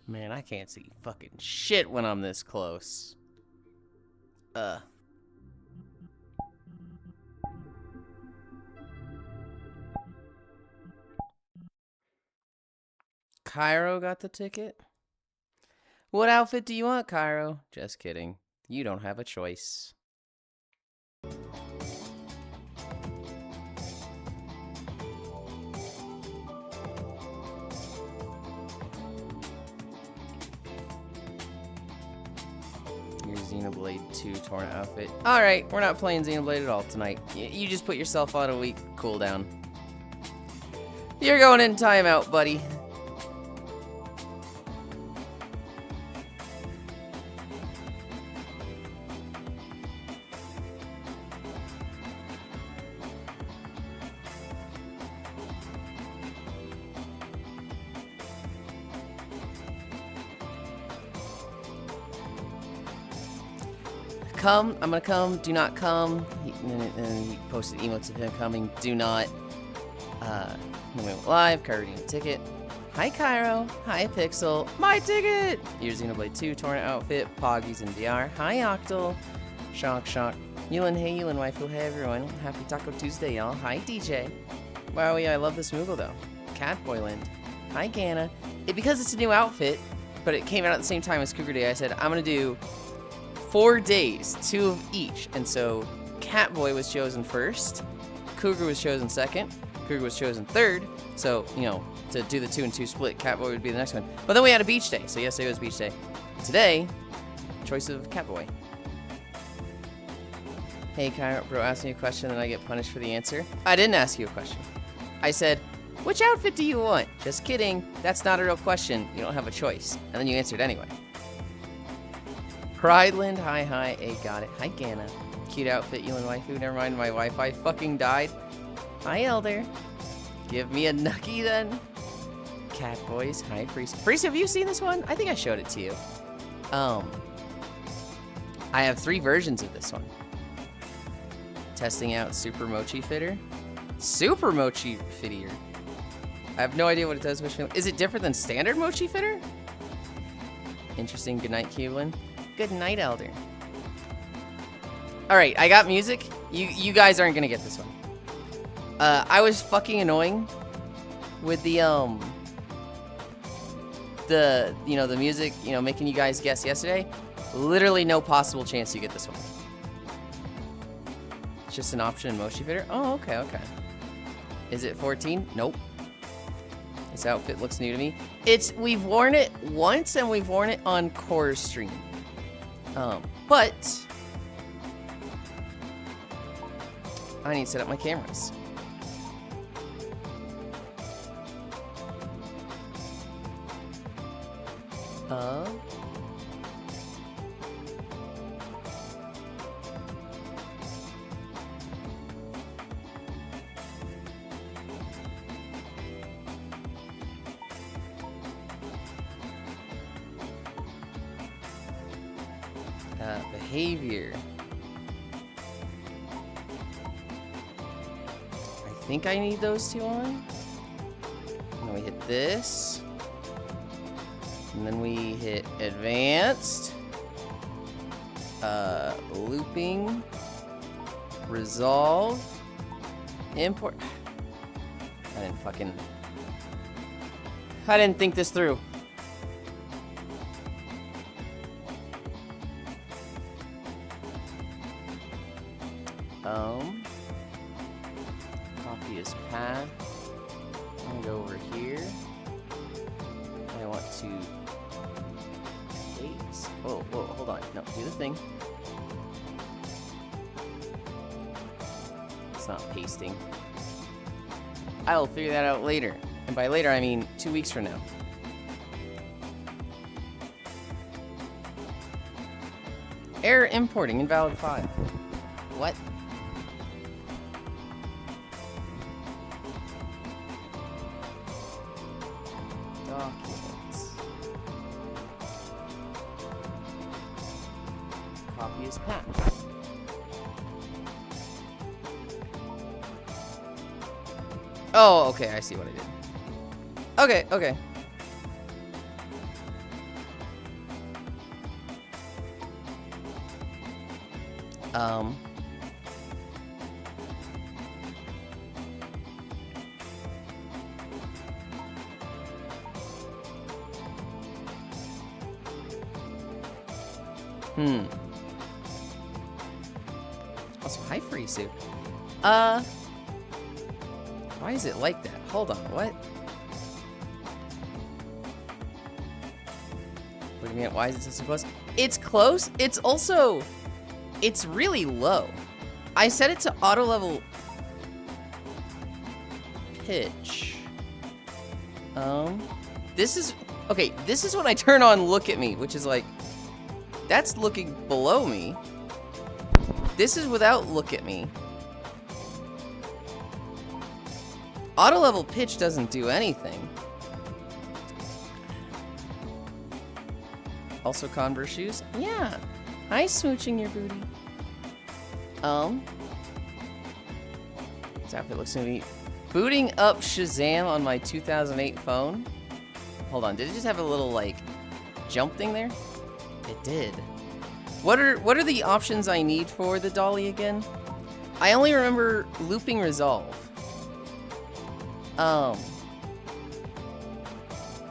Man, I can't see fucking shit when I'm this close. Cairo got the ticket? What outfit do you want, Cairo? Just kidding. You don't have a choice. Your Xenoblade 2 torrent outfit. Alright, we're not playing Xenoblade at all tonight. You just put yourself on a week cooldown. You're going in timeout, buddy. Come, I'm gonna come, do not come. And he posted emotes of him coming, do not. We went live, Cairo reading a ticket. Hi Cairo, hi Pixel, my ticket! Your Xenoblade 2 torrent outfit, Poggies in VR. Hi Octal, Shock. Yulind, hey Yulind waifu, hey everyone. Happy Taco Tuesday, y'all. Hi DJ. Wow, yeah, I love this Moogle though. Catboyland. Hi Gana. Because it's a new outfit, but it came out at the same time as Cougar Day, I said I'm gonna do 4 days, 2 of each. And so Catboy was chosen first, Cougar was chosen second, Cougar was chosen third. So, you know, to do the 2 and 2 split, Catboy would be the next one. But then we had a beach day, so yesterday was beach day. Today, choice of Catboy. Hey, Cairo, bro, ask me a question and I get punished for the answer. I didn't ask you a question. I said, which outfit do you want? Just kidding. That's not a real question. You don't have a choice. And then you answered anyway. Prideland, hi, hey, got it. Hi, Gana. Cute outfit, Yulind waifu. Never mind, my Wi-Fi fucking died. Hi, Elder. Give me a Nucky then. Catboys, hi, Priest. Priest, have you seen this one? I think I showed it to you. I have 3 versions of this one. Testing out Super Mochi Fitter. Super Mochi Fitter. I have no idea what it does. Is it different than standard Mochi Fitter? Interesting. Good night, Cubelin. Good night, Elder. Alright, I got music. You guys aren't gonna get this one. I was fucking annoying with the music, making you guys guess yesterday. Literally no possible chance you get this one. It's just an option in Mochi Fitter. Oh, okay. Is it 14? Nope. This outfit looks new to me. We've worn it once and we've worn it on Core Stream. But I need to set up my cameras. Behavior. I think I need those 2 on. And then we hit this. And then we hit advanced. Looping. Resolve. Import. I didn't think this through. Copy as path. I'm gonna go over here. I want to paste. Whoa, hold on. No, do the thing. It's not pasting. I'll figure that out later. And by later, I mean 2 weeks from now. Error importing, invalid file. What? Documents. Copy as path. Oh, okay, I see what I did. Okay. Also, hi, Frisu. Why is it like that? Hold on, what? What do you mean? Why is it so close? It's close. It's also, it's really low. I set it to auto level pitch. This is, okay, this is when I turn on look at me, which is like, that's looking below me. This is without look at me. Auto level pitch doesn't do anything. Also Converse shoes? Yeah. Hi, smooching your booty. This outfit looks snooty. Booting up Shazam on my 2008 phone. Hold on, did it just have a little, like, jump thing there? It did. What are the options I need for the dolly again? I only remember looping resolve.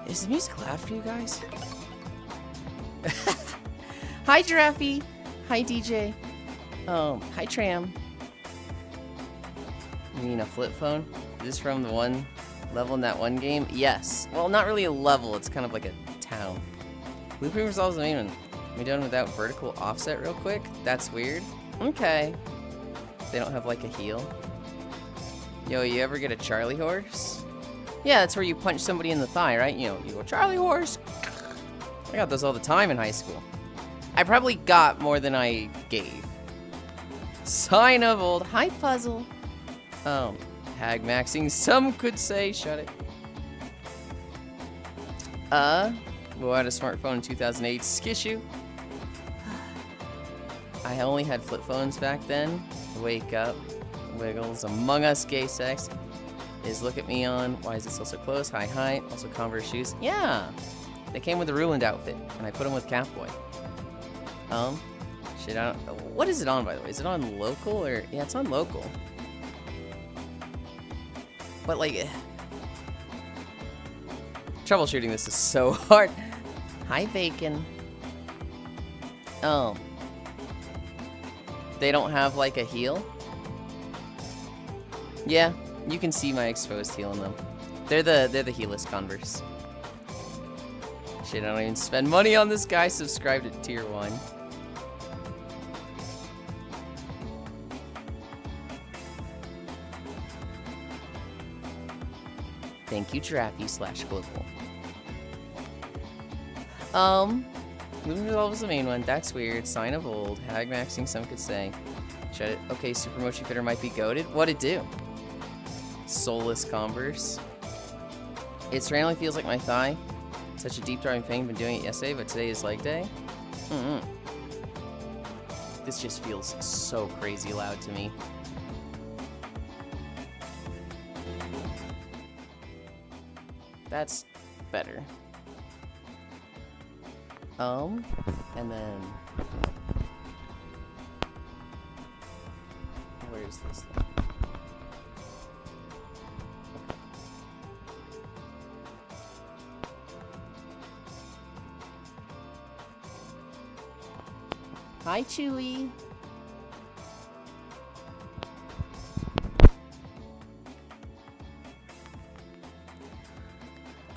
Is the music loud for you guys? Hi, Giraffe. Hi, DJ. Hi, Tram. You mean a flip phone? Is this from the one level in that one game? Yes. Well, not really a level. It's kind of like a town. Looping resolves the main one. Are we done without vertical offset real quick? That's weird. Okay. They don't have like a heel. Yo, you ever get a Charlie horse? Yeah, that's where you punch somebody in the thigh, right? You know, you go, Charlie horse. I got those all the time in high school. I probably got more than I gave. Sign of old. Hi, Puzzle. Hag maxing. Some could say, shut it. Well, I had a smartphone in 2008. Skishu. I only had flip phones back then. Wake up. Wiggles. Among Us. Gay sex. Is look at me on. Why is it still so close? Hi, hi. Also Converse shoes. Yeah. They came with the Yulind outfit, and I put them with Catboy. Shit, I don't. What is it on, by the way? Is it on local or? Yeah, it's on local. But like, troubleshooting this is so hard. Hi, Bacon. They don't have like a heel. Yeah, you can see my exposed heel in them. They're the heelless Converse. Shit, I don't even spend money on this guy. Subscribed to tier 1. Thank you, Giraffe/Global. Looping resolve was the main one. That's weird. Sign of old. Hag maxing, some could say. Shut it. Okay, Super Mochi Fitter might be goated. What'd it do? Soulless Converse. It randomly feels like my thigh. Such a deep driving pain. Been doing it yesterday, but today is leg day. This just feels so crazy loud to me. That's better. And then where's this thing? Hi, Chewy.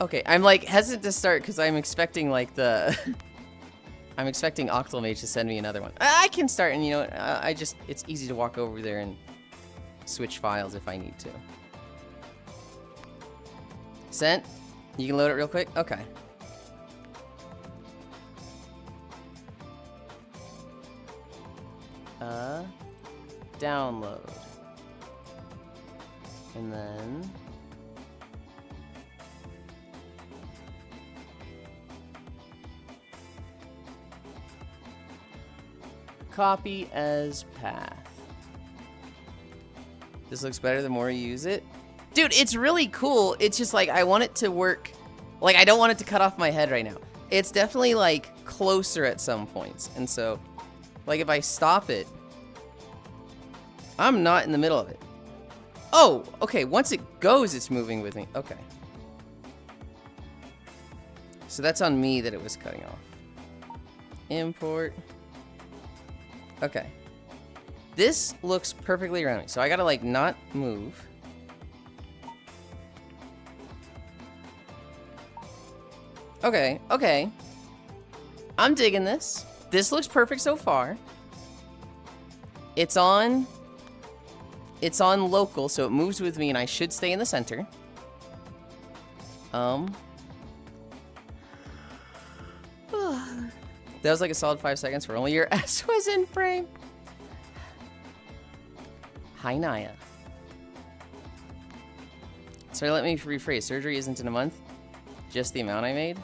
Okay, I'm like hesitant to start because I'm expecting like the I'm expecting Octomage to send me another one. I can start, and you know, it's easy to walk over there and switch files if I need to. Sent? You can load it real quick? Okay. Download. And then copy as path. This looks better the more you use it. Dude, it's really cool. It's just like I want it to work. Like I don't want it to cut off my head right now. It's definitely like closer at some points. And so like if I stop it, I'm not in the middle of it. Oh, okay. Once it goes, it's moving with me. Okay. So that's on me that it was cutting off. Import. Okay. This looks perfectly around me. So I gotta, like, not move. Okay, okay. I'm digging this. This looks perfect so far. It's on local, so it moves with me and I should stay in the center. That was like a solid 5 seconds for only your S was in frame. Hi, Naya. Sorry, let me rephrase. Surgery isn't in a month. Just the amount I made.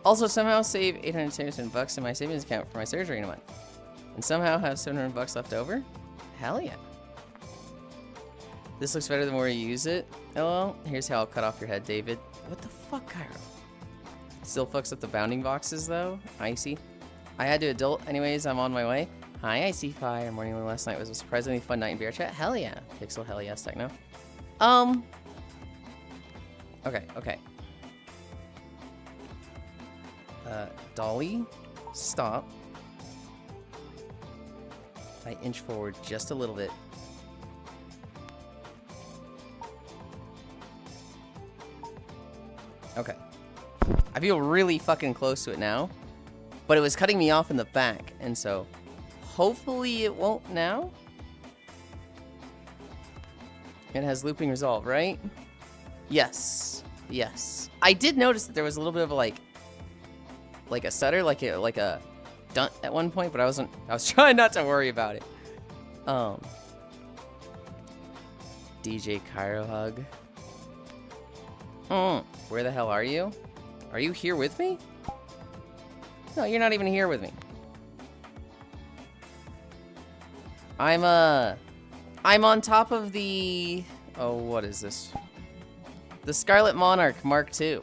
Also, somehow save $877 in my savings account for my surgery in a month. And somehow have $700 left over? Hell yeah. This looks better the more you use it. LOL. Here's how I'll cut off your head, David. What the fuck, Cairo? Still fucks up the bounding boxes, though. Icy. I had to adult. Anyways, I'm on my way. Hi, Icy Fire. Morning last night was a surprisingly fun night in beer chat. Hell yeah. Pixel, hell yes, Techno. Okay, okay. Dolly, stop. I inch forward just a little bit. Okay. I feel really fucking close to it now, but it was cutting me off in the back, and so hopefully it won't now. It has looping resolve, right? Yes. Yes. I did notice that there was a little bit of a, like a stutter, like a dunt at one point, but I was trying not to worry about it. DJ Cairo hug. Where the hell are you? Are you here with me? No, you're not even here with me. I'm on top of the... Oh, what is this? The Scarlet Monarch Mark II.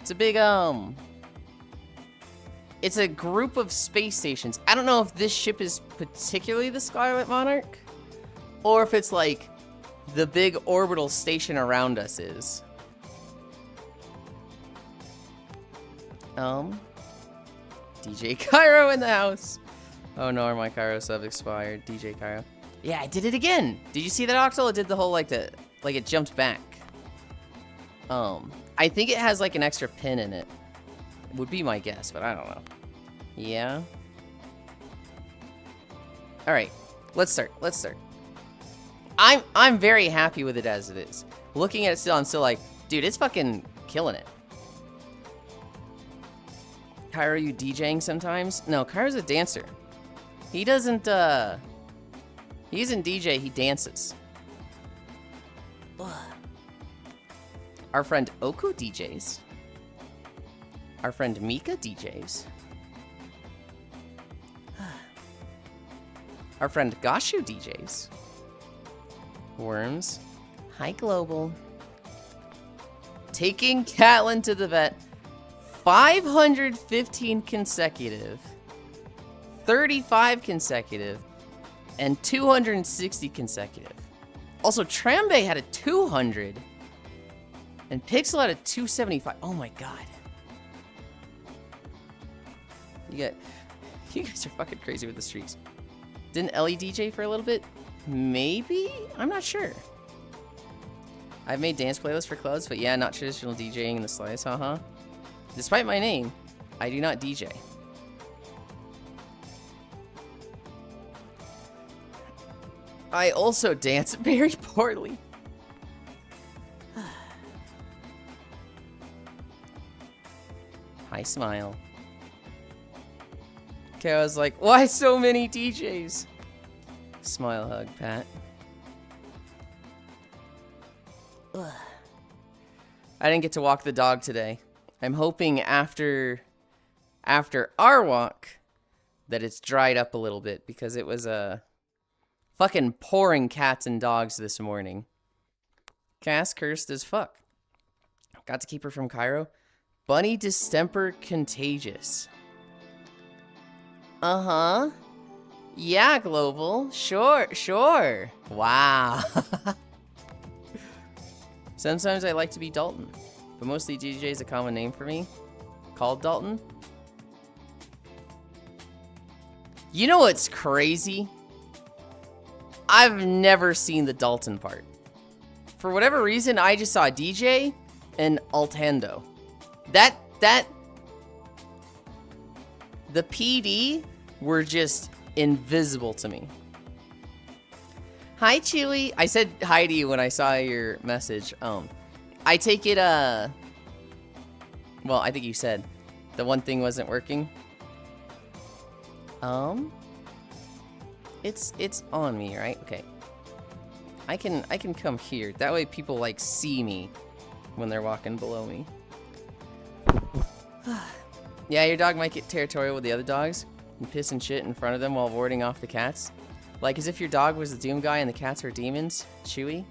It's a big, It's a group of space stations. I don't know if this ship is particularly the Scarlet Monarch, or if it's, like, the big orbital station around us is. DJ Cairo in the house. Oh no, my Cairo sub expired. DJ Cairo. Yeah, I did it again. Did you see that, Octal? It did the whole, like it jumped back. I think it has, like, an extra pin in it. Would be my guess, but I don't know. Yeah. All right, let's start. Let's start. I'm very happy with it as it is. Looking at it still, I'm still like, dude, it's fucking killing it. Cairo, you DJing sometimes? No, Cairo's a dancer. He doesn't, he isn't DJ, he dances. Ugh. Our friend Oku DJs. Our friend Mika DJs. Our friend Gashu DJs. Worms. Hi, Global. Taking Catlin to the vet. 515 consecutive, 35 consecutive, and 260 consecutive. Also, Trambe had a 200, and Pixel had a 275. Oh my god. You guys are fucking crazy with the streaks. Didn't Ellie DJ for a little bit? Maybe? I'm not sure. I've made dance playlists for clubs, but yeah, not traditional DJing in the slice, haha. Despite my name, I do not DJ. I also dance very poorly. Hi, Smile. Okay, I was like, why so many DJs? Smile hug, Pat. Ugh. I didn't get to walk the dog today. I'm hoping after our walk that it's dried up a little bit, because it was fucking pouring cats and dogs this morning. Cass cursed as fuck. Got to keep her from Cairo. Bunny distemper contagious. Uh-huh. Yeah, Global. Sure, sure. Wow. Sometimes I like to be Dalton, but mostly DJ is a common name for me. Called Dalton. You know what's crazy? I've never seen the Dalton part. For whatever reason, I just saw DJ and Altando. The PD were just invisible to me. Hi, Chewy. I said hi to you when I saw your message. I take it, well, I think you said the one thing wasn't working. It's on me, right? Okay. I can come here. That way people, like, see me when they're walking below me. Yeah, your dog might get territorial with the other dogs and piss and shit in front of them while warding off the cats. Like as if your dog was the Doom guy and the cats were demons, Chewy.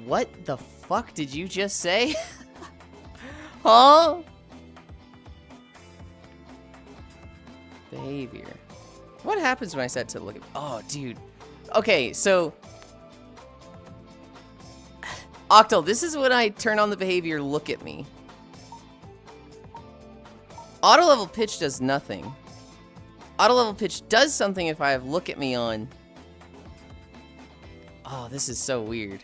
What the fuck did you just say? Huh? Behavior. What happens when I said to look at... Oh, dude. Okay, so... Octal, this is when I turn on the behavior look at me. Auto level pitch does nothing. Auto level pitch does something if I have look at me on. Oh, this is so weird.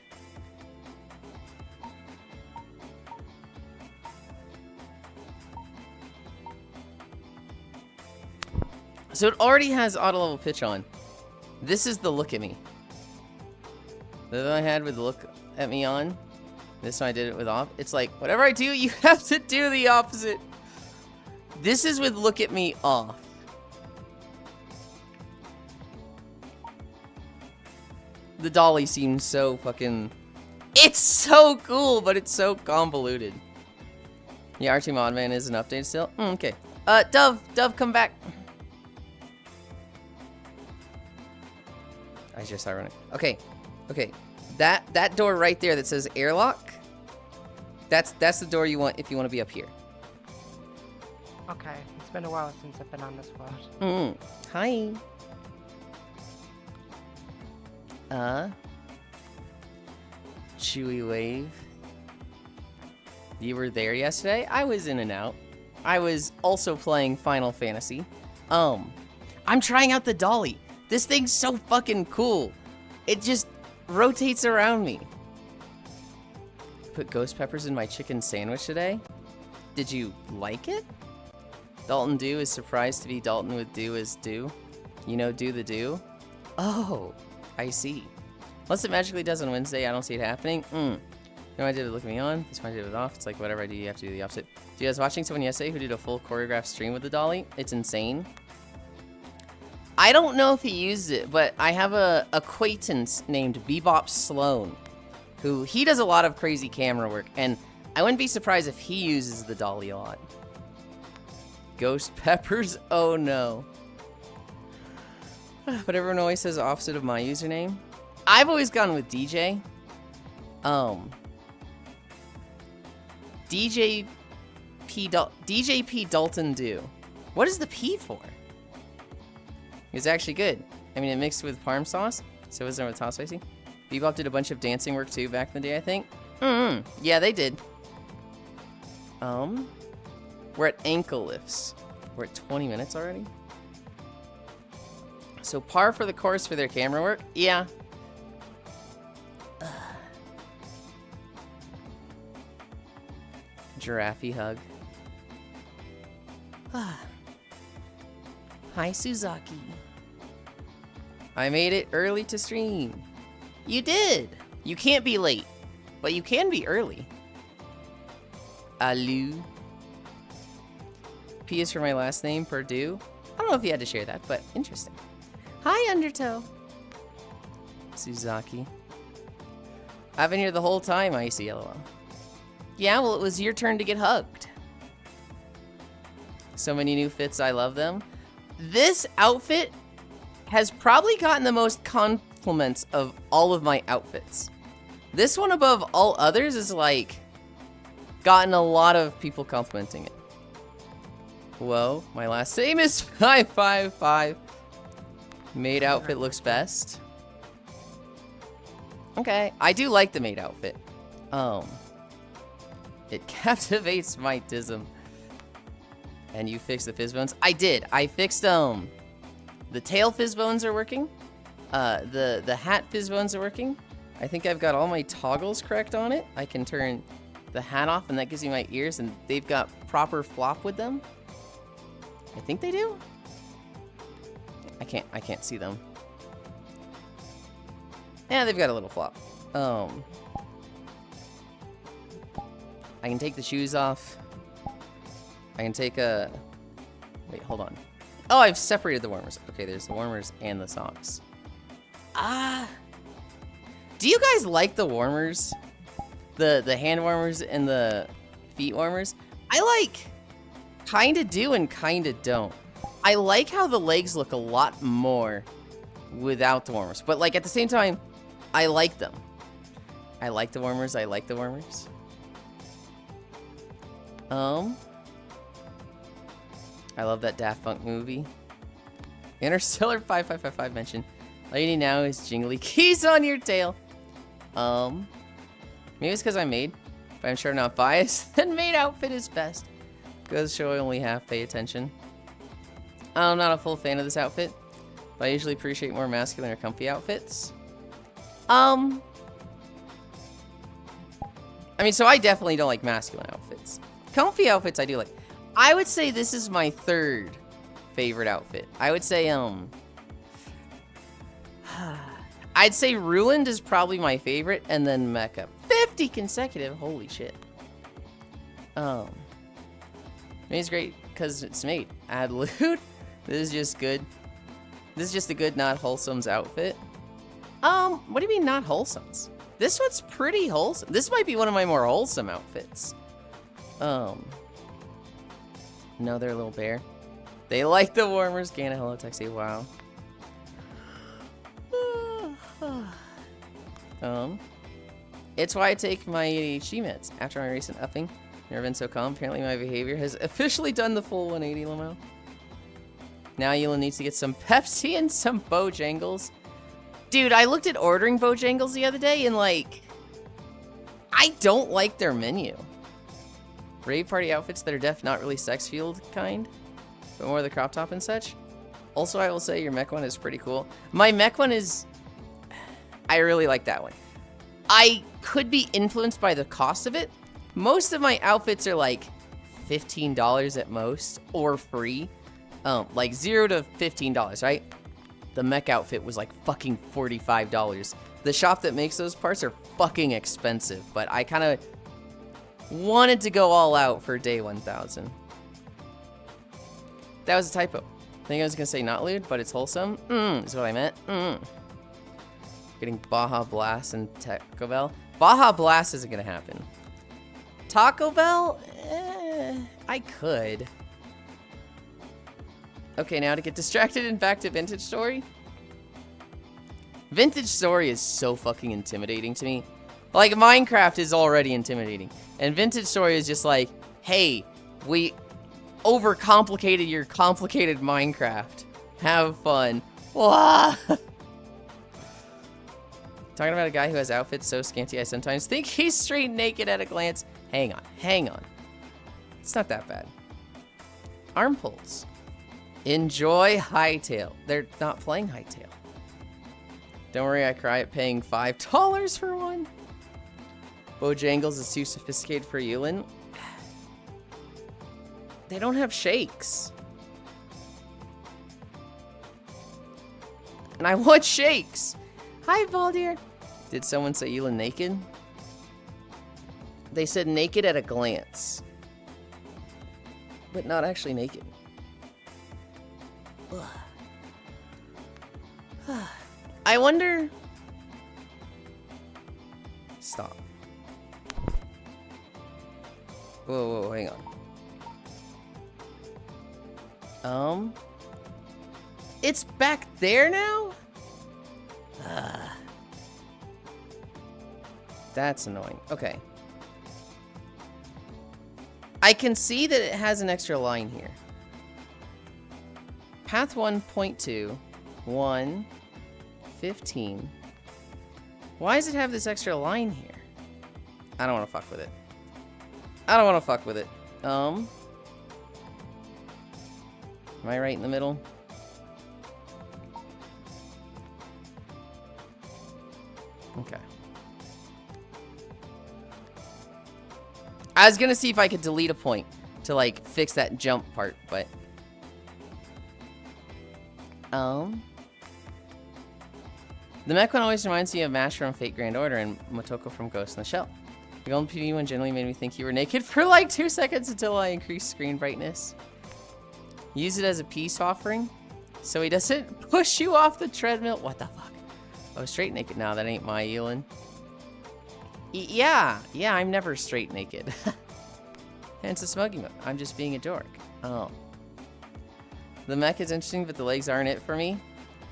So it already has auto level pitch on. This is the look at me. The one I had with the look at me on. This one I did it with off. It's like, whatever I do, you have to do the opposite. This is with look at me off. The dolly seems so fucking... It's so cool, but it's so convoluted. Yeah, RT Modman isn't updated still? Okay. Dove, come back. I just ironic. Okay. That door right there that says airlock. That's the door you want if you want to be up here. Okay, it's been a while since I've been on this world. Hi. Chewy Wave. You were there yesterday? I was in and out. I was also playing Final Fantasy. I'm trying out the dolly. This thing's so fucking cool. It just rotates around me. Put ghost peppers in my chicken sandwich today. Did you like it? Dalton Do is surprised to be Dalton with Do as Do. You know Do the Do? Oh, I see. Unless it magically does on Wednesday, I don't see it happening. No, I did it look me on. This one I did it off. It's like whatever I do, you have to do the opposite. Do you guys watching someone yesterday who did a full choreographed stream with the dolly? It's insane. I don't know if he used it, but I have a acquaintance named Bebop Sloan, who he does a lot of crazy camera work, and I wouldn't be surprised if he uses the dolly a lot. Ghost peppers? Oh no. But everyone always says the opposite of my username. I've always gone with DJ. DJ P Dalton Do. What is the P for? It's actually good. I mean, it mixed with parm sauce, so it wasn't with hot spicy. Bebop did a bunch of dancing work too back in the day, I think. Yeah, they did. We're at ankle lifts. We're at 20 minutes already. So par for the course for their camera work. Yeah. Giraffe hug. Hi, Suzaki. I made it early to stream. You did. You can't be late, but you can be early. Alu. P is for my last name, Purdue. I don't know if you had to share that, but interesting. Hi, Undertow. Suzaki. I've been here the whole time, Icy, LOL. Yeah, well, it was your turn to get hugged. So many new fits, I love them. This outfit has probably gotten the most compliments of all of my outfits. This one above all others is like gotten a lot of people complimenting it. Whoa, my last name is 555. Maid outfit looks best. Okay, I do like the maid outfit. It captivates my tism. And you fixed the fizz bones? I did. I fixed the tail fizz bones are working. The hat fizz bones are working. I think I've got all my toggles correct on it. I can turn the hat off, and that gives me my ears, and they've got proper flop with them. I think they do. I can't see them. Yeah, they've got a little flop. I can take the shoes off. I can take a... Wait, hold on. Oh, I've separated the warmers. Okay, there's the warmers and the socks. Do you guys like the warmers? The hand warmers and the feet warmers? I like kinda do and kinda don't. I like how the legs look a lot more without the warmers. But like at the same time, I like them. I like the warmers, I like the warmers. I love that Daft Punk movie. Interstellar 5555 mentioned. All you need now is jingly keys on your tail. Maybe it's because I'm maid, but I'm sure I'm not biased. Then maid outfit is best. Goes to show I only half pay attention. I'm not a full fan of this outfit, but I usually appreciate more masculine or comfy outfits. I mean, so I definitely don't like masculine outfits. Comfy outfits I do like. I would say this is my third favorite outfit. I would say, I'd say Yulind is probably my favorite, and then Mecha. 50 consecutive, holy shit. It's great because it's made. Add loot. This is just good. This is just a good, not wholesome's outfit. What do you mean not wholesome's? This one's pretty wholesome. This might be one of my more wholesome outfits. Another little bear. They like the warmers. Gana, hello, Texie. Wow. It's why I take my ADHD meds. After my recent upping, never been so calm. Apparently my behavior has officially done the full 180, Lamo. Now Yulind needs to get some Pepsi and some Bojangles. Dude, I looked at ordering Bojangles the other day and like, I don't like their menu. Rave party outfits that are not really sex-fueled kind, but more the crop top and such. Also, I will say your mech one is pretty cool. My mech one is, I really like that one. I could be influenced by the cost of it. Most of my outfits are like $15 at most, or free. Like $0 to $15, right? The mech outfit was like fucking $45. The shop that makes those parts are fucking expensive, but I kind of wanted to go all out for day 1000. That was a typo. I think I was gonna say not lewd, but it's wholesome. Is what I meant. Getting Baja Blast and Taco Bell. Baja Blast isn't gonna happen. Taco Bell? I could. Okay, now to get distracted and back to Vintage Story. Vintage Story is so fucking intimidating to me. Like, Minecraft is already intimidating. And Vintage Story is just like, hey, we overcomplicated your complicated Minecraft. Have fun. Wah! Talking about a guy who has outfits so scanty I sometimes think he's straight naked at a glance. Hang on, hang on. It's not that bad. Arm pulls. Enjoy Hightail. They're not playing Hightail. Don't worry, I cry at paying $5 for one. Bojangles is too sophisticated for Yulind. They don't have shakes. And I want shakes. Hi, Baldir. Did someone say Yulind naked? They said naked at a glance. But not actually naked. I wonder... Stop. Whoa, hang on. It's back there now? That's annoying. Okay. I can see that it has an extra line here. Path 1.2 1, 15. Why does it have this extra line here? I don't want to fuck with it. I don't want to fuck with it. Am I right in the middle? Okay. I was gonna see if I could delete a point to like fix that jump part, but the mech one always reminds me of Mash from Fate Grand Order and Motoko from Ghost in the Shell. The golden PV one generally made me think you were naked for like 2 seconds until I increased screen brightness. Use it as a peace offering so he doesn't push you off the treadmill. What the fuck? Oh, straight naked now. That ain't my Yulind. Yeah, I'm never straight naked. Hence the smug emote. I'm just being a dork. Oh. The mech is interesting, but the legs aren't it for me.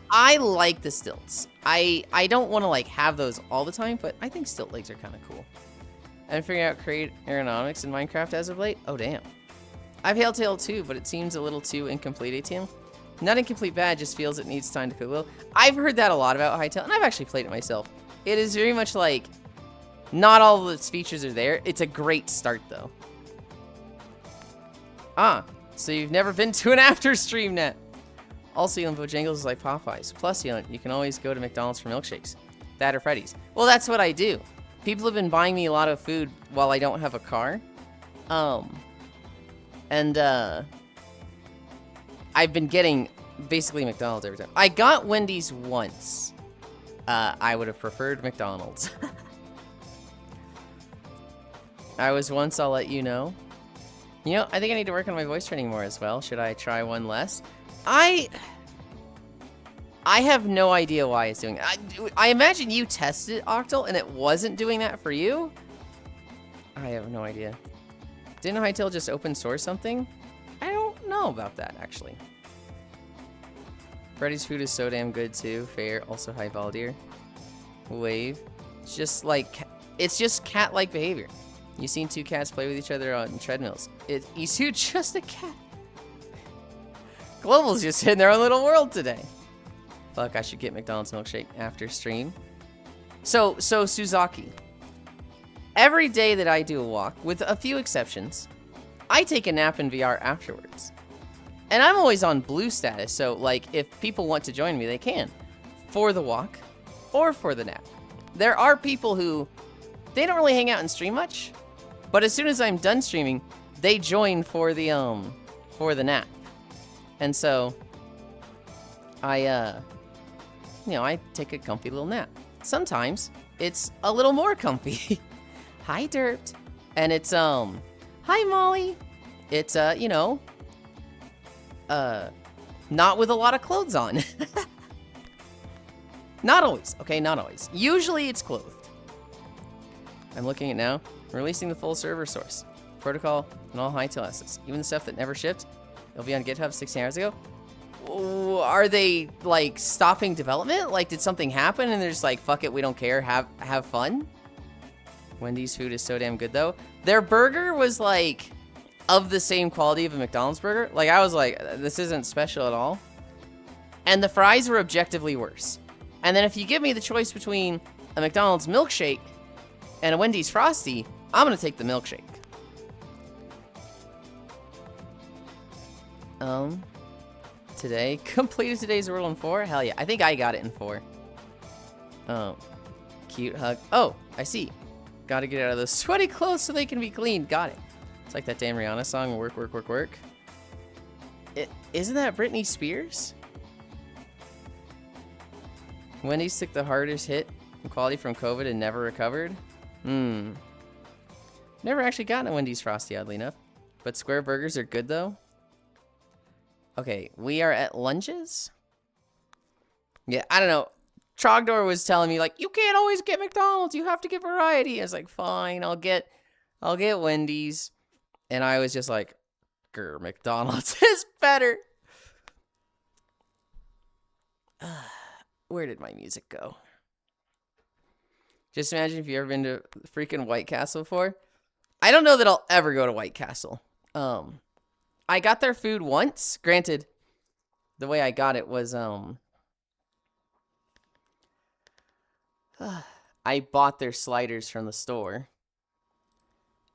I like the stilts. I don't want to like have those all the time, but I think stilt legs are kind of cool. And figuring out create aerodynamics in Minecraft as of late. Oh damn. I've Hail Tale too, but it seems a little too incomplete, ATM. Not incomplete bad, just feels it needs time to cook well. I've heard that a lot about Hytale, and I've actually played it myself. It is very much like, not all of its features are there. It's a great start though. Ah, so you've never been to an after stream net. Also, Yulind Bojangles is like Popeyes. Plus, Yulind, you can always go to McDonald's for milkshakes. That or Freddy's. Well, that's what I do. People have been buying me a lot of food while I don't have a car. I've been getting basically McDonald's every time. I got Wendy's once. I would have preferred McDonald's. I was once, I'll let you know. You know, I think I need to work on my voice training more as well. Should I try one less? I have no idea why it's doing it. I imagine you tested it, Octal, and it wasn't doing that for you? I have no idea. Didn't Hytale just open source something? I don't know about that, actually. Freddy's food is so damn good, too. Fair. Also, hi, Valdir. Wave. It's just like... It's just cat-like behavior. You've seen two cats play with each other on treadmills. Is you just a cat? Global's just in their own little world today. Fuck, I should get McDonald's milkshake after stream. So Suzaki. Every day that I do a walk, with a few exceptions, I take a nap in VR afterwards. And I'm always on blue status, so like if people want to join me, they can. For the walk or for the nap. There are people who, they don't really hang out and stream much, but as soon as I'm done streaming, they join for the nap. And so I take a comfy little nap. Sometimes it's a little more comfy. Hi, Derped. And it's, hi, Molly. It's, not with a lot of clothes on. Not always, okay? Not always. Usually it's clothed. I'm looking at now. Releasing the full server source, protocol, and all Hytale assets. Even the stuff that never shipped, it'll be on GitHub 16 hours ago. Ooh, are they, like, stopping development? Like, did something happen and they're just like, fuck it, we don't care, have fun? Wendy's food is so damn good, though. Their burger was, like, of the same quality of a McDonald's burger. Like, I was like, this isn't special at all. And the fries were objectively worse. And then if you give me the choice between a McDonald's milkshake and a Wendy's Frosty, I'm gonna take the milkshake. Today, completed today's world in 4? Hell yeah, I think I got it in 4. Cute hug. Oh, I see. Gotta get out of those sweaty clothes so they can be clean. Got it. It's like that damn Rihanna song, work, work, work, work. Isn't that Britney Spears? Wendy's took the hardest hit in quality from COVID and never recovered? Never actually gotten a Wendy's Frosty, oddly enough. But square burgers are good, though. Okay, we are at lunches? Yeah, I don't know. Trogdor was telling me, like, you can't always get McDonald's. You have to get variety. I was like, fine, I'll get Wendy's. And I was just like, grr, McDonald's is better. Where did my music go? Just imagine if you've ever been to freaking White Castle before. I don't know that I'll ever go to White Castle. I got their food once. Granted, the way I got it was, I bought their sliders from the store.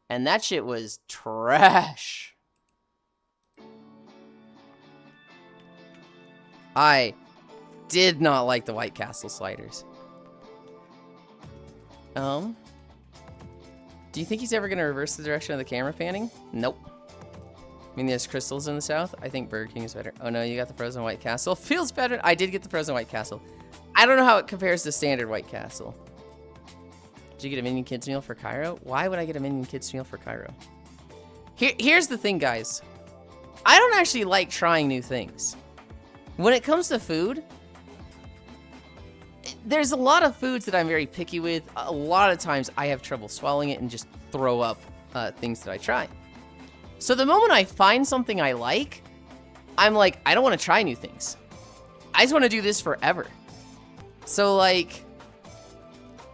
And that shit was trash. I did not like the White Castle sliders. Do you think he's ever going to reverse the direction of the camera panning? Nope. I mean, there's crystals in the south. I think Burger King is better. Oh no, you got the frozen White Castle. Feels better. I did get the frozen White Castle. I don't know how it compares to standard White Castle. Did you get a Minion Kids meal for Cairo? Why would I get a Minion Kids meal for Cairo? Here's the thing, guys. I don't actually like trying new things. When it comes to food, there's a lot of foods that I'm very picky with. A lot of times I have trouble swallowing it and just throw up things that I try. So the moment I find something I like, I'm like, I don't want to try new things. I just want to do this forever. So like,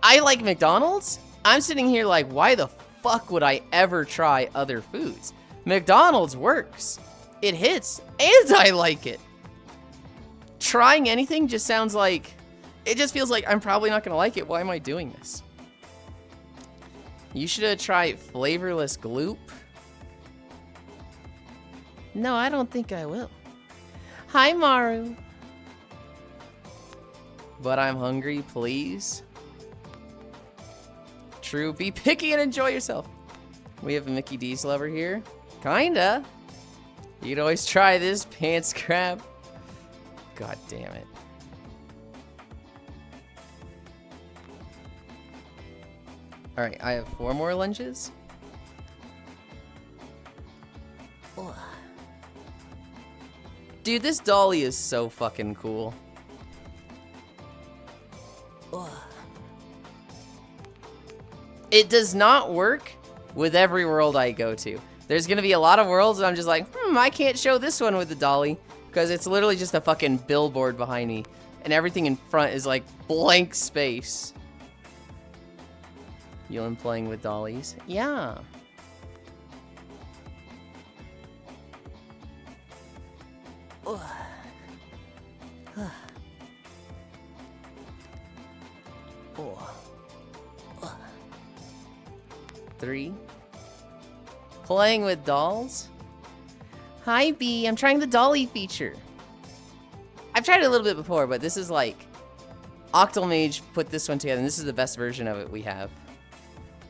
I like McDonald's. I'm sitting here like, why the fuck would I ever try other foods? McDonald's works. It hits, and I like it. Trying anything just sounds like, it just feels like I'm probably not gonna like it. Why am I doing this? You should try flavorless gloop. No, I don't think I will. Hi, Maru. But I'm hungry, please. True, be picky and enjoy yourself. We have a Mickey D's lover here. Kinda. You could always try this pants crab. God damn it. Alright, I have 4 more lunges. Ugh. Dude, this dolly is so fucking cool. Ugh. It does not work with every world I go to. There's gonna be a lot of worlds that I'm just like, I can't show this one with the dolly. Because it's literally just a fucking billboard behind me. And everything in front is like blank space. Yulind playing with dollies. Yeah. Ugh. Ugh. Ugh. Ugh. 3. Playing with dolls. Hi, B. I'm trying the dolly feature. I've tried it a little bit before, but this is like... Octomage put this one together, and this is the best version of it we have.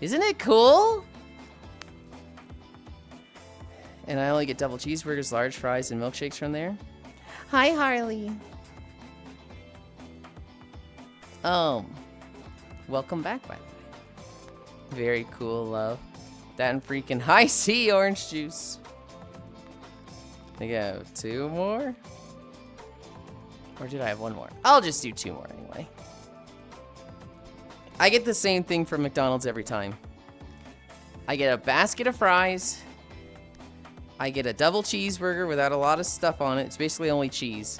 Isn't it cool? And I only get double cheeseburgers, large fries, and milkshakes from there. Hi, Harley. Welcome back, by the way. Very cool, love. That and freaking high C orange juice. I think I have 2 more. Or did I have 1 more? I'll just do 2 more anyway. I get the same thing from McDonald's every time. I get a basket of fries. I get a double cheeseburger without a lot of stuff on it. It's basically only cheese.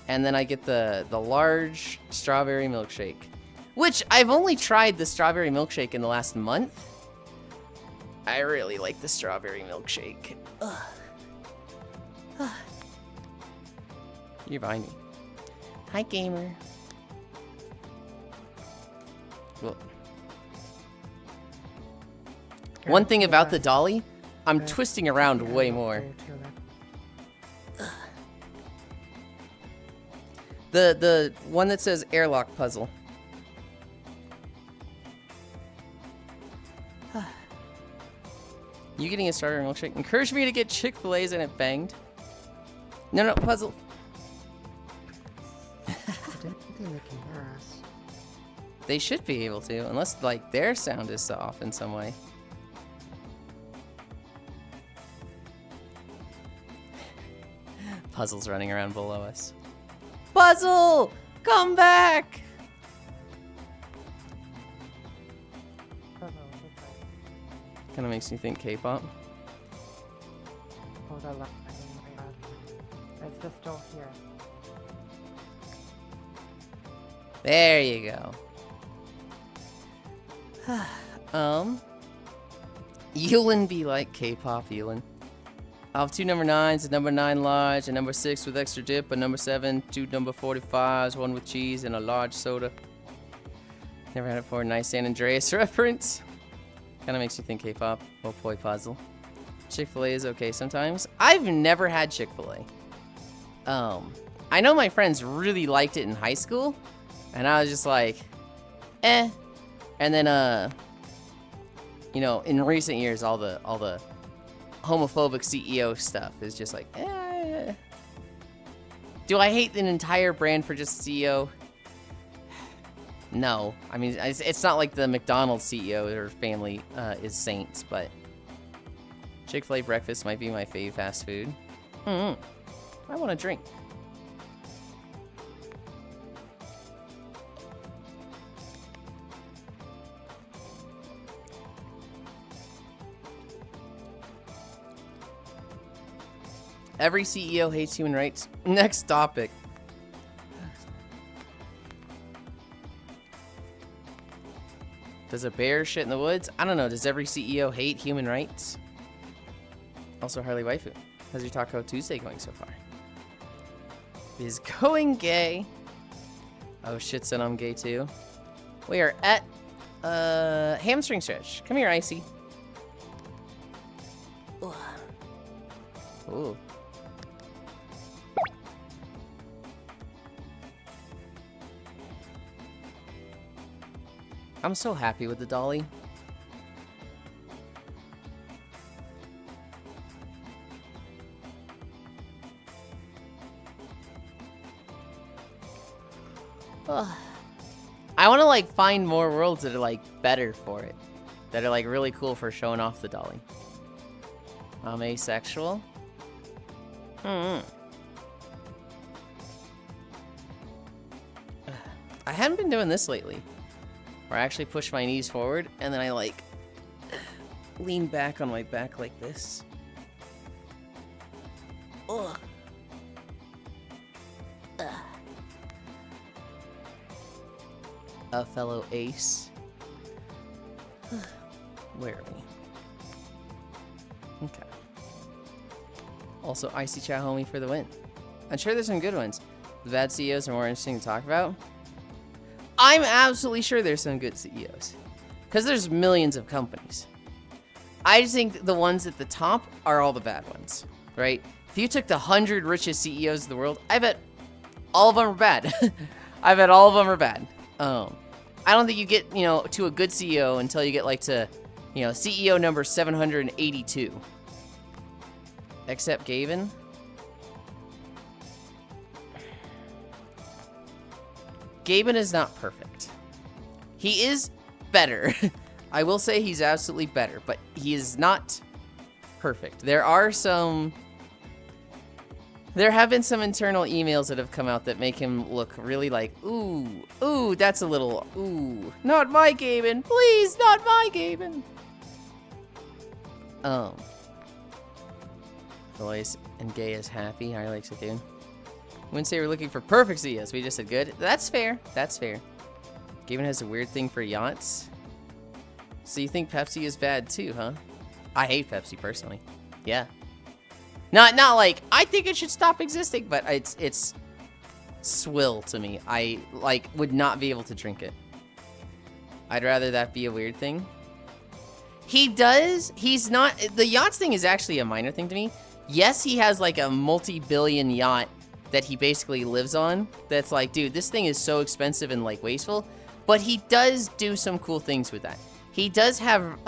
And then I get the large strawberry milkshake. Which, I've only tried the strawberry milkshake in the last month. I really like the strawberry milkshake. Ugh. You're behind me. Hi, gamer. Well, one thing about the dolly, I'm twisting around way more. The one that says airlock puzzle. You getting a starter milkshake? Encouraged me to get Chick-fil-A's and it banged. No, puzzle. I don't think they can hear us. They should be able to, unless like their sound is off in some way. Puzzle's running around below us. Puzzle! Come back! Kind of makes me think K-pop. Oh, that left. It's just still here. There you go. Yulind be like K-pop Yulind. I'll have 2 number 9s, a number 9 large, a number 6 with extra dip, a number 7, 2 number 45s, 1 with cheese, and a large soda. Never had it before. Nice San Andreas reference. Kind of makes you think K-pop. Oh boy, puzzle. Chick-fil-A is okay sometimes. I've never had Chick-fil-A. I know my friends really liked it in high school, and I was just like, eh. And then, you know, in recent years, all the homophobic CEO stuff is just like, eh. Do I hate an entire brand for just CEO? No. I mean, it's not like the McDonald's CEO or family is saints, but Chick-fil-A breakfast might be my fave fast food. I want a drink. Every CEO hates human rights. Next topic. Does a bear shit in the woods? I don't know. Does every CEO hate human rights? Also, Harley Waifu. How's your Taco Tuesday going so far? Is going gay. Oh shit, son, I'm gay too. We are at hamstring stretch. Come here, Icy. Ugh. Ooh. I'm so happy with the dolly. Ugh. I want to like find more worlds that are like better for it. That are like really cool for showing off the dolly. I'm asexual. I haven't been doing this lately. Where I actually push my knees forward and then I like lean back on my back like this. Ugh. A fellow ace. Where are we? Okay. Also, Icy Chat Homie for the win. I'm sure there's some good ones. The bad CEOs are more interesting to talk about. I'm absolutely sure there's some good CEOs. Because there's millions of companies. I just think the ones at the top are all the bad ones. Right? If you took the 100 richest CEOs of the world, I bet all of them are bad. I bet all of them are bad. I don't think you get, you know, to a good CEO until you get like to, you know, CEO number 782. Except Gavin. Gavin is not perfect. He is better. I will say he's absolutely better, but he is not perfect. There have been some internal emails that have come out that make him look really like, ooh, that's a little, ooh, not my Gavin, please, not my Gavin. Fellows and gay is happy. I like it, dude. Wouldn't say we're looking for perfect CEOs. We just said good. That's fair. That's fair. Gavin has a weird thing for yachts. So you think Pepsi is bad too, huh? I hate Pepsi personally. Yeah. Not like I think it should stop existing, but it's swill to me. I like would not be able to drink it. I'd rather that be a weird thing. He does. He's not. The yachts thing is actually a minor thing to me. Yes, he has like a multi-billion yacht that he basically lives on. That's like, dude, this thing is so expensive and like wasteful. But he does do some cool things with that. He does have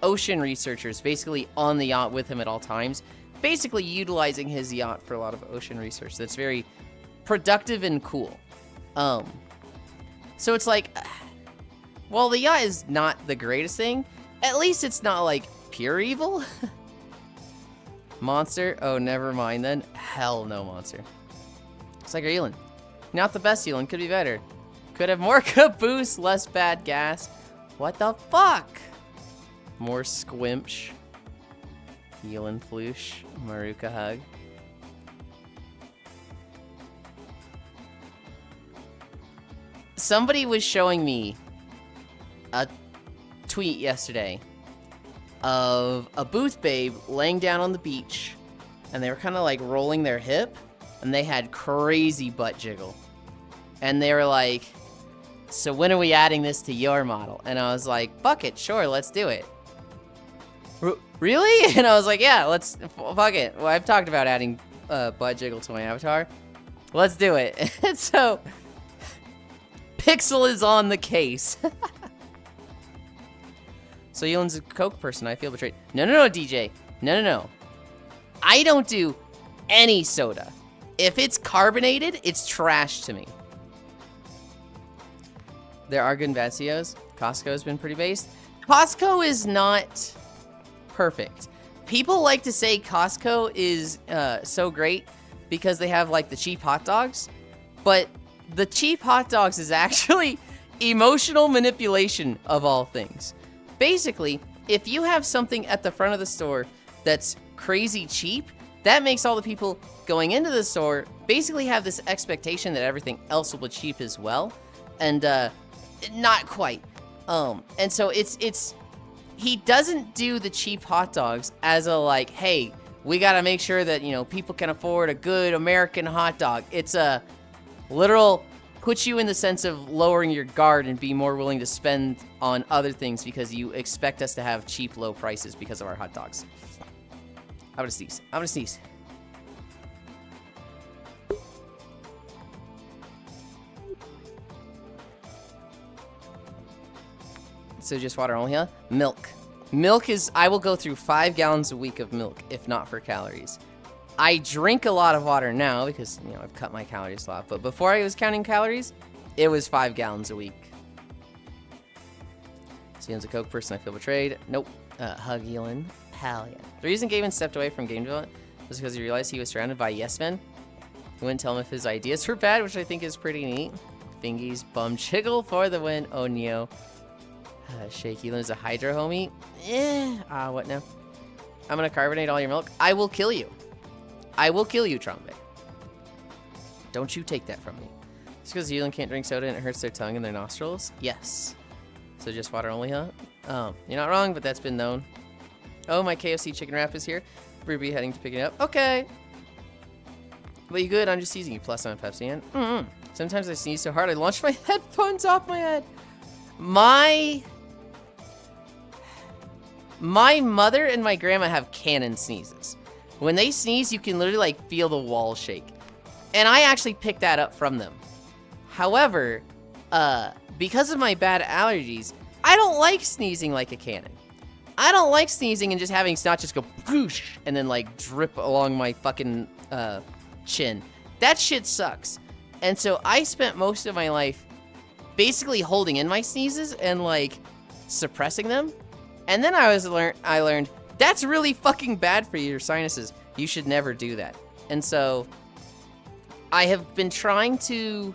ocean researchers basically on the yacht with him at all times, basically utilizing his yacht for a lot of ocean research. That's very productive and cool. So it's like, well, the yacht is not the greatest thing. At least it's not like pure evil. Monster? Oh, never mind then. Hell no, Monster. It's like Yulind. Not the best Yulind. Could be better. Could have more caboose, less bad gas. What the fuck? More squimch. Yulind floosh. Maruka hug. Somebody was showing me a tweet yesterday of a booth babe laying down on the beach, and they were kind of like rolling their hip, and they had crazy butt jiggle. And they were like, So when are we adding this to your model? And I was like, fuck it, sure, let's do it. Really? And I was like, yeah, let's, fuck it. Well, I've talked about adding butt jiggle to my avatar. Let's do it. And so, Pixel is on the case. So Yulind's a Coke person, I feel betrayed. No, DJ. No. I don't do any soda. If it's carbonated, it's trash to me. There are good and bad COs. Costco's been pretty based. Costco is not perfect. People like to say Costco is so great because they have like the cheap hot dogs, but the cheap hot dogs is actually emotional manipulation of all things. Basically, if you have something at the front of the store that's crazy cheap, that makes all the people going into the store basically have this expectation that everything else will be cheap as well, and not quite. And so it's he doesn't do the cheap hot dogs as a like, hey, we gotta make sure that, you know, people can afford a good American hot dog. It's a literal put you in the sense of lowering your guard and be more willing to spend on other things because you expect us to have cheap, low prices because of our hot dogs. I'm gonna sneeze. So just water only, huh? Milk. Milk is, I will go through 5 gallons a week of milk, if not for calories. I drink a lot of water now because, you know, I've cut my calories a lot. But before I was counting calories, it was 5 gallons a week. Yulin's a Coke person, I feel betrayed. Nope. Hug Yulind. Hell yeah. The reason Gavin stepped away from game development was because he realized he was surrounded by yes men. He wouldn't tell him if his ideas were bad, which I think is pretty neat. Fingies, bum jiggle for the win. Oh, no. Shake Yulin's a Hydro homie. What now? I'm gonna carbonate all your milk. I will kill you. I will kill you, Trombe. Don't you take that from me. Just because Yulind can't drink soda and it hurts their tongue and their nostrils? Yes. So just water only, huh? You're not wrong, but that's been known. Oh, my KFC chicken wrap is here. Ruby heading to pick it up. Okay. But you good? I'm just teasing you. Plus, I'm a Pepsi and sometimes I sneeze so hard I launch my headphones off my head. My mother and my grandma have cannon sneezes. When they sneeze, you can literally like feel the wall shake. And I actually picked that up from them. However, because of my bad allergies, I don't like sneezing like a cannon. I don't like sneezing and just having snot just go boosh and then like drip along my fucking chin. That shit sucks. And so I spent most of my life basically holding in my sneezes and like suppressing them. And then I learned that's really fucking bad for your sinuses. You should never do that. And so I have been trying to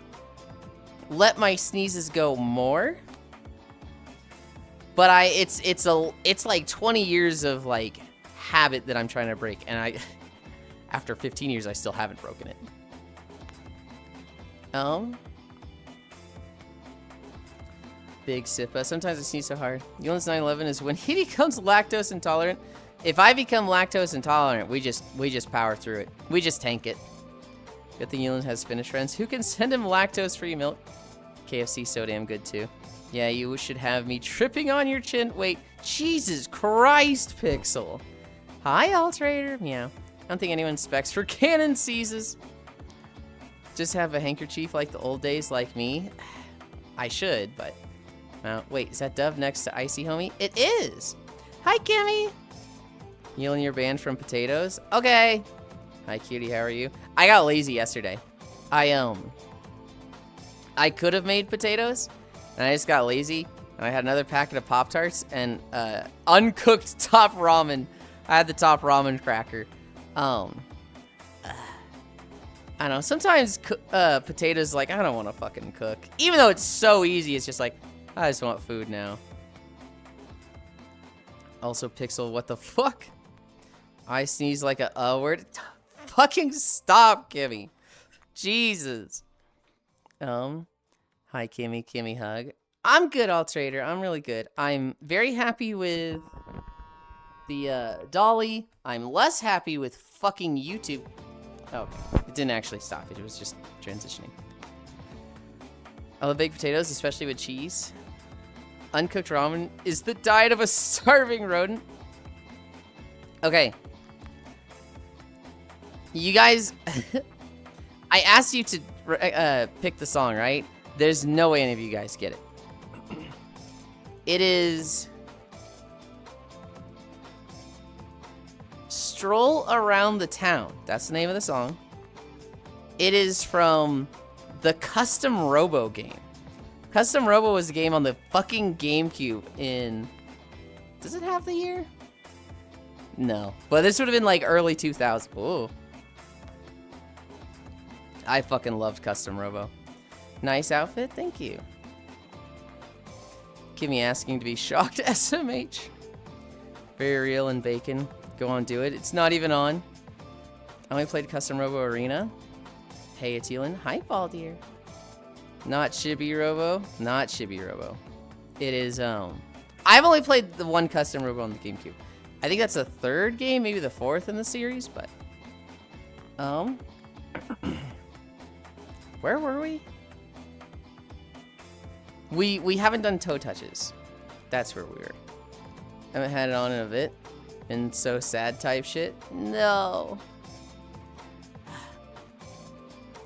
let my sneezes go more. But it's like 20 years of like habit that I'm trying to break, and after 15 years I still haven't broken it. Big Sippa. Sometimes I sneeze so hard. Yulind's 9/11 is when he becomes lactose intolerant. If I become lactose intolerant, we just power through it. We just tank it. Good thing Yulind has Finnish friends who can send him lactose-free milk. KFC so damn good too. Yeah, you should have me tripping on your chin. Wait, Jesus Christ, Pixel. Hi, Alterator. Meow. I don't think anyone specs for cannon seizes. Just have a handkerchief like the old days like me. I should, but... wait, is that Dove next to Icy Homie? It is! Hi, Kimmy! Yulind, you're banned from potatoes? Okay. Hi, cutie, how are you? I got lazy yesterday. I could have made potatoes, and I just got lazy. And I had another packet of Pop-Tarts and uncooked top ramen. I had the top ramen cracker. I don't know, sometimes potatoes, like, I don't want to fucking cook. Even though it's so easy, it's just like, I just want food now. Also, Pixel, what the fuck? I sneeze like a word. Fucking stop, Kimmy. Jesus. Hi, Kimmy hug. I'm good, Alterator. I'm really good. I'm very happy with the Dolly. I'm less happy with fucking YouTube. Oh, okay. It didn't actually stop. It was just transitioning. I love baked potatoes, especially with cheese. Uncooked ramen is the diet of a starving rodent. Okay. You guys, I asked you to pick the song, right? There's no way any of you guys get it. It is Stroll Around the Town. That's the name of the song. It is from the Custom Robo game. Custom Robo was a game on the fucking GameCube in... Does it have the year? No. But this would have been like early 2000s. Ooh. I fucking loved Custom Robo. Nice outfit, thank you. Kimmy asking to be shocked, SMH. Very real and bacon. Go on, do it. It's not even on. I only played Custom Robo Arena. Hey, it's Yulind. Hi, Baldir. Not Chibi Robo. Not Chibi Robo. It is, I've only played the one Custom Robo on the GameCube. I think that's the third game, maybe the fourth in the series, but... Where were we? We haven't done toe touches. That's where we were. Haven't had it on in a bit. And so sad type shit. No.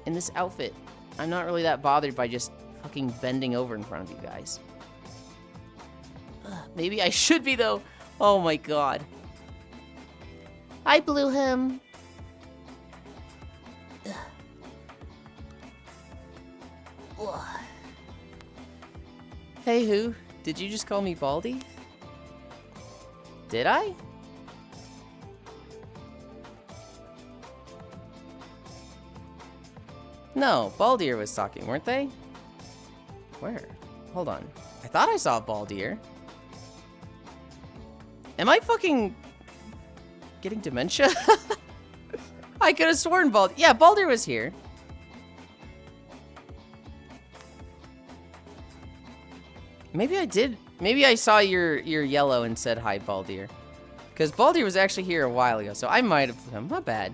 In this outfit, I'm not really that bothered by just fucking bending over in front of you guys. Maybe I should be though. Oh my god. I blew him. Hey, who? Did you just call me Baldy? Did I? No, Baldir was talking, weren't they? Where? Hold on. I thought I saw Baldir. Am I fucking getting dementia? I could have sworn Yeah, Baldir was here. Maybe I did. Maybe I saw your yellow and said hi, Baldir. Because Baldir was actually here a while ago, so I might have... My bad.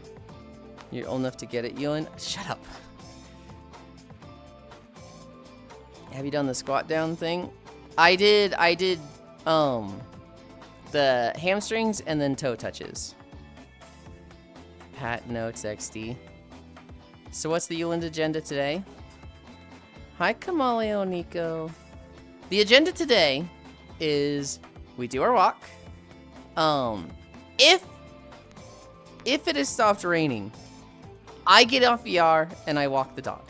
You're old enough to get it, Yulind. Shut up. Have you done the squat down thing? I did, the hamstrings and then toe touches. Pat Notes XD. So what's the Yulind agenda today? Hi, Kamaleo Nico. The agenda today is we do our walk. If it has stopped raining, I get off VR and I walk the dog.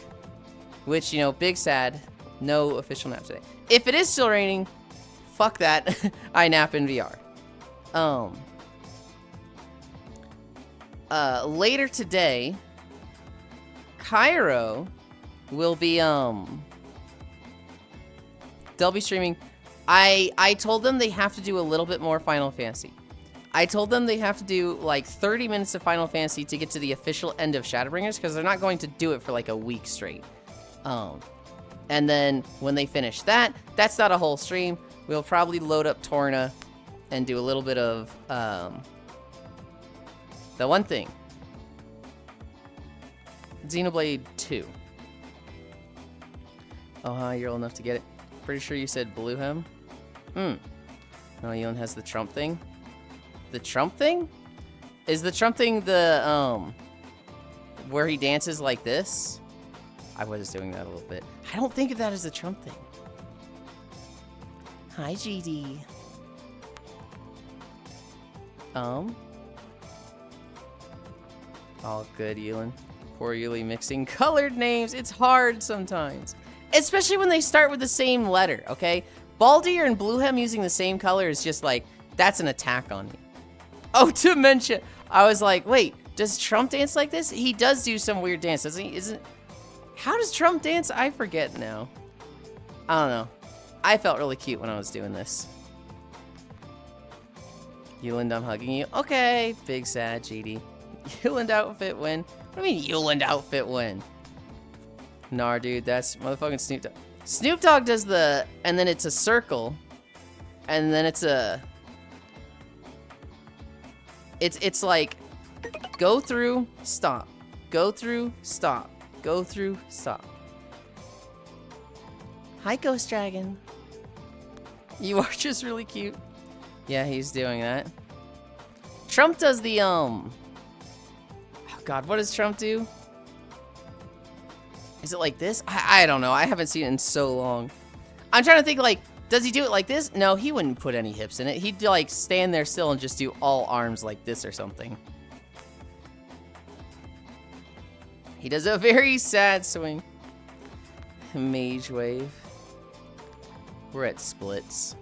Which, you know, big sad, no official nap today. If it is still raining, fuck that. I nap in VR. Later today, Cairo will be, they'll be streaming. I told them they have to do a little bit more Final Fantasy. I told them they have to do like 30 minutes of Final Fantasy to get to the official end of Shadowbringers because they're not going to do it for like a week straight. And then when they finish that, that's not a whole stream. We'll probably load up Torna and do a little bit of the one thing. Xenoblade 2. Oh, hi, you're old enough to get it. Pretty sure you said blue hem. No, Yulind has the Trump thing. The Trump thing? Is the Trump thing the, where he dances like this? I was doing that a little bit. I don't think of that as the Trump thing. Hi, GD. All good, Yulind. Poor Yuli mixing colored names. It's hard sometimes. Especially when they start with the same letter, okay? Baldir and Bluehem using the same color is just like, that's an attack on me. Oh, dementia. I was like, wait, does Trump dance like this? He does do some weird dance, doesn't he? How does Trump dance? I forget now. I don't know. I felt really cute when I was doing this. Yulind, I'm hugging you. Okay, big sad GD. Yulind outfit win. What do you mean Yulind outfit win? Nah, dude, that's motherfucking Snoop Dogg. Snoop Dogg does the, and then it's a circle, and then it's a, it's like, go through, stop, go through, stop, go through, stop. Hi, Ghost Dragon. You are just really cute. Yeah, he's doing that. Trump does the, oh God, what does Trump do? Is it like this? I don't know. I haven't seen it in so long. I'm trying to think, like, does he do it like this? No, he wouldn't put any hips in it. He'd, like, stand there still and just do all arms like this or something. He does a very sad swing. Mage wave. We're at splits.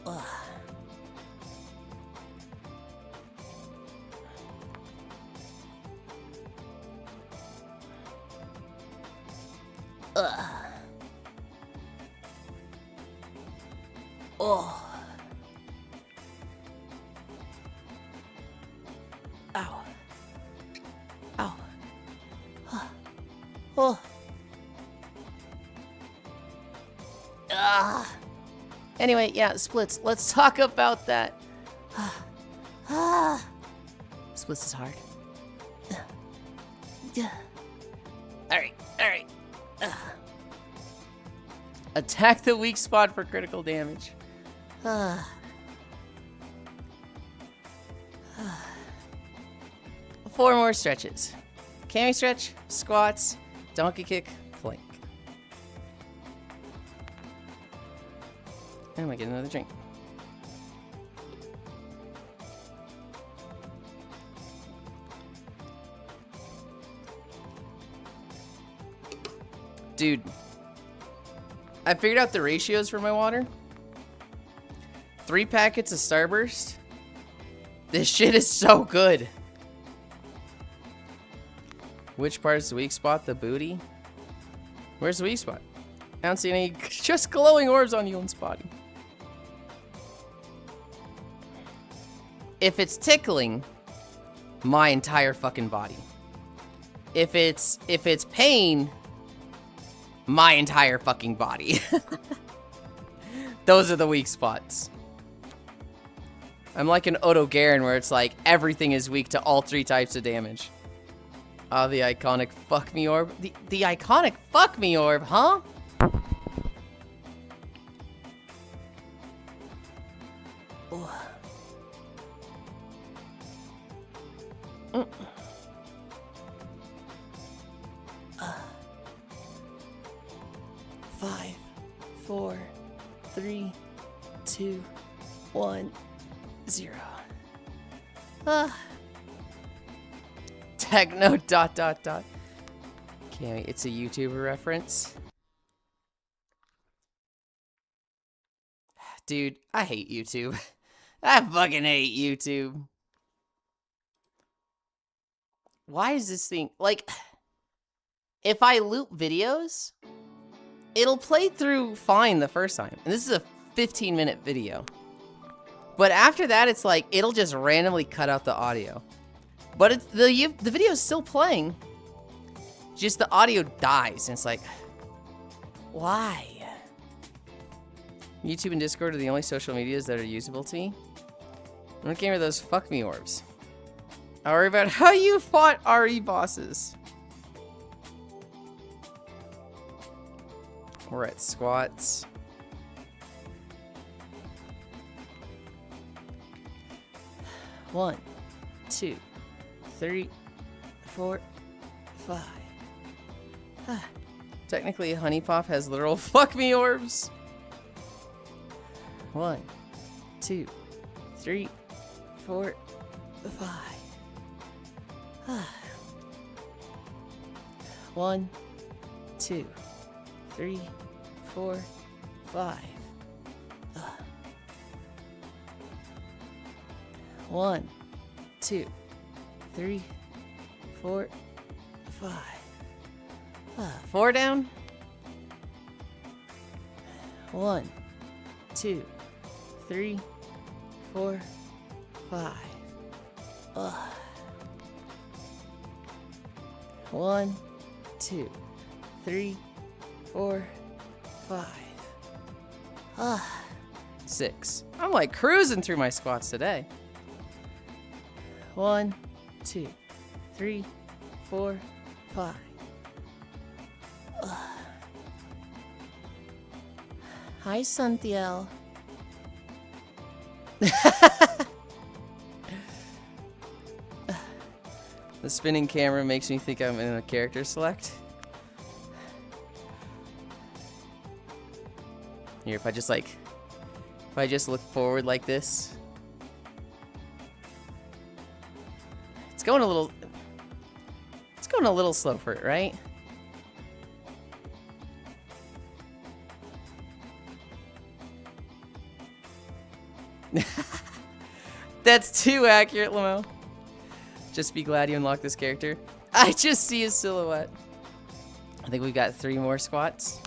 Ugh. Ugh. Oh. Ow. Ow. Oh. Anyway, yeah, splits. Let's talk about that. Splits is hard. Alright, alright. Attack the weak spot for critical damage. 4 more stretches. Cami stretch, squats, donkey kick, plank. And we get another drink. Dude, I figured out the ratios for my water. 3 packets of Starburst. This shit is so good. Which part is the weak spot? The booty? Where's the weak spot? I don't see any just glowing orbs on Yulind's body. If it's tickling, my entire fucking body. If it's pain, my entire fucking body. Those are the weak spots. I'm like an Odo Garen where it's like everything is weak to all 3 types of damage. Ah, the iconic fuck me orb. The iconic fuck me orb, huh? Five, 4, 3, 2, 1, 0. Techno ... Cammy, it's a YouTuber reference. Dude, I hate YouTube. I fucking hate YouTube. Why is this thing... Like, if I loop videos, it'll play through fine the first time. And this is a 15-minute video. But after that, it's like, it'll just randomly cut out the audio. But the video is still playing. Just the audio dies. And it's like, why? YouTube and Discord are the only social medias that are usable to me. I'm looking at those fuck me orbs. I worry about how you fought RE bosses. We're at squats. One, 2, 3, 4, 5. Technically, Honey Pop has literal fuck me orbs. 1, 2, 3, 4, 5. 1, 2, 3, 4, 5. 1, 2, 3, 4, 5. 4 down. 1, 2, 3, 4, 5. 1, 2, 3, 4, 5. 6. I'm like cruising through my squats today. 1, 2, 3, 4, 5. Hi, Suntiel. The spinning camera makes me think I'm in a character select. Here, if I just look forward like this. It's going a little slow for it, right? That's too accurate, Lamo. Just be glad you unlocked this character. I just see his silhouette. I think we've got 3 more squats.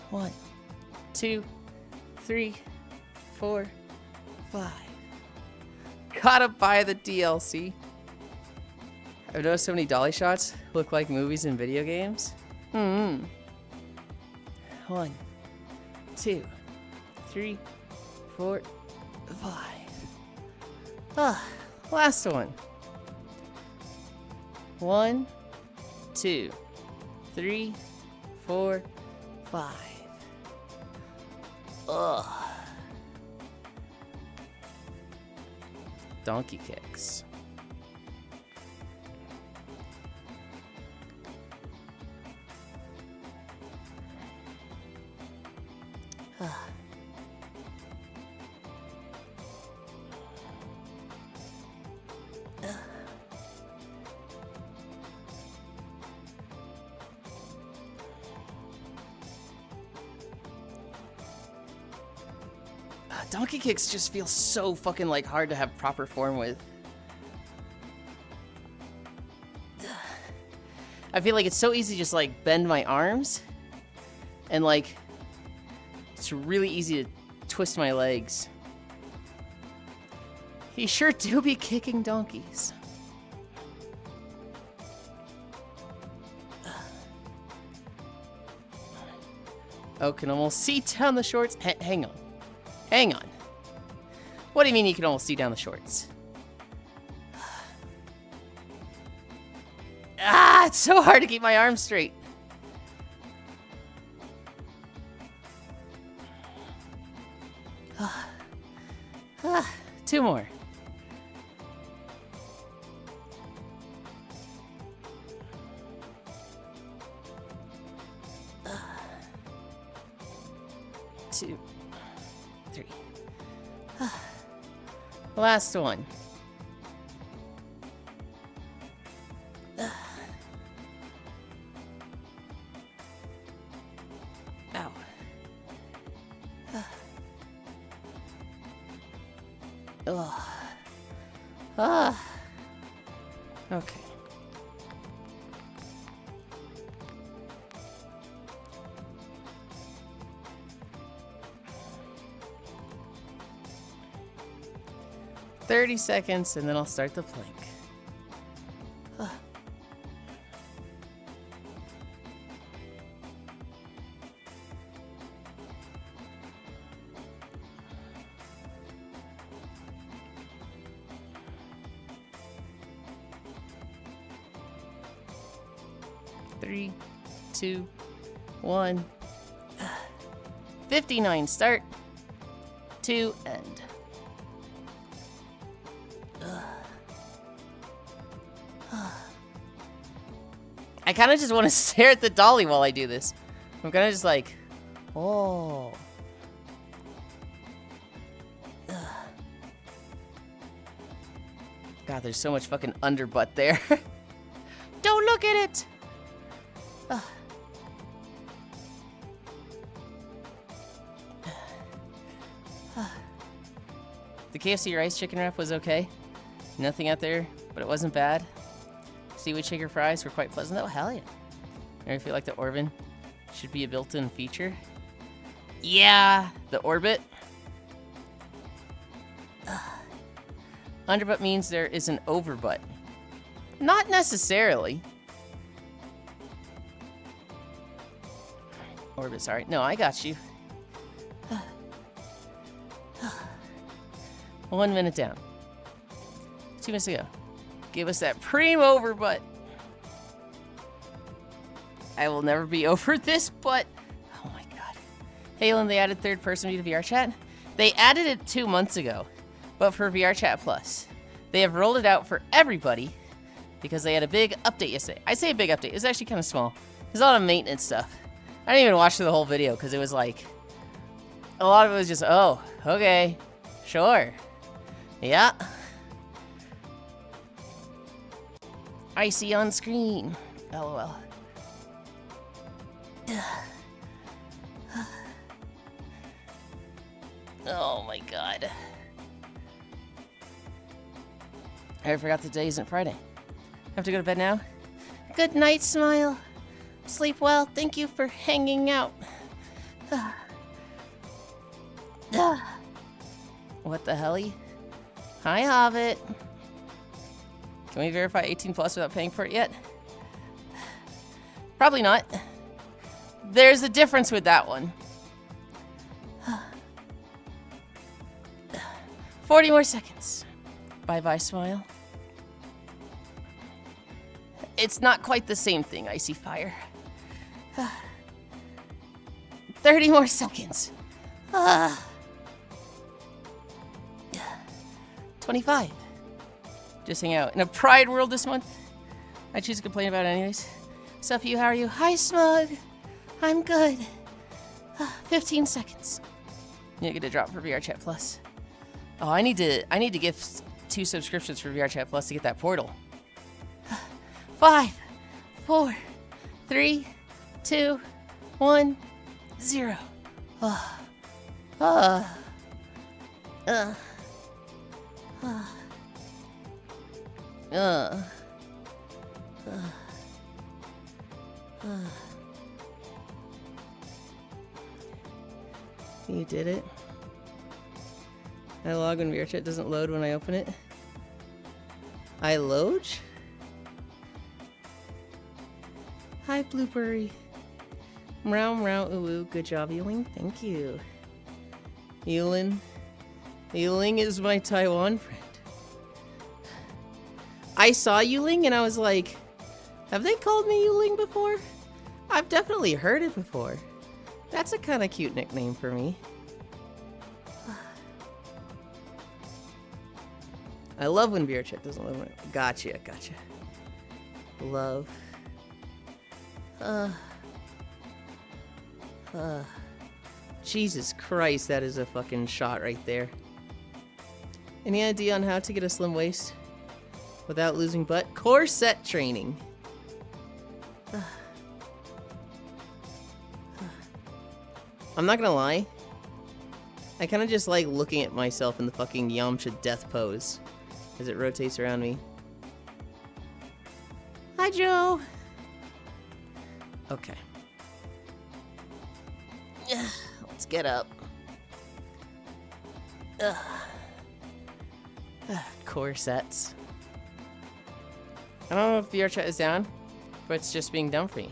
1, 2, 3, 4, 5. Gotta buy the DLC. I've noticed so many dolly shots look like movies and video games. 1, 2, 3, 4, 5. Last one. 1, 2, 3, 4, 5. Ugh. Donkey kicks. Donkey kicks just feel so fucking like hard to have proper form with. I feel like it's so easy to just like bend my arms and like it's really easy to twist my legs. You sure do be kicking donkeys. Oh, can almost see down the shorts. Hang on. Hang on. What do you mean you can almost see down the shorts? Ah, it's so hard to keep my arms straight. Two more. Two. 3. Last one. Ow. Okay. $30 and then I'll start the plank. Three, 2, 1. 59 start. 2 end. I kind of just want to stare at the dolly while I do this. I'm kind of just like, oh. God, there's so much fucking underbutt there. Don't look at it. The KFC rice chicken wrap was okay. Nothing out there, but it wasn't bad. Seaweed shaker fries were quite pleasant. Oh, hell yeah. I feel like the Orban should be a built-in feature. Yeah, the orbit. Underbutt means there is an overbutt. Not necessarily. Orbit, sorry. No, I got you. 1 minute down. 2 minutes to go. Give us that preem overbutt. I will never be over this, but oh my god. Hey, Yulind, they added third person view to VR chat. They added it 2 months ago, but for VR chat plus. They have rolled it out for everybody because they had a big update yesterday. I say a big update. It was actually kind of small. There's a lot of maintenance stuff. I didn't even watch the whole video because it was like, a lot of it was just, oh, okay, sure, yeah. I see on screen, lol. Oh my god. I forgot the day isn't Friday. Have to go to bed now? Good night, Smile. Sleep well. Thank you for hanging out. What the helly? Hi, Hobbit. Can we verify 18 plus without paying for it yet? Probably not. There's a difference with that one. 40 more seconds. Bye-bye, Smile. It's not quite the same thing, Icy Fire. 30 more seconds. 25. Just hang out. In a Pride World this month, I choose to complain about it anyways. Sup, you? How are you? Hi, Smug. I'm good. 15 seconds. You get a drop for VR Chat Plus. Oh, I need to give 2 subscriptions for VR Chat Plus to get that portal. 5, 4, 3, 2, 1, 0. You did it. I log when VRChat doesn't load when I open it. I load? Hi, Blueberry. Meow, meow, ooh, ooh. Good job, Yuling. Thank you. Yulind. Yuling is my Taiwan friend. I saw Yuling and I was like, have they called me Yuling before? I've definitely heard it before. That's a kind of cute nickname for me. I love when VRChat doesn't live. Gotcha. Love. Jesus Christ, that is a fucking shot right there. Any idea on how to get a slim waist without losing butt? Corset training. I'm not gonna lie. I kind of just like looking at myself in the fucking Yamcha death pose as it rotates around me. Hi, Joe. Okay. Let's get up. Corsets. I don't know if VRChat is down, but it's just being done for me.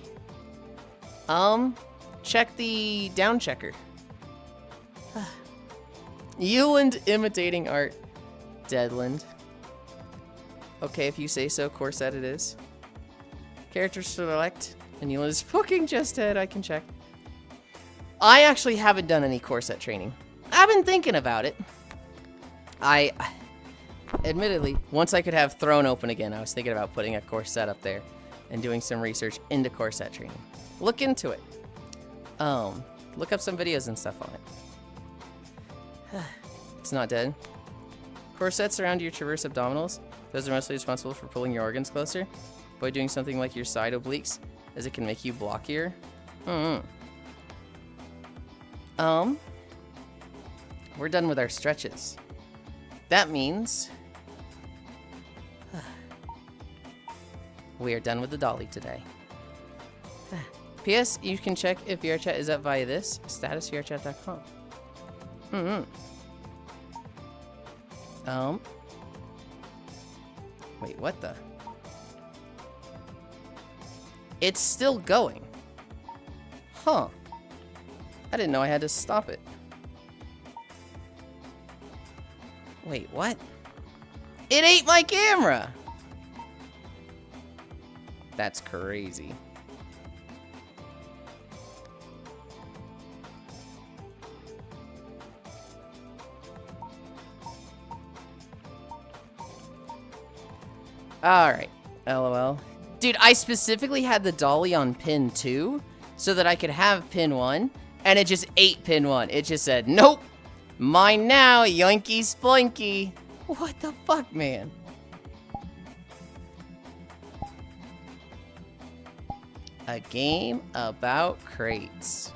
Check the down checker. Yulind imitating art. Deadland. Okay, if you say so, corset it is. Character select. And Yulind is fucking just dead. I can check. I actually haven't done any corset training. I've been thinking about it. Admittedly, once I could have Throne open again, I was thinking about putting a corset up there and doing some research into corset training. Look into it. Look up some videos and stuff on it. It's not dead. Corsets around your transverse abdominals. Those are mostly responsible for pulling your organs closer. By doing something like your side obliques, as it can make you blockier. We're done with our stretches. That means we are done with the dolly today. P.S. You can check if VRChat is up via this, statusvrchat.com. Wait, what the? It's still going. Huh. I didn't know I had to stop it. Wait, what? It ate my camera! That's crazy. Alright. LOL. Dude, I specifically had the dolly on pin 2 so that I could have pin 1, and it just ate pin 1. It just said, nope, mine now, yoinky splinky. What the fuck, man? A game about crates.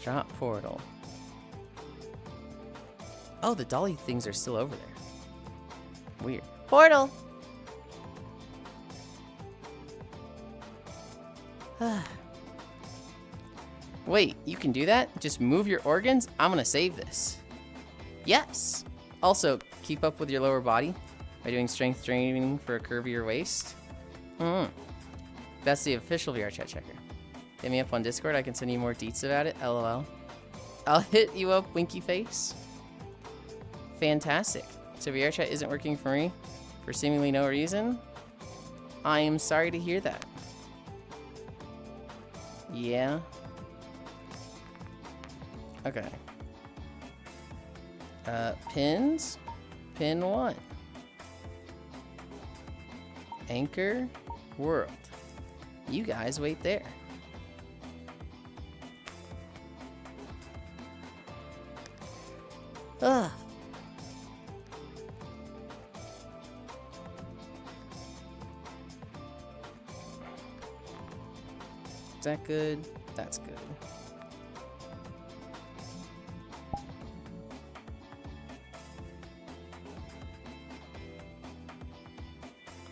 Drop portal. Oh, the dolly things are still over there. Weird. Portal! Wait, you can do that? Just move your organs? I'm gonna save this. Yes! Also, keep up with your lower body by doing strength training for a curvier waist. That's the official VR chat checker. Hit me up on Discord, I can send you more deets about it, LOL. I'll hit you up, winky face. Fantastic. So VR chat isn't working for me for seemingly no reason? I am sorry to hear that. Yeah. Okay. Pins. Pin 1. Anchor world. You guys wait there. Ugh. Is that good? That's good.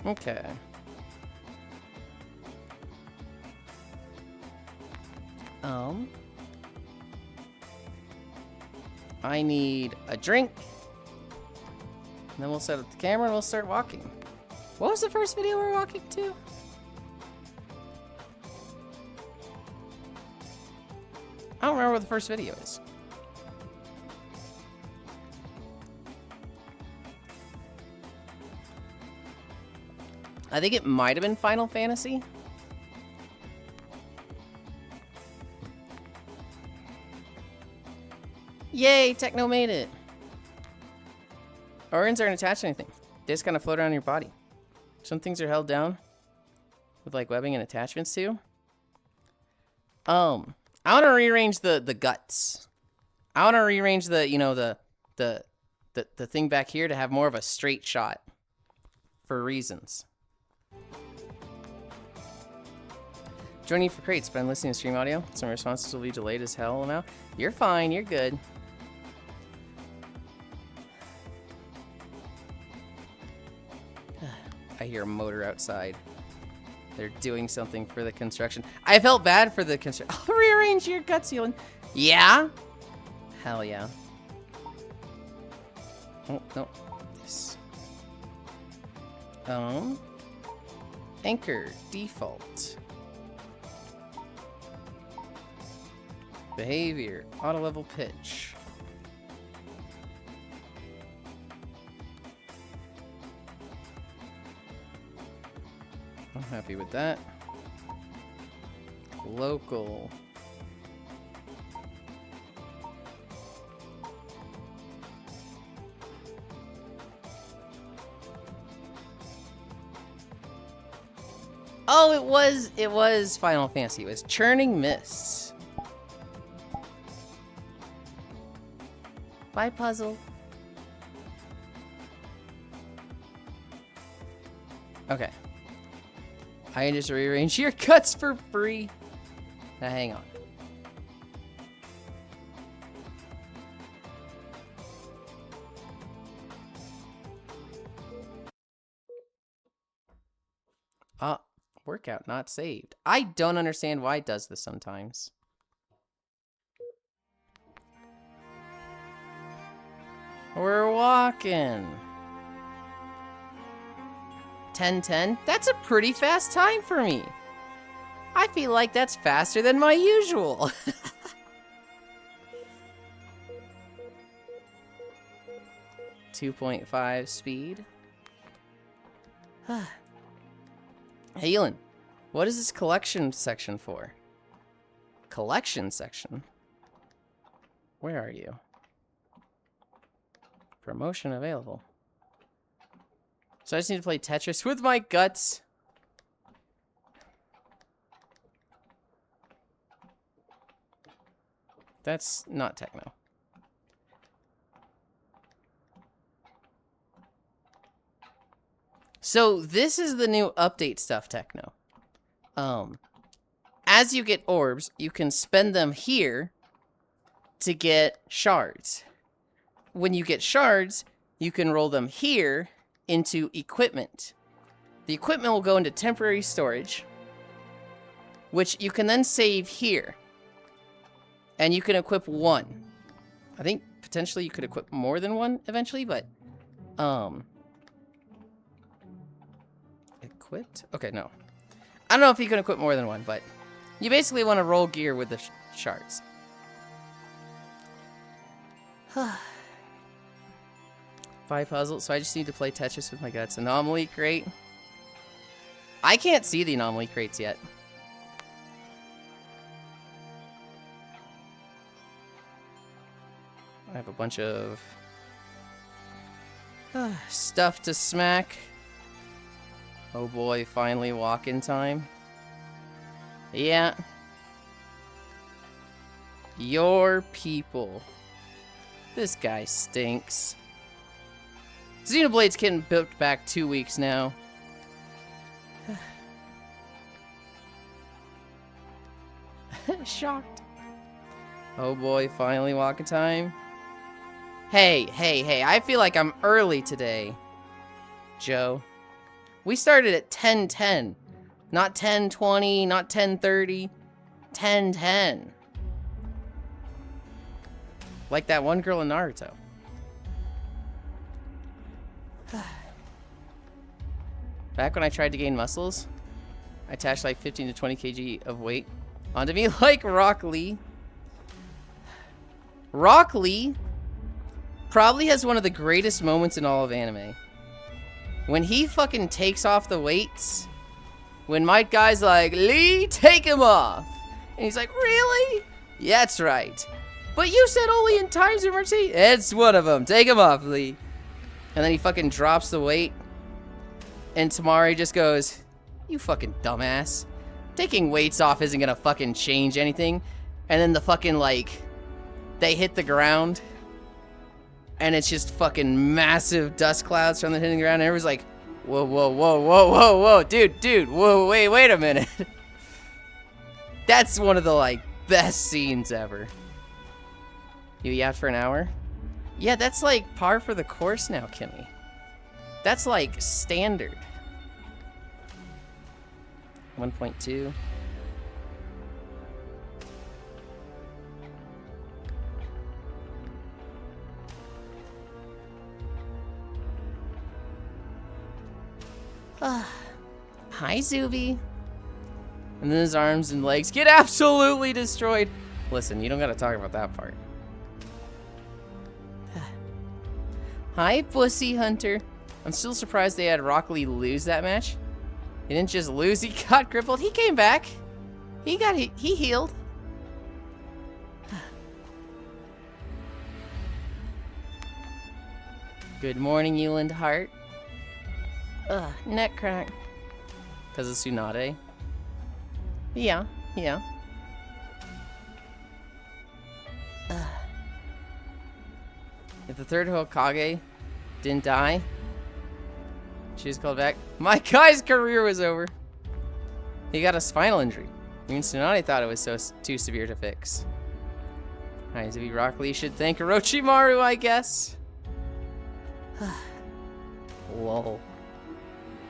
Okay. I need a drink. And then we'll set up the camera and we'll start walking. What was the first video we were walking to? I don't remember what the first video is. I think it might have been Final Fantasy. Yay, Techno made it. Organs aren't attached to anything. They just kind of float around your body. Some things are held down with like webbing and attachments too. I want to rearrange the guts. I want to rearrange the, you know, the thing back here to have more of a straight shot for reasons. Joining you for crates, but I'm listening to stream audio. Some responses will be delayed as hell now. You're fine, you're good. I hear a motor outside. They're doing something for the construction. I felt bad for the construction. I'll rearrange your guts, Yulind. Yeah? Hell yeah. Oh, no. This. Anchor, default. Behavior, auto level pitch. I'm happy with that. Local. Oh, it was Final Fantasy. It was Churning Mists. Bye, puzzle. Okay. I can just rearrange your cuts for free. Now hang on. Workout not saved. I don't understand why it does this sometimes. We're walking. 10:10? That's a pretty fast time for me. I feel like that's faster than my usual. 2.5 speed. Hey, Yulind, what is this collection section for? Collection section? Where are you? Promotion available. So I just need to play Tetris with my guts. That's not techno. So this is the new update stuff, techno. As you get orbs, you can spend them here to get shards. When you get shards, you can roll them here into equipment. The equipment will go into temporary storage, which you can then save here. And you can equip one. I think potentially you could equip more than one eventually, but equipped? Okay, no. I don't know if you can equip more than one, but you basically want to roll gear with the shards. 5 puzzles, so I just need to play Tetris with my guts. Anomaly crate. I can't see the anomaly crates yet. I have a bunch of stuff to smack. Oh boy, finally walk-in time. Yeah. Your people. This guy stinks. Xenoblade's getting built back 2 weeks now. Shocked. Oh boy, finally walking time. Hey, I feel like I'm early today, Joe. We started at 10:10. Not 10:20, not 10:30. 10:10. Like that one girl in Naruto. Back when I tried to gain muscles, I attached like 15 to 20 kg of weight onto me like Rock Lee. Rock Lee probably has one of the greatest moments in all of anime. When he fucking takes off the weights, when my guy's like, Lee, take him off. And he's like, really? Yeah, that's right. But you said only in times of emergency? It's one of them. Take him off, Lee. And then he fucking drops the weight. And Tamari just goes, you fucking dumbass. Taking weights off isn't gonna fucking change anything. And then the fucking, like, they hit the ground. And it's just fucking massive dust clouds from the hitting the ground. And everyone's like, whoa, whoa, whoa, whoa, whoa, whoa. Dude, whoa, wait a minute. That's one of the, like, best scenes ever. You yapped for an hour? Yeah, that's like par for the course now, Kimmy. That's like standard. 1.2. Hi, Zuby. And then his arms and legs get absolutely destroyed. Listen, you don't gotta talk about that part. Hi, Pussy Hunter. I'm still surprised they had Rock Lee lose that match. He didn't just lose, he got crippled. He came back. He healed. Good morning, Yulind Heart. Ugh, neck crack. Because of Tsunade? Yeah. If the third Hokage didn't die, she was called back. My guy's career was over. He got a spinal injury. Even Tsunade thought it was too severe to fix. Alright, Zubi Rock Lee should thank Orochimaru, I guess. Lol.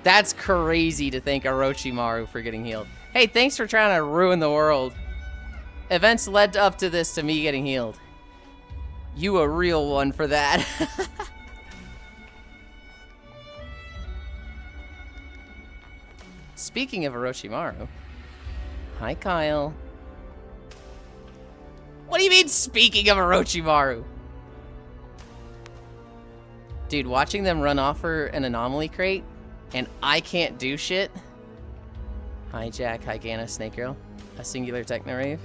That's crazy to thank Orochimaru for getting healed. Hey, thanks for trying to ruin the world. Events led up to this, to me getting healed. You a real one for that. Speaking of Orochimaru. Hi, Kyle. What do you mean, speaking of Orochimaru? Dude, watching them run off for an anomaly crate, and I can't do shit. Hi, Jack. Hi, Gana. Snake Girl. A singular techno rave.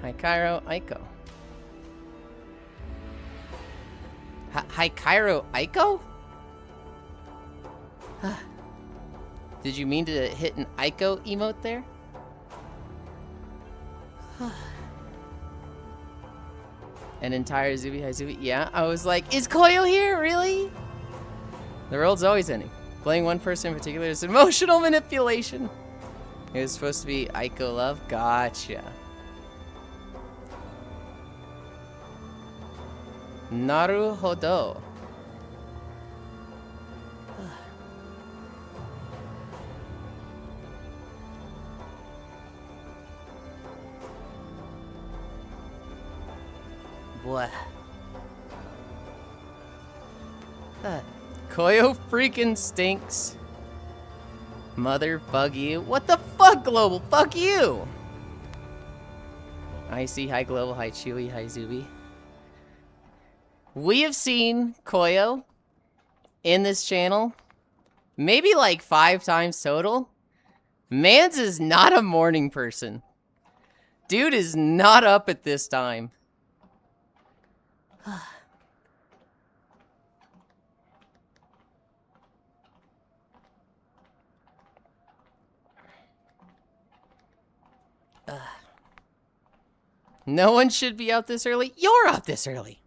Hi, Cairo, Aiko. Hi, Cairo, Aiko? Did you mean to hit an Aiko emote there? An entire Zubi, hi Zubi. Yeah, I was like, is Koyo here? Really? The world's always ending. Playing one person in particular is emotional manipulation. It was supposed to be Aiko love. Gotcha. Naruhodo. What? Koyo freaking stinks. Mother, bug you. What the fuck, Global? Fuck you! I see. Hi, Global. Hi, Chewy. Hi, Zubi. We have seen Koyo in this channel maybe like 5 times total. Mans is not a morning person. Dude is not up at this time. No one should be out this early. You're out this early.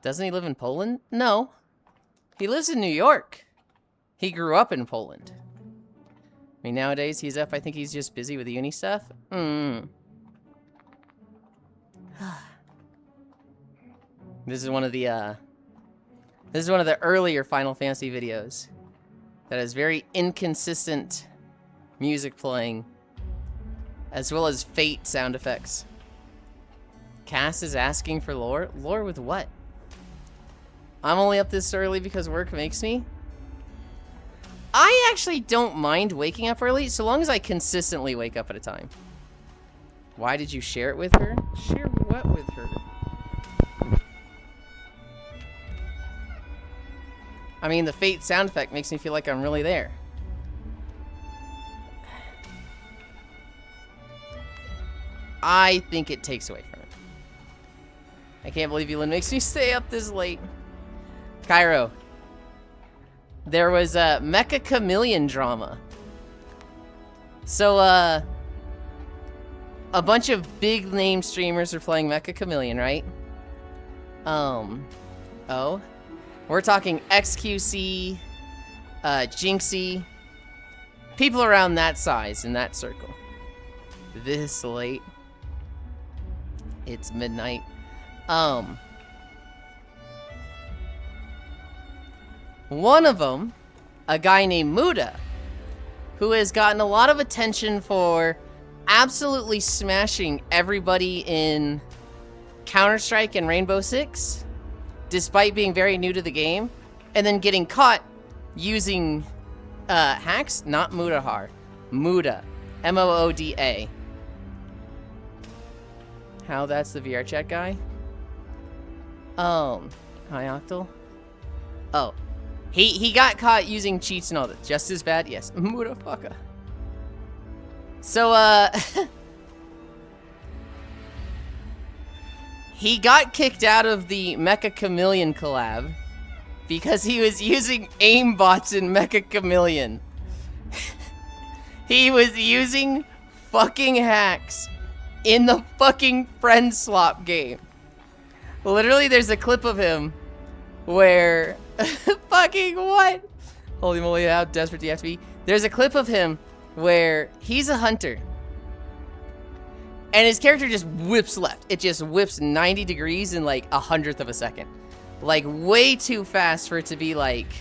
Doesn't he live in Poland? No. He lives in New York. He grew up in Poland. I mean, nowadays he's up. I think he's just busy with uni stuff. This is one of the earlier Final Fantasy videos that has very inconsistent music playing, as well as Fate sound effects. Cass is asking for lore. Lore with what? I'm only up this early because work makes me. I actually don't mind waking up early, so long as I consistently wake up at a time. Why did you share it with her? Share what with her? I mean, the Fate sound effect makes me feel like I'm really there. I think it takes away from it. I can't believe Yulind makes me stay up this late. Cairo. There was a Mecha Chameleon drama. So, a bunch of big name streamers are playing Mecha Chameleon, right? Oh. We're talking XQC, Jinxie, people around that size in that circle. This late. It's midnight. One of them, a guy named Muda, who has gotten a lot of attention for absolutely smashing everybody in Counter-Strike and Rainbow Six, despite being very new to the game, and then getting caught using hacks, not Mudahar, Muda, M-O-O-D-A. How that's the VR chat guy? Hi Octal. Oh, he got caught using cheats and all that. Just as bad, yes. Motherfucker. So he got kicked out of the Mecha Chameleon collab because he was using aimbots in Mecha Chameleon. He was using fucking hacks in the fucking friend swap game. Literally, there's a clip of him where fucking what? Holy moly, how desperate do you have to be? There's a clip of him where he's a hunter and his character just whips left. It just whips 90 degrees in like 1/100th of a second. Like way too fast for it to be like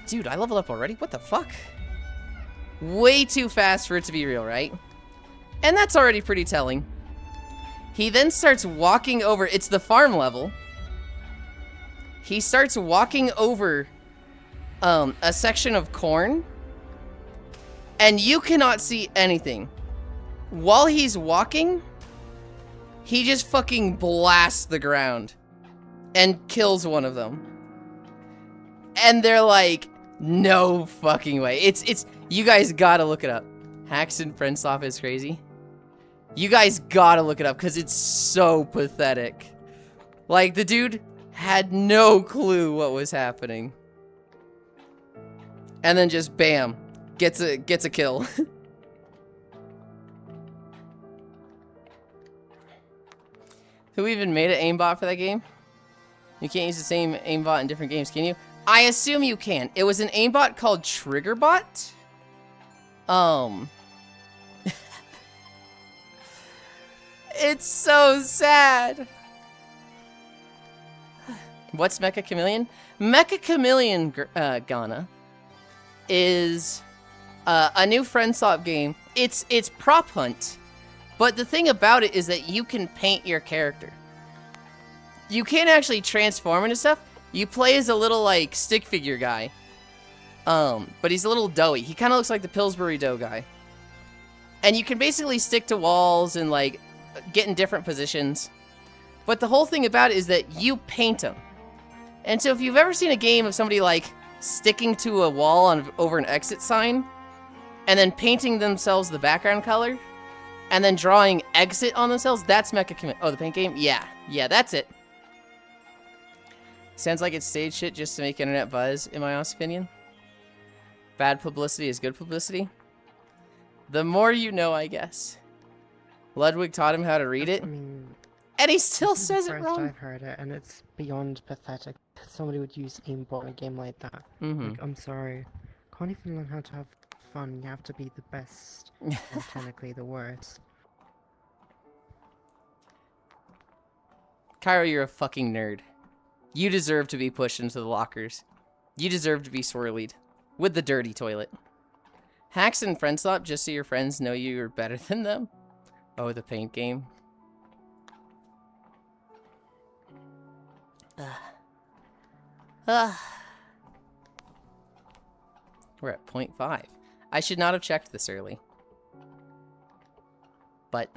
dude, I leveled up already? What the fuck? Way too fast for it to be real, right? And that's already pretty telling. He then starts walking over, it's the farm level. He starts walking over a section of corn, and you cannot see anything. While he's walking, he just fucking blasts the ground and kills one of them. And they're like, no fucking way. It's you guys gotta look it up. Hacks and friend swap is crazy. You guys gotta look it up because it's so pathetic. Like, the dude had no clue what was happening. And then just bam, gets a kill. Who even made an aimbot for that game? You can't use the same aimbot in different games, can you? I assume you can. It was an aimbot called Triggerbot. It's so sad. What's Mecha Chameleon? Mecha Chameleon, Ghana, is a new friend swap game. It's prop hunt, but the thing about it is that you can paint your character. You can't actually transform into stuff. You play as a little like stick figure guy, but he's a little doughy. He kind of looks like the Pillsbury Dough guy, and you can basically stick to walls and like get in different positions. But the whole thing about it is that you paint him. And so if you've ever seen a game of somebody like sticking to a wall over an exit sign and then painting themselves the background color and then drawing exit on themselves, that's Mecha Chameleon. Oh, the paint game? Yeah, that's it. Sounds like it's stage shit just to make internet buzz, in my honest opinion. Bad publicity is good publicity. The more you know, I guess. Ludwig taught him how to read it. I mean, and he still this is says the it first wrong. I've heard it, and it's beyond pathetic that somebody would use aimbot in a game like that. Mm-hmm. Like, I'm sorry. Can't even learn how to have fun. You have to be the best, or technically the worst. Cairo, you're a fucking nerd. You deserve to be pushed into the lockers. You deserve to be swirlied. With the dirty toilet. Hacks and friend swap just so your friends know you're better than them. Oh, the paint game. We're at 0.5. I should not have checked this early. But,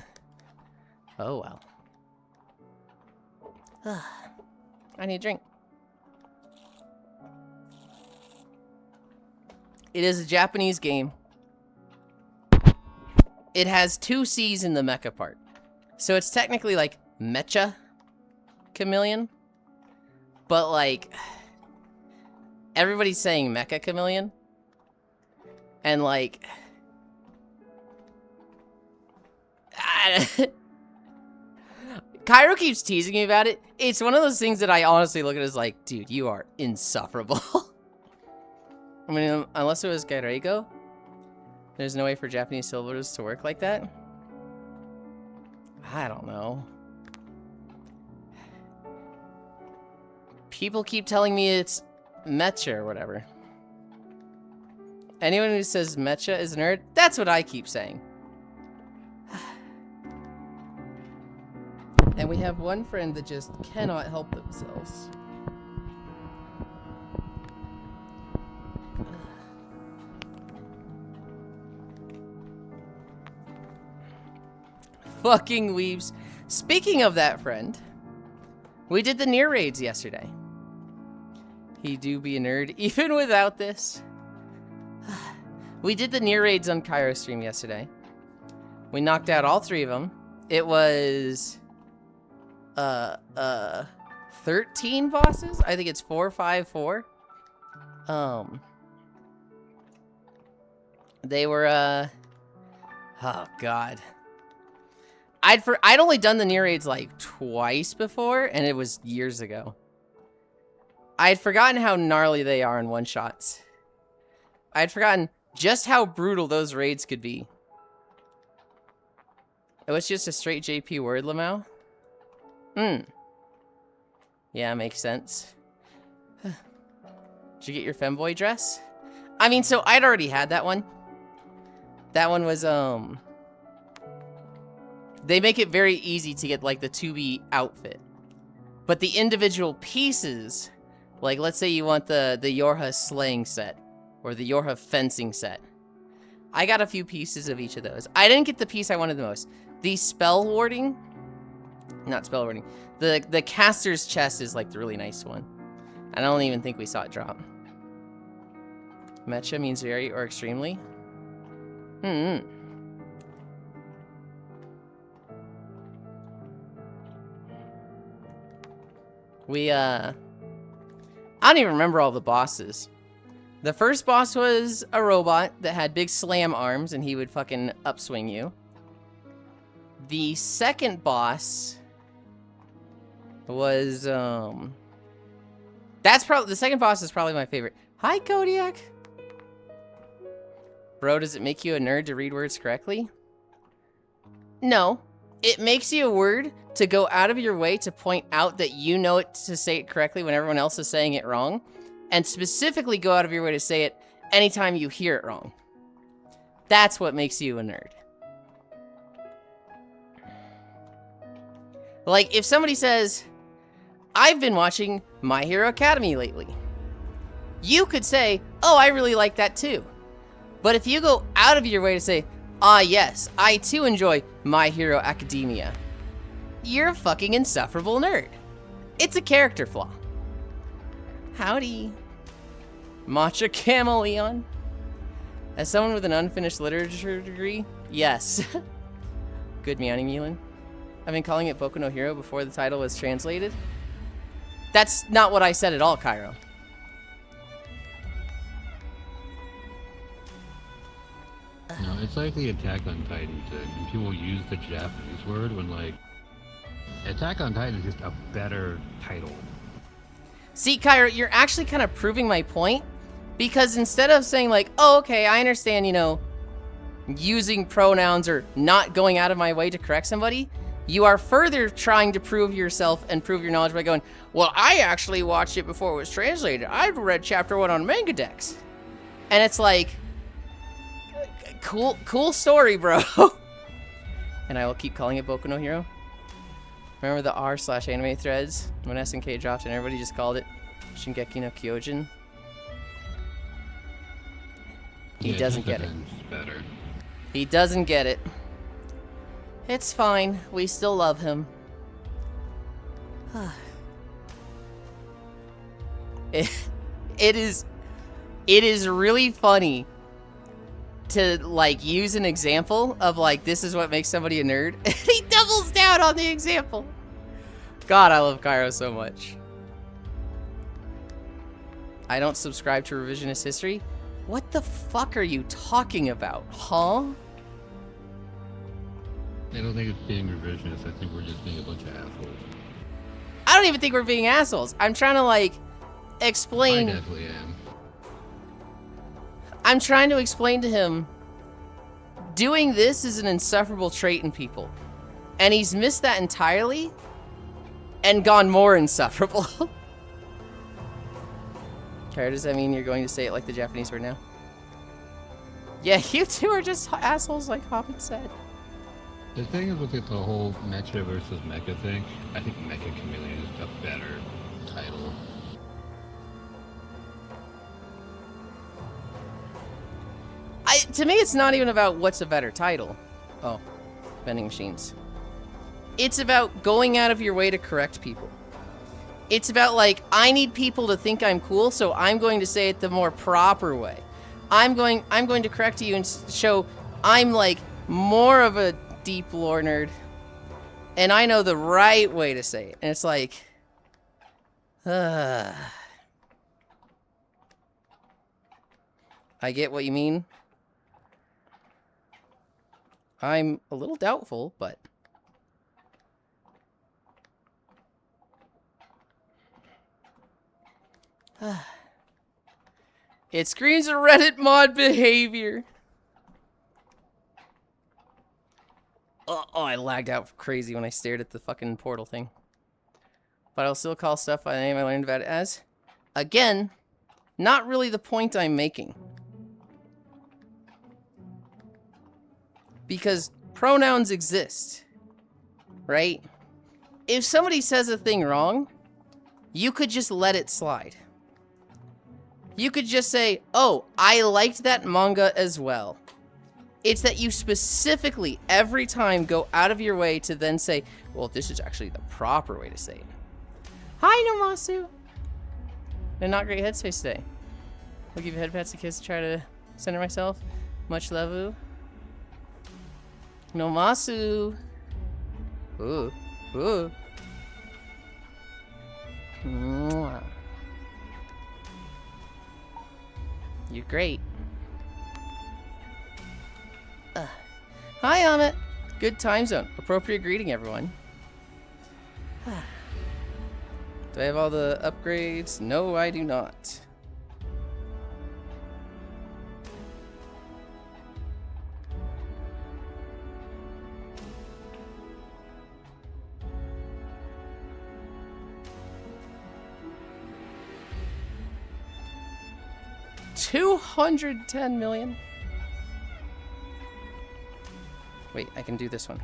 oh well. I need a drink. It is a Japanese game. It has 2 C's in the mecha part. So it's technically like Mecha Chameleon. But like, everybody's saying Mecha Chameleon. And like, Cairo keeps teasing me about it. It's one of those things that I honestly look at as like, dude, you are insufferable. I mean, unless it was Gairego, there's no way for Japanese syllables to work like that. I don't know. People keep telling me it's Mecha or whatever. Anyone who says Mecha is a nerd, that's what I keep saying. And we have one friend that just cannot help themselves. Fucking weeps. Speaking of that friend, we did the near raids yesterday. He do be a nerd even without this. We did the near raids on Cairo's stream yesterday. We knocked out all 3 of them. It was 13 bosses. I think it's 4, 5, 4. They were oh god. I'd only done the near raids like twice before, and it was years ago. I'd forgotten how gnarly they are in one-shots. I'd forgotten just how brutal those raids could be. It was just a straight JP word, Lamau. Yeah, makes sense. Did you get your femboy dress? I mean, so I'd already had that one. That one was, they make it very easy to get, like, the 2B outfit. But the individual pieces, like, let's say you want the Yorha slaying set, or the Yorha fencing set. I got a few pieces of each of those. I didn't get the piece I wanted the most. The spell warding, not spell warding, the caster's chest is, like, the really nice one. I don't even think we saw it drop. Mecha means very or extremely. I don't even remember all the bosses. The first boss was a robot that had big slam arms and he would fucking upswing you. The second boss was, the second boss is probably my favorite. Hi, Kodiak. Bro, does it make you a nerd to read words correctly? No. It makes you a word to go out of your way to point out that you know it to say it correctly when everyone else is saying it wrong. And specifically go out of your way to say it anytime you hear it wrong. That's what makes you a nerd. Like, if somebody says, I've been watching My Hero Academy lately. You could say, oh, I really like that too. But if you go out of your way to say, ah, yes, I too enjoy My Hero Academia, you're a fucking insufferable nerd. It's a character flaw. Howdy. Matcha Chameleon. As someone with an unfinished literature degree, yes. Good meowing, Yulind. I've been calling it Boku no Hero before the title was translated. That's not what I said at all, Cairo. No, it's like the Attack on Titan thing. And people use the Japanese word when, like, Attack on Titan is just a better title. See, Cairo, you're actually kind of proving my point. Because instead of saying, like, oh, okay, I understand, you know, using pronouns or not going out of my way to correct somebody, you are further trying to prove yourself and prove your knowledge by going, well, I actually watched it before it was translated. I've read chapter 1 on Mangadex. And it's like, cool story, bro. And I will keep calling it Boku no Hero. Remember the r/anime threads when SNK dropped and everybody just called it Shingeki no Kyojin? He doesn't get it. Better. He doesn't get it. It's fine. We still love him. It is really funny to, like, use an example of, like, this is what makes somebody a nerd. He doubles down on the example. God, I love Cairo so much. I don't subscribe to revisionist history. What the fuck are you talking about, huh? I don't think it's being revisionist. I think we're just being a bunch of assholes. I don't even think we're being assholes. I'm trying to, like, explain. I definitely am. I'm trying to explain to him, doing this is an insufferable trait in people. And he's missed that entirely and gone more insufferable. Kara, does that mean you're going to say it like the Japanese word now? Yeah, you two are just assholes like Hobbit said. The thing is with the whole Mecha versus Mecha thing, I think Mecha Chameleon is a better title. To me, it's not even about what's a better title. Oh, vending machines. It's about going out of your way to correct people. It's about, like, I need people to think I'm cool, so I'm going to say it the more proper way. I'm going to correct you and show I'm, like, more of a deep lore nerd. And I know the right way to say it. And it's like, I get what you mean. I'm a little doubtful, but... It screams a Reddit mod behavior. Oh, I lagged out crazy when I stared at the fucking portal thing. But I'll still call stuff by the name I learned about it as. Again, not really the point I'm making. Because pronouns exist, right? If somebody says a thing wrong, you could just let it slide. You could just say, oh, I liked that manga as well. It's that you specifically, every time, go out of your way to then say, well, this is actually the proper way to say it. Hi, Nomasu. And not great headspace today. I'll give you head pats to kiss to try to center myself. Much love, oo. Nomasu. Ooh. Ooh. You're great. Hi, Amit. Good time zone. Appropriate greeting, everyone. Do I have all the upgrades? No, I do not. $210 million. Wait, I can do this one.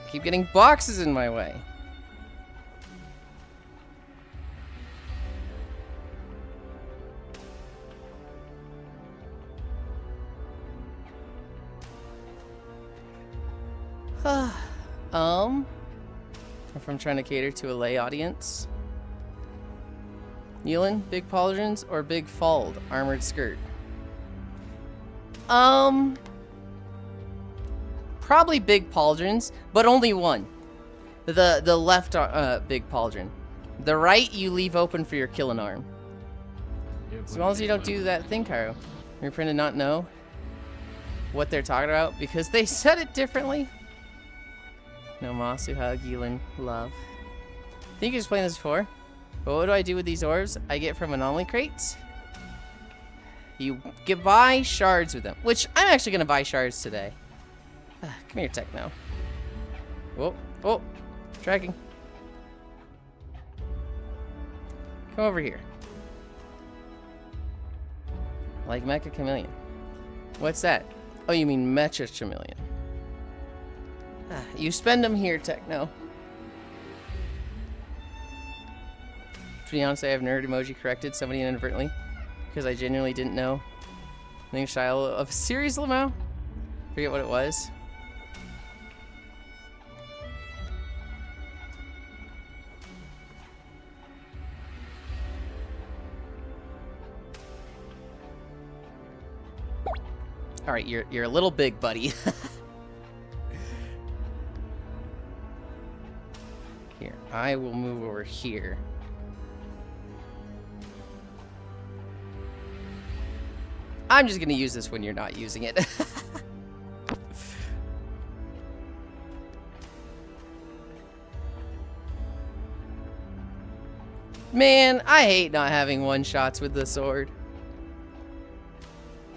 I keep getting boxes in my way. If I'm trying to cater to a lay audience. Yulind, big pauldrons or big fold armored skirt? Probably big pauldrons, but only one. The left big pauldron. The right you leave open for your killing arm. As long as you don't do that thing, Cairo. You're trying to not know what they're talking about because they said it differently. No, Masu, hug, Yulind, love. I think you're just playing this before. But what do I do with these orbs I get from anomaly crates? You get buy shards with them, which I'm actually gonna buy shards today. Come here, Techno. Whoa, oh, tracking. Come over here. Like Mecha Chameleon. What's that? Oh, you mean Mecha Chameleon. You spend them here, Techno. To be honest, I have nerd emoji corrected somebody inadvertently because I genuinely didn't know. I think Shiloh of Series Lamau. Forget what it was. All right, you're a little big, buddy. Here, I will move over here. I'm just gonna use this when you're not using it. Man, I hate not having one-shots with the sword.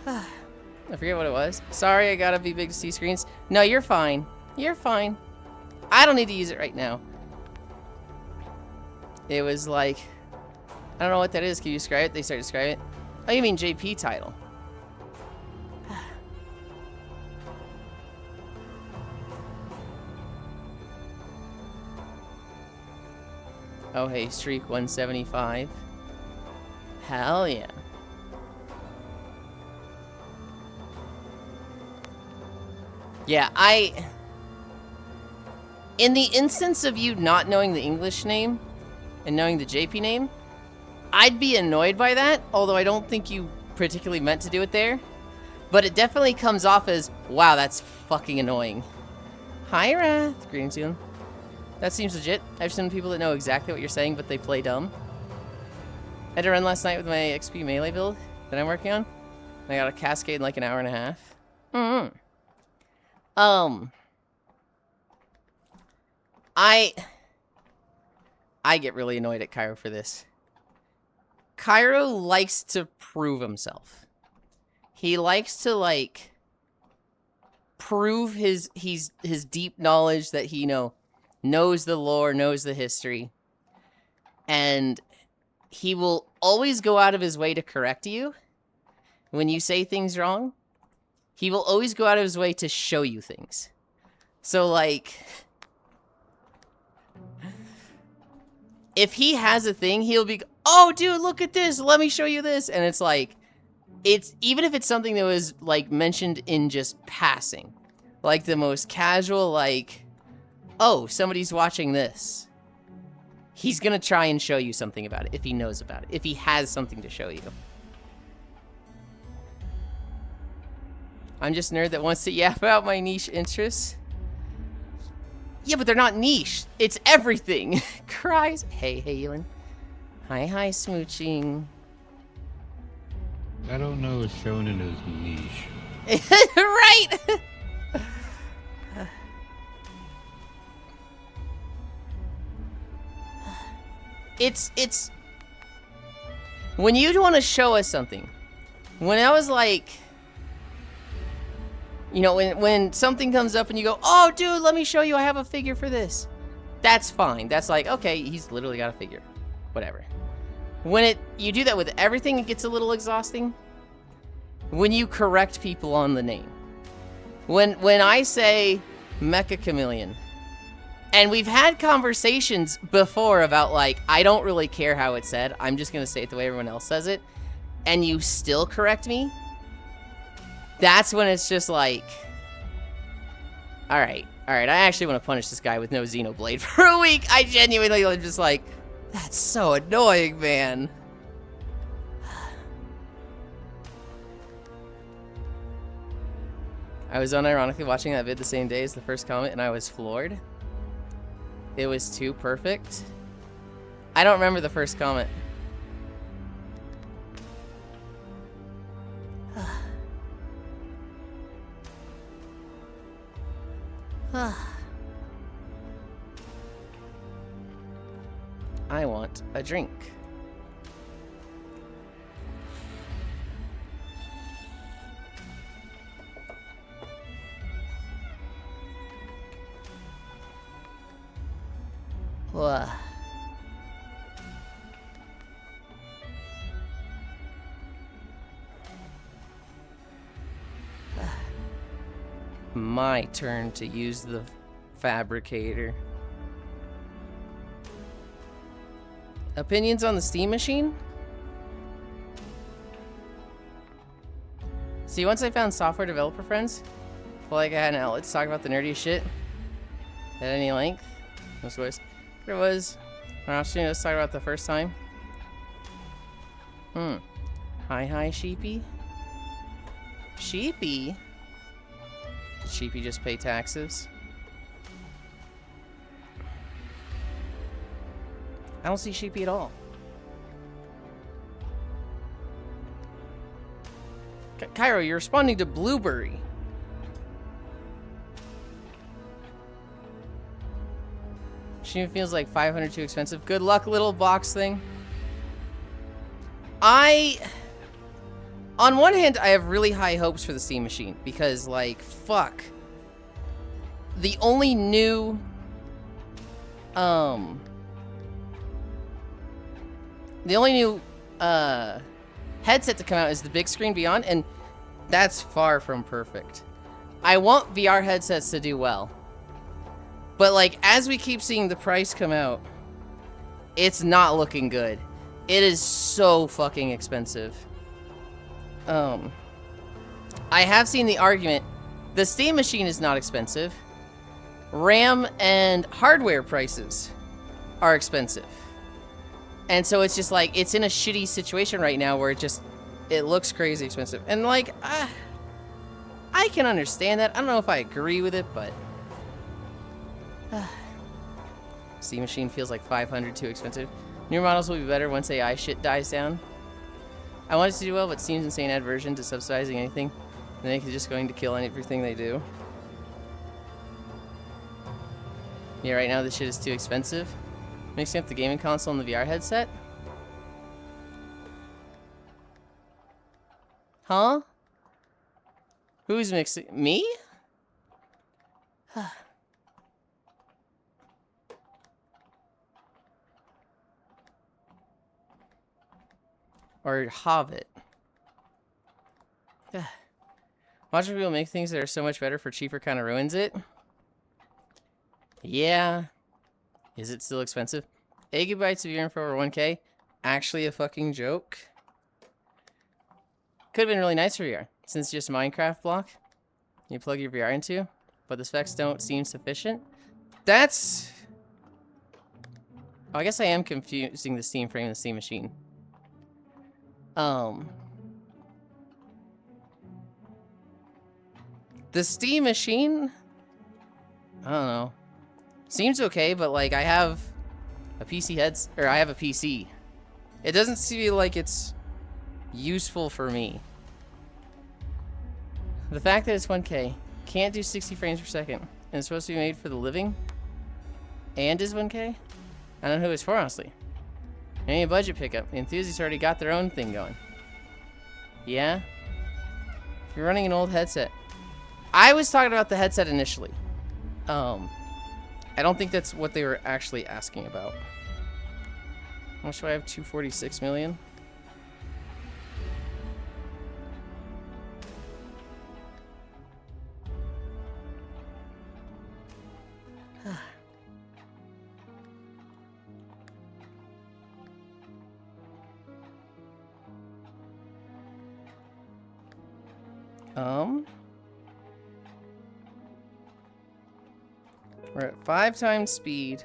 I forget what it was. Sorry, I gotta be big to see screens. No, you're fine. You're fine. I don't need to use it right now. It was like... I don't know what that is. Can you describe it? They start describing it. Oh, you mean JP title. Oh, hey, streak 175. Hell yeah. Yeah, in the instance of you not knowing the English name and knowing the JP name, I'd be annoyed by that, although I don't think you particularly meant to do it there. But it definitely comes off as, wow, that's fucking annoying. Hi, Wrath. Greetings, Yulind. That seems legit. I've seen people that know exactly what you're saying, but they play dumb. I had a run last night with my XP melee build that I'm working on. And I got a cascade in like an hour and a half. I get really annoyed at Cairo for this. Cairo likes to prove himself. He likes to, like, prove his deep knowledge that he, knows the lore, knows the history. And he will always go out of his way to correct you when you say things wrong. He will always go out of his way to show you things. So, like, if he has a thing, he'll be, oh, dude, look at this. Let me show you this. And it's like, even if it's something that was, like, mentioned in just passing, like the most casual, like, oh, somebody's watching this. He's gonna try and show you something about it if he knows about it, if he has something to show you. I'm just a nerd that wants to yap about my niche interests. Yeah, but they're not niche. It's everything. Cries. Hey, Yulind. Hi, smooching. I don't know if shonen is niche. Right! It's... When you want to show us something, when I was like... You know, when something comes up and you go, oh, dude, let me show you, I have a figure for this. That's fine. That's like, okay, he's literally got a figure. Whatever. When you do that with everything, it gets a little exhausting. When you correct people on the name. When I say Mecha Chameleon, and we've had conversations before about like, I don't really care how it's said, I'm just gonna say it the way everyone else says it, and you still correct me, that's when it's just like, alright, I actually want to punish this guy with no Xenoblade for a week. I genuinely am just like, that's so annoying, man. I was unironically watching that vid the same day as the first comment, and I was floored. It was too perfect. I don't remember the first comment. I want a drink. My turn to use the fabricator. Opinions on the Steam machine? See, once I found software developer friends, like I had an outlet to talk about the nerdy shit at any length. Most was. There was an opportunity to talk about the first time. Hi, Sheepy. Sheepy? Did Sheepy just pay taxes? I don't see Sheepy at all. Cairo, you're responding to Blueberry. She feels like 500 too expensive. Good luck, little box thing. On one hand, I have really high hopes for the Steam machine because, like, fuck. The only new, headset to come out is the Big Screen Beyond, and that's far from perfect. I want VR headsets to do well. But, like, as we keep seeing the price come out, it's not looking good. It is so fucking expensive. I have seen the argument, the Steam machine is not expensive. RAM and hardware prices are expensive. And so it's just like, it's in a shitty situation right now where it looks crazy expensive. And like, I can understand that. I don't know if I agree with it, but... Steam machine feels like 500 too expensive. Newer models will be better once AI shit dies down. I want it to do well, but Steam's insane aversion to subsidizing anything. And they are just going to kill everything they do. Yeah, right now this shit is too expensive. Mixing up the gaming console and the VR headset? Huh? Who's mixing? Me? Or Hobbit. Watching people make things that are so much better for cheaper kind of ruins it. Yeah. Is it still expensive? 8 gigabytes of your for over 1K? Actually a fucking joke. Could have been really nice for VR, since it's just Minecraft block you plug your VR into, but the specs don't seem sufficient. That's... Oh, I guess I am confusing the Steam frame and the Steam machine. The Steam machine? I don't know. Seems okay, but like I have a PC I have a PC It doesn't feel like it's useful for me. The fact that it's 1K, can't do 60 frames per second, and it's supposed to be made for the living, and is 1K? I don't know who it's for, honestly. Any budget pickup. The enthusiasts already got their own thing going. Yeah? If you're running an old headset. I was talking about the headset initially. I don't think that's what they were actually asking about. How much do I have? 246 million? We're at 5 times speed,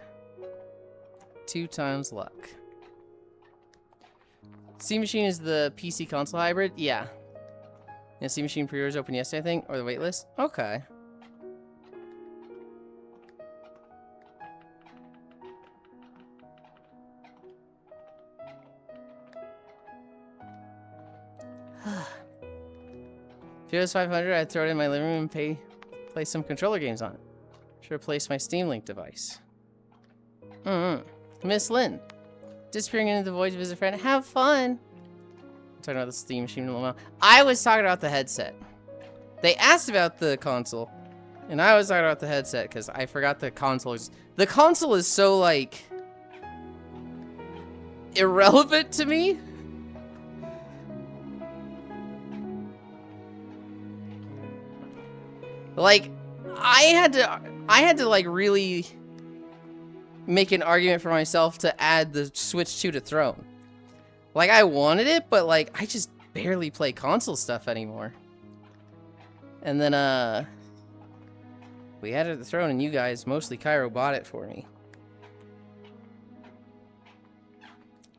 2 times luck. Steam Machine is the PC console hybrid? Yeah. Yeah, Steam Machine pre-orders open yesterday, I think, or the waitlist? Okay. If it was 500, I'd throw it in my living room and play some controller games on it. Should replace my Steam Link device. Miss Lynn. Disappearing into the void to visit a friend. Have fun. I'm talking about the Steam Machine in a little while. I was talking about the headset. They asked about the console. And I was talking about the headset because I forgot the console. The console is so, like, irrelevant to me. Like, I had to like really make an argument for myself to add the Switch 2 to Throne. Like, I wanted it, but like I just barely play console stuff anymore. And then we added the Throne, and you guys, mostly Cairo, bought it for me.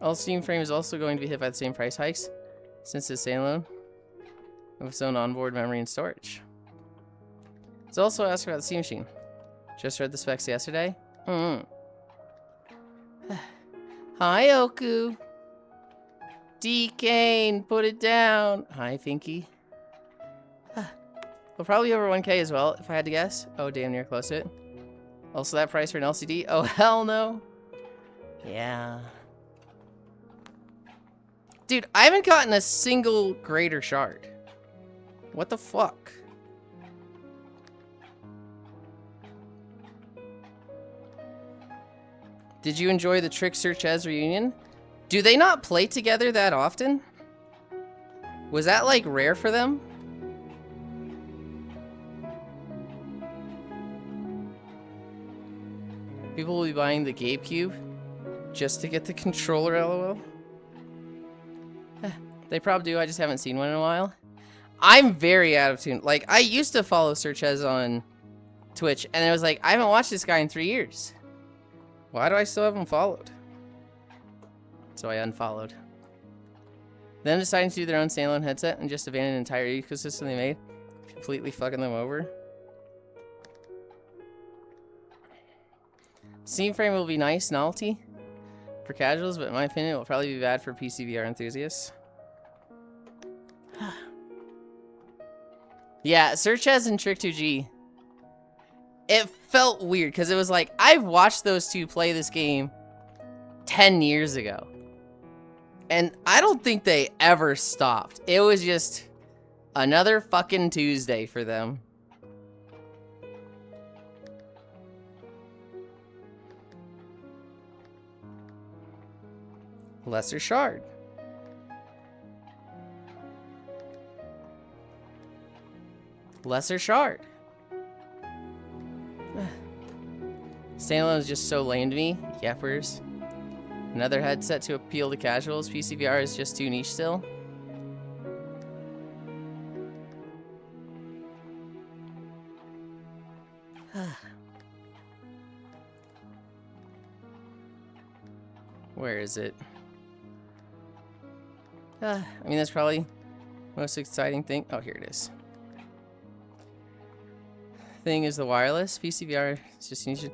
All Steam Frame is also going to be hit by the same price hikes since it's standalone with its own onboard memory and storage. It's also asked about the Steam Machine. Just read the specs yesterday. Hi, Oku. D. Kane, put it down. Hi, Finky. We'll probably be over 1K as well, if I had to guess. Oh, damn near close to it. Also that price for an LCD? Oh, hell no. Yeah. Dude, I haven't gotten a single greater shard. What the fuck? Did you enjoy the Trickster Ches reunion? Do they not play together that often? Was that like rare for them? People will be buying the GameCube just to get the controller, lol. They probably do, I just haven't seen one in a while. I'm very out of tune. Like, I used to follow Sir Ches on Twitch, and it was like, I haven't watched this guy in 3 years. Why do I still have him followed? So I unfollowed. Them deciding to do their own standalone headset and just abandon an entire ecosystem they made, completely fucking them over. Steam Frame will be nice novelty for casuals, but in my opinion, it will probably be bad for PC VR enthusiasts. Yeah, Sir Ches and Trick2G. It felt weird because it was like, I've watched those two play this game 10 years ago. And I don't think they ever stopped. It was just another fucking Tuesday for them. Lesser Shard. Lesser Shard. Standalone is just so lame to me. Yepers. Another headset to appeal to casuals. PC VR is just too niche still. Where is it? I mean, that's probably the most exciting thing. Oh, here it is. Thing is the wireless. PC VR is just niche.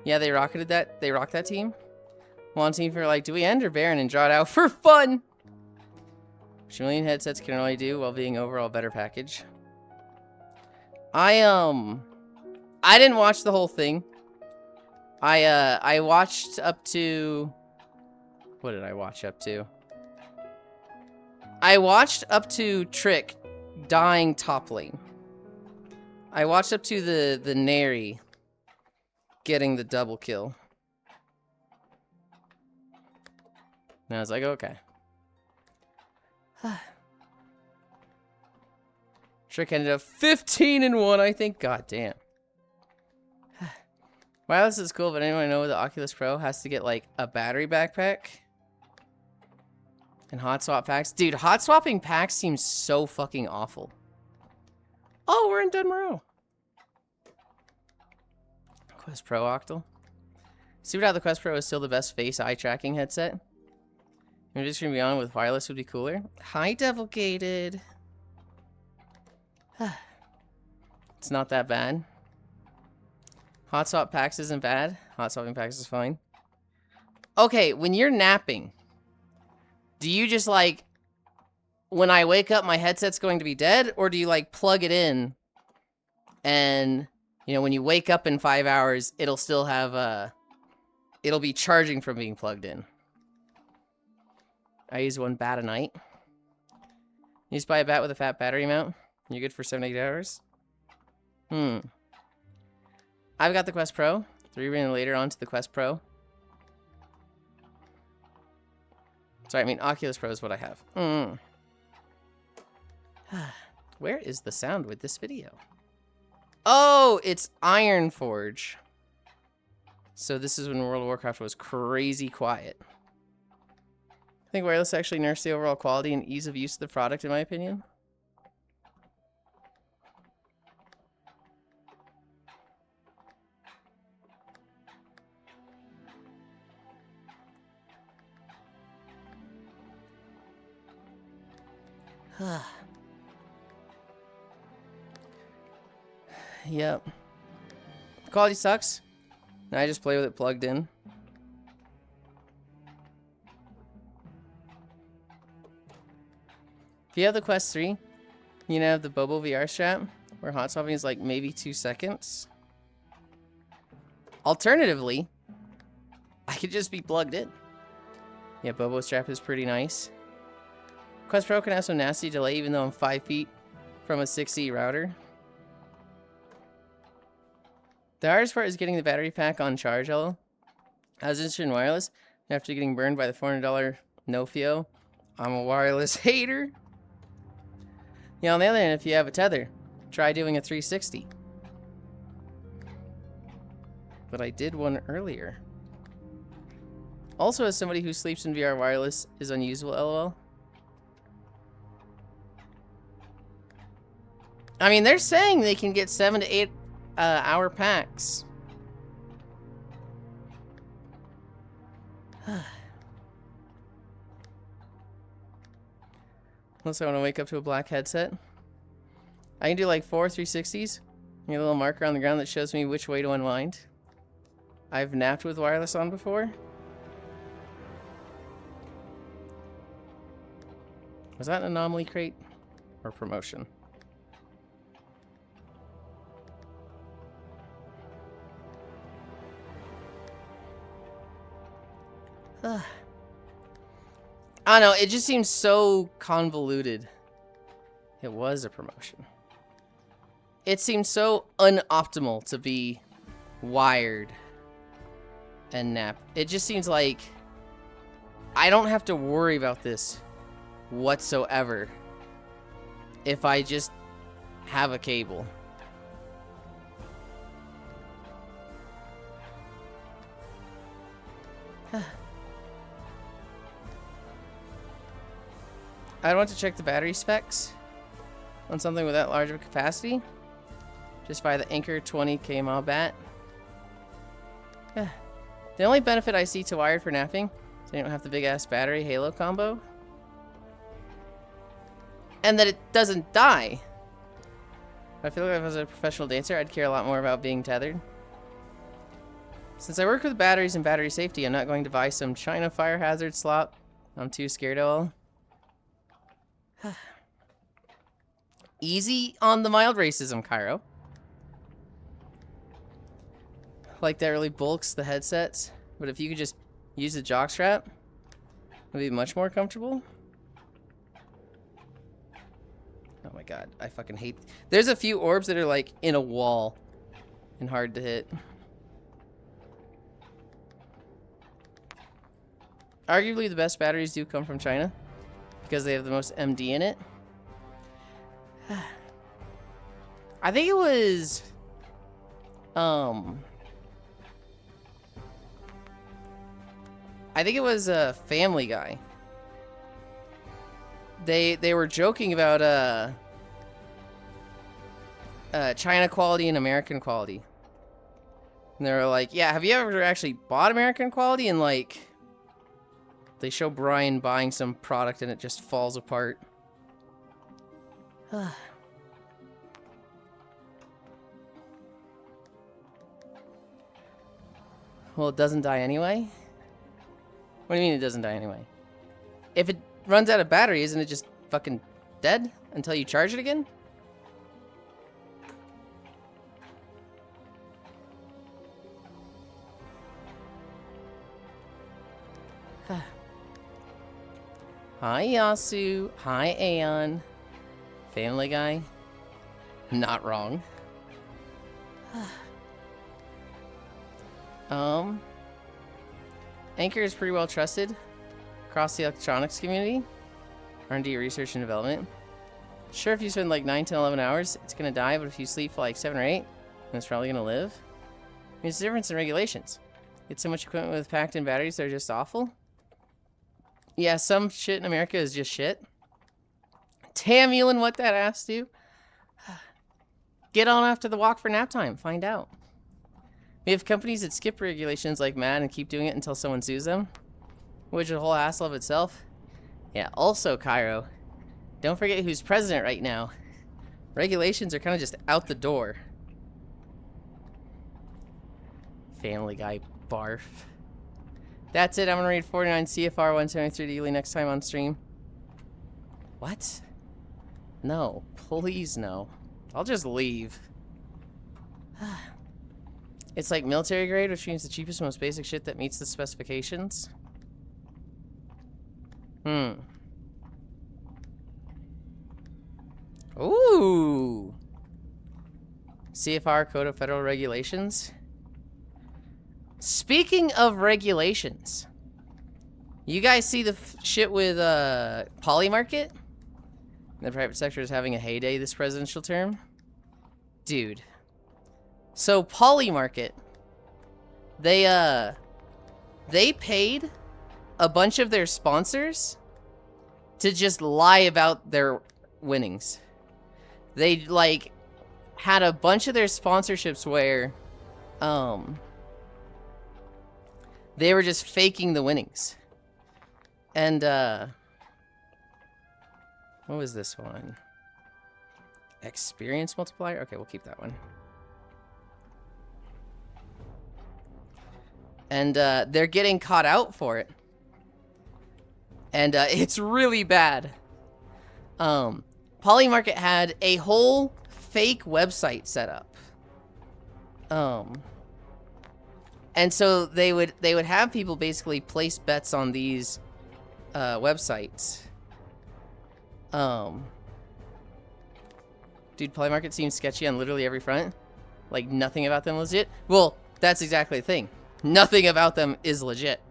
Yeah, they rocketed that. They rocked that team. Wanting for like, do we end or Baron and draw it out for fun? Yulind headsets can only do while being overall better package. I didn't watch the whole thing. I watched up to, what did I watch up to? I watched up to Trick dying top lane. I watched up to the Neri getting the double kill. And I was like, okay. Trick ended up 15-1, I think. God damn. Wireless is cool, but anyone know the Oculus Pro has to get like a battery backpack? And hot swap packs? Dude, hot swapping packs seems so fucking awful. Oh, we're in Dunmore. Quest Pro Octal. See what how the Quest Pro is still the best face eye tracking headset? Maybe just gonna be on with wireless would be cooler. Hi, Devil Gated. It's not that bad. Hot swap packs isn't bad. Hot swapping packs is fine. Okay, when you're napping, do you just like, when I wake up, my headset's going to be dead? Or do you like plug it in and, you know, when you wake up in 5 hours, it'll still have, it'll be charging from being plugged in? I use one bat a night. You just buy a bat with a fat battery mount. You're good for 7 to 8 hours. I've got the Quest Pro. 3 minutes later onto the Quest Pro. Sorry, I mean Oculus Pro is what I have. Where is the sound with this video? Oh, it's Iron Forge. So this is when World of Warcraft was crazy quiet. I think wireless actually nerfs the overall quality and ease of use of the product, in my opinion. Yep. Quality sucks. And I just play with it plugged in. If you have the Quest 3, you know, have the Bobo VR strap, where hot swapping is like maybe 2 seconds. Alternatively, I could just be plugged in. Yeah, Bobo strap is pretty nice. Quest Pro can have some nasty delay even though I'm 5 feet from a 6E router. The hardest part is getting the battery pack on charge, hello. I was interested in wireless. After getting burned by the $400 no-fio, I'm a wireless hater. Yeah, on the other hand, if you have a tether, try doing a 360. But I did one earlier. Also, as somebody who sleeps in VR, wireless is unusable, lol. I mean, they're saying they can get 7 to 8 hour packs. Unless I want to wake up to a black headset. I can do like 4 360s. Get a little marker on the ground that shows me which way to unwind. I've napped with wireless on before. Was that an anomaly crate or promotion? I don't know, it just seems so convoluted. It was a promotion. It seems so unoptimal to be wired and nap. It just seems like I don't have to worry about this whatsoever if I just have a cable. I'd want to check the battery specs on something with that large of a capacity. Just buy the Anchor 20K mAh bat. The only benefit I see to wired for napping is you don't have the big ass battery halo combo. And that it doesn't die. I feel like if I was a professional dancer, I'd care a lot more about being tethered. Since I work with batteries and battery safety, I'm not going to buy some China fire hazard slop. I'm too scared of all. Easy on the mild racism, Cairo. Like that really bulks the headsets. But if you could just use the jockstrap, it'd be much more comfortable. Oh my god, I fucking hate... There's a few orbs that are like in a wall and hard to hit. Arguably the best batteries do come from China because they have the most MD in it. I think it was Family Guy. They were joking about China quality and American quality. And they were like, yeah, have you ever actually bought American quality? And like they show Brian buying some product and it just falls apart. Well, it doesn't die anyway? What do you mean it doesn't die anyway? If it runs out of battery, isn't it just fucking dead until you charge it again? Hi, Yasu. Hi, Aeon. Family Guy. Not wrong. Anchor is pretty well trusted across the electronics community. R&D, research and development. Sure, if you spend like 9, 10, 11 hours, it's gonna die, but if you sleep for like 7 or 8, then it's probably gonna live. I mean, it's a difference in regulations. Get so much equipment with packed in batteries, they're just awful. Yeah, some shit in America is just shit. Damn, Yulind, what that ass do? Get on after the walk for nap time. Find out. We have companies that skip regulations like mad and keep doing it until someone sues them, which is a whole hassle of itself. Yeah, also, Cairo, don't forget who's president right now. Regulations are kind of just out the door. Family Guy barf. That's it. I'm gonna read 49 CFR 173 to Yulind next time on stream. What? No. Please no. I'll just leave. It's like military grade, which means the cheapest, most basic shit that meets the specifications. Ooh. CFR Code of Federal Regulations. Speaking of regulations, you guys see the shit with Polymarket? The private sector is having a heyday this presidential term. Dude. So Polymarket, they paid a bunch of their sponsors to just lie about their winnings. They like had a bunch of their sponsorships where they were just faking the winnings. And what was this one? Experience multiplier? Okay, we'll keep that one. And they're getting caught out for it. And it's really bad. Polymarket had a whole fake website set up. And so they would have people basically place bets on these websites. Dude, Polymarket seems sketchy on literally every front. Like, nothing about them legit. Well, that's exactly the thing. Nothing about them is legit.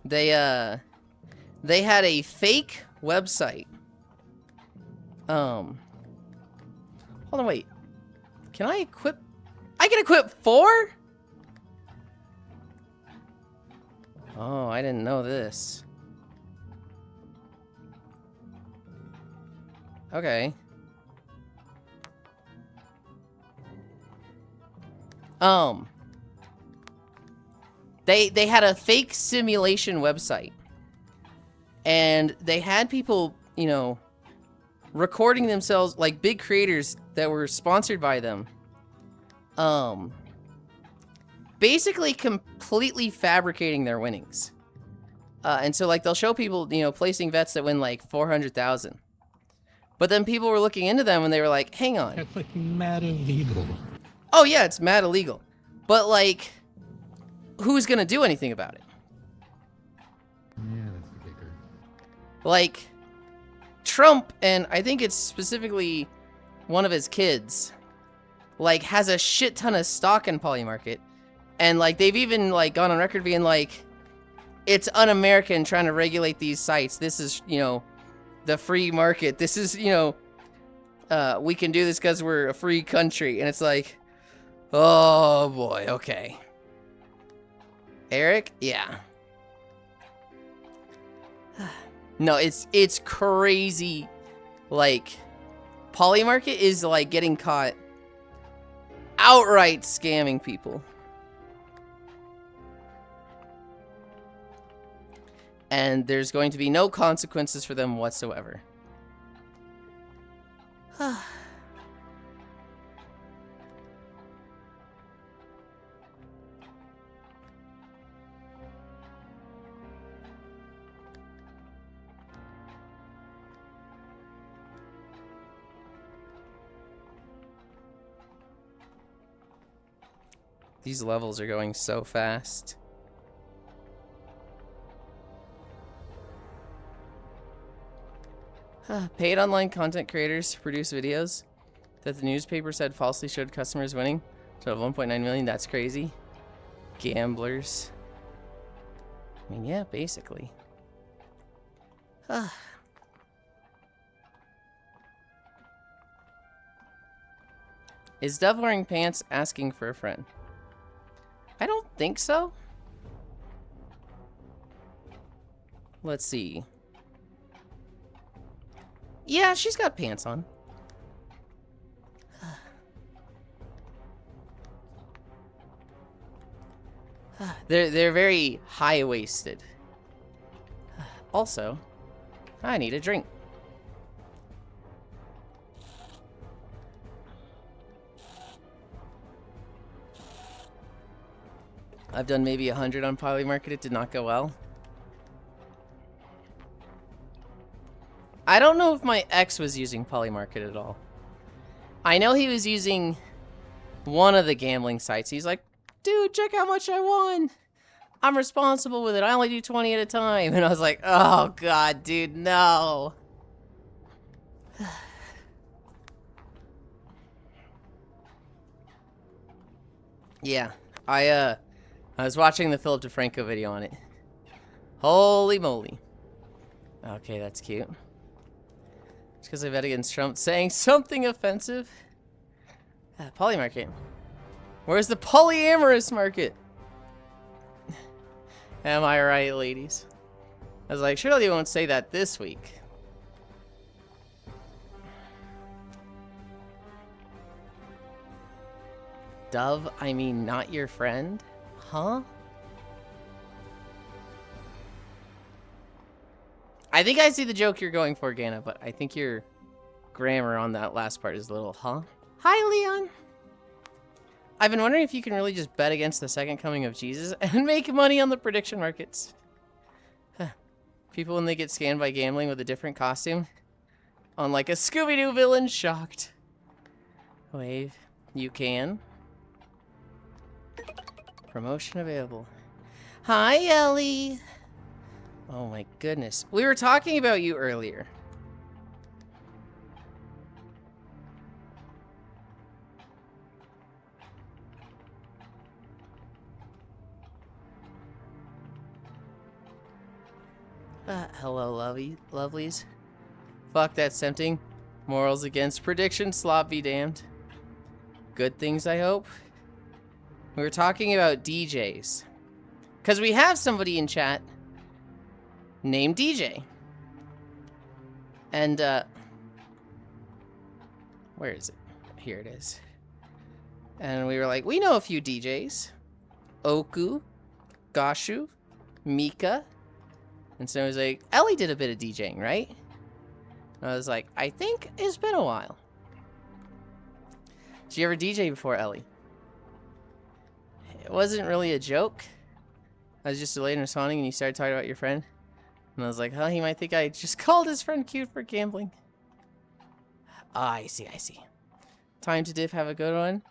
They had a fake website. Hold on, wait. Can I equip? I can equip 4? Oh, I didn't know this. Okay. They had a fake simulation website. And they had people, you know, recording themselves, like big creators that were sponsored by them, basically completely fabricating their winnings. And so, like, they'll show people, you know, placing bets that win, like, 400,000. But then people were looking into them and they were like, hang on. That's like mad illegal. Oh, yeah, it's mad illegal. But, like, who's going to do anything about it? Yeah, that's the kicker. Like, Trump, and I think it's specifically one of his kids, like, has a shit ton of stock in Polymarket. And, like, they've even, like, gone on record being like, it's un-American trying to regulate these sites. This is, you know, the free market. This is, you know, we can do this because we're a free country. And it's like, oh, boy, okay. Eric? Yeah. No, it's crazy. Like, Polymarket is, like, getting caught outright scamming people. And there's going to be no consequences for them whatsoever. These levels are going so fast. Paid online content creators produce videos that the newspaper said falsely showed customers winning. So 1.9 million, that's crazy. Gamblers. I mean, yeah, basically. Is Dove wearing pants asking for a friend? I don't think so. Let's see. Yeah, she's got pants on. They're very high-waisted. Also, I need a drink. I've done maybe 100 on Polymarket. It did not go well. I don't know if my ex was using Polymarket at all. I know he was using one of the gambling sites. He's like, dude, check how much I won. I'm responsible with it. I only do 20 at a time. And I was like, oh, God, dude, no. Yeah, I was watching the Philip DeFranco video on it. Holy moly. Okay, that's cute. It's because I bet against Trump saying something offensive. Polymarket. Where's the polyamorous market? Am I right, ladies? I was like, surely you won't say that this week. Dove, I mean not your friend? Huh? I think I see the joke you're going for, Gana, but I think your grammar on that last part is a little, huh? Hi, Leon! I've been wondering if you can really just bet against the second coming of Jesus and make money on the prediction markets. People, when they get scanned by gambling with a different costume, on like a Scooby-Doo villain, shocked. Wave, you can. Promotion available. Hi, Ellie! Oh my goodness. We were talking about you earlier. Hello, lovelies. Fuck, that's tempting. Morals against prediction, slop be damned. Good things, I hope. We were talking about DJs. Because we have somebody in chat named DJ. And, where is it? Here it is. And we were like, we know a few DJs. Oku, Gashu, Mika. And so I was like, Ellie did a bit of DJing, right? And I was like, I think it's been a while. Did you ever DJ before, Ellie? It wasn't really a joke. I was just delayed in responding and you started talking about your friend. And I was like, huh, he might think I just called his friend cute for gambling. Ah, I see, I see. Time to dip, have a good one.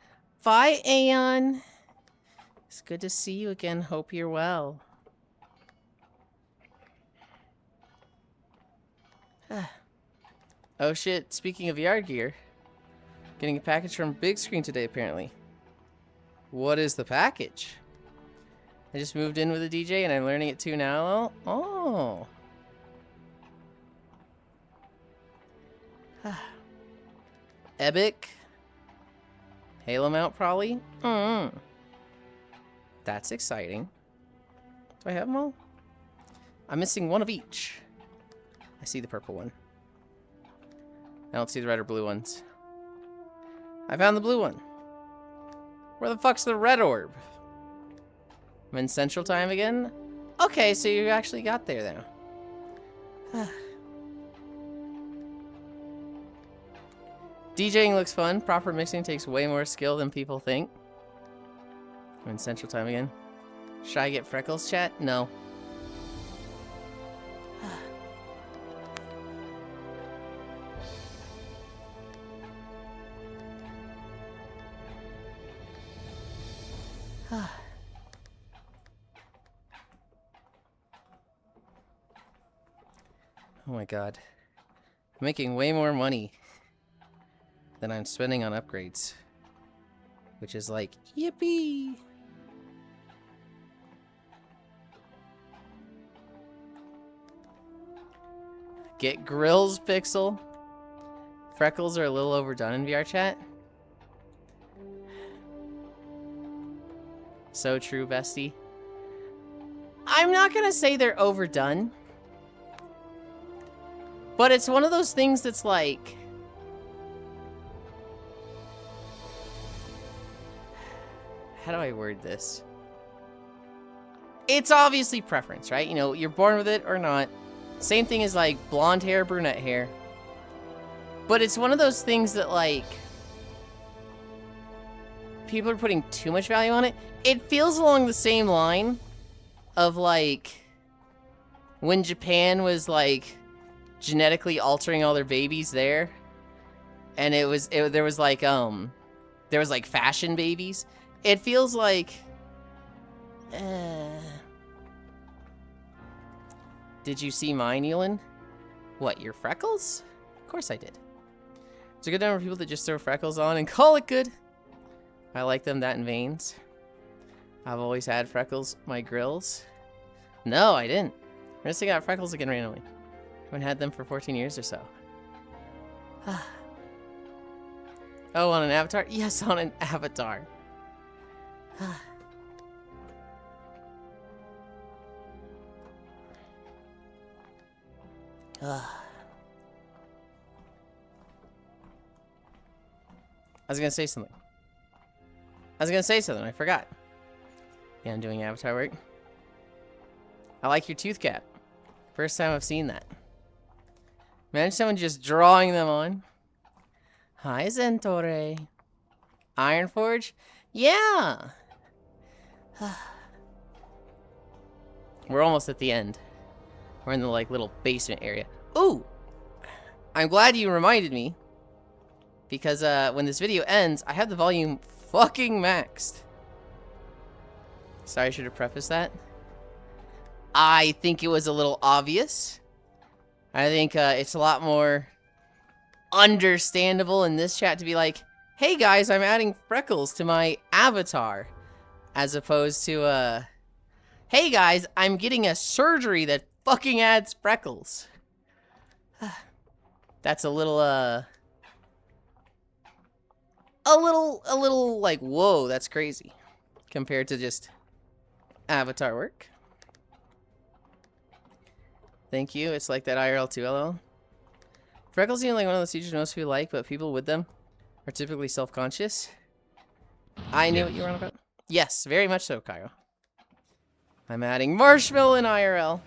Bye, Aeon. It's good to see you again. Hope you're well. Oh shit, speaking of VR gear. Getting a package from Big Screen today, apparently. What is the package? I just moved in with a DJ and I'm learning it too now. Oh. Epic. Halo mount, probably. That's exciting. Do I have them all? I'm missing one of each. I see the purple one. I don't see the red or blue ones. I found the blue one. Where the fuck's the red orb? I'm in Central Time again? Okay, so you actually got there now. DJing looks fun. Proper mixing takes way more skill than people think. I'm in Central Time again. Should I get freckles, chat? No. Oh my god. I'm making way more money than I'm spending on upgrades. Which is like, yippee! Get grills, Pixel. Freckles are a little overdone in VR chat. So true, bestie. I'm not gonna say they're overdone. But it's one of those things that's like... How do I word this? It's obviously preference, right? You know, you're born with it or not. Same thing as like blonde hair, brunette hair. But it's one of those things that like... people are putting too much value on it. It feels along the same line of like... when Japan was like... genetically altering all their babies there, and there was like fashion babies. It feels like did you see mine, Yulind? What, your freckles? Of course I did. There's a good number of people that just throw freckles on and call it good. I like them that in veins. I've always had freckles. My grills? No, I didn't. I just got freckles again randomly. I haven't had them for 14 years or so. Oh, on an avatar? Yes, on an avatar. I was gonna say something. I forgot. Yeah, I'm doing avatar work. I like your tooth cap. First time I've seen that. Imagine someone just drawing them on. Hi, Zentore. Ironforge? Yeah! We're almost at the end. We're in the, like, little basement area. Ooh! I'm glad you reminded me. Because, when this video ends, I have the volume fucking maxed. Sorry, I should have prefaced that. I think it was a little obvious. I think it's a lot more understandable in this chat to be like, hey guys, I'm adding freckles to my avatar. As opposed to, hey guys, I'm getting a surgery that fucking adds freckles. That's a little like, whoa, that's crazy. Compared to just avatar work. Thank you. It's like that IRL too, LL. Freckles seem like one of those features most people like, but people with them are typically self-conscious. I knew what you were on about. Yes, very much so, Cairo. I'm adding marshmallow in IRL.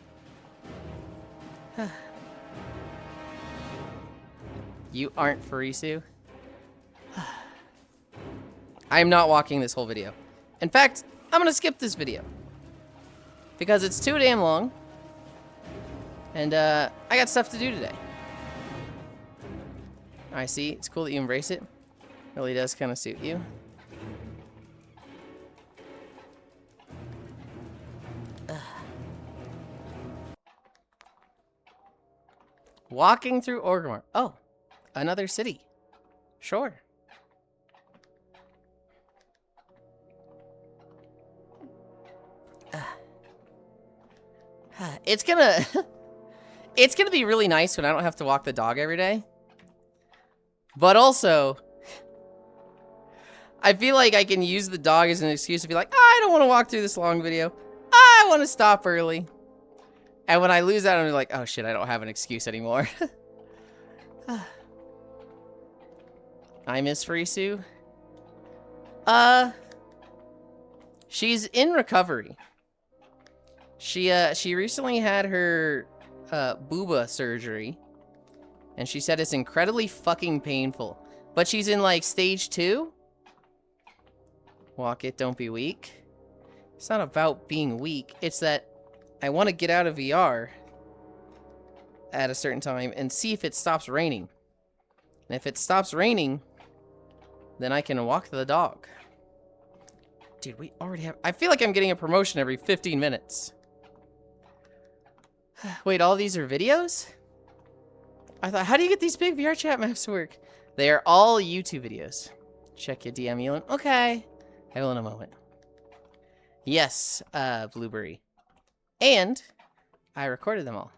You aren't Farisu. I am not walking this whole video. In fact, I'm gonna skip this video. Because it's too damn long. And I got stuff to do today. I see. It's cool that you embrace it. Really does kind of suit you. Walking through Orgrimmar. Oh, another city. Sure. It's gonna it's gonna be really nice when I don't have to walk the dog every day. But also, I feel like I can use the dog as an excuse to be like, I don't want to walk through this long video. I want to stop early. And when I lose that, I'm like, oh shit, I don't have an excuse anymore. I miss Risu. She's in recovery. She recently had her booba surgery, and she said it's incredibly fucking painful. But she's in like stage 2. Walk it, don't be weak. It's not about being weak. It's that I want to get out of VR at a certain time and see if it stops raining. And if it stops raining, then I can walk the dog. Dude, we already have... I feel like I'm getting a promotion every 15 minutes. Wait, all these are videos? I thought, how do you get these big VR chat maps to work? They are all YouTube videos. Check your DM, Yulind. Okay. I will in a moment. Yes, Blueberry. And I recorded them all.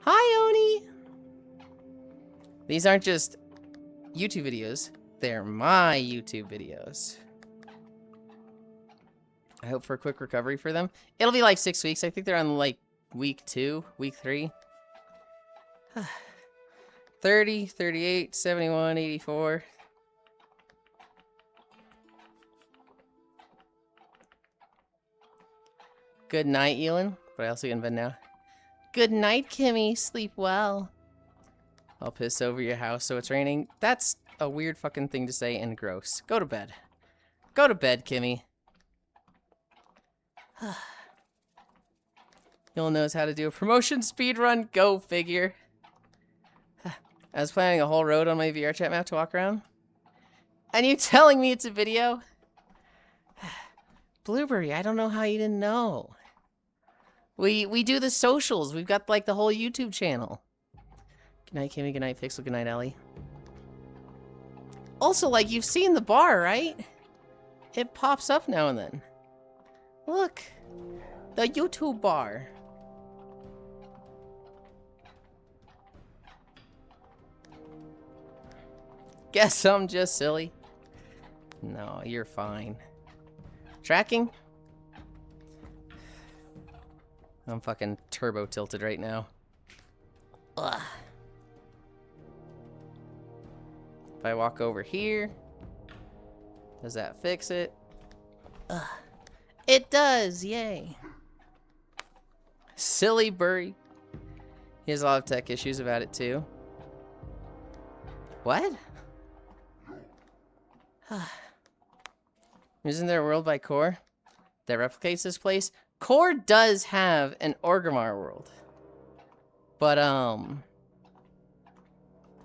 Hi, Oni! These aren't just YouTube videos. They're my YouTube videos. I hope for a quick recovery for them. It'll be like 6 weeks. I think they're on like week 2, week 3. 30, 38, 71, 84. Good night, Yulind. But I also get in bed now. Good night, Kimmy. Sleep well. I'll piss over your house so it's raining. That's a weird fucking thing to say and gross. Go to bed. Go to bed, Kimmy. Yulind knows how to do a promotion speed run. Go figure. I was planning a whole road on my VR chat map to walk around. And you telling me it's a video? Blueberry, I don't know how you didn't know. We do the socials. We've got like the whole YouTube channel. Good night, Kimmy. Good night, Pixel. Good night, Ellie. Also, like, you've seen the bar, right? It pops up now and then. Look. The YouTube bar. Guess I'm just silly. No, you're fine. Tracking? I'm fucking turbo tilted right now. Ugh. If I walk over here, does that fix it? Ugh. It does, yay. Silly Burry. He has a lot of tech issues about it too. What? Isn't there a world by Core that replicates this place? Core does have an Orgrimmar world. But, I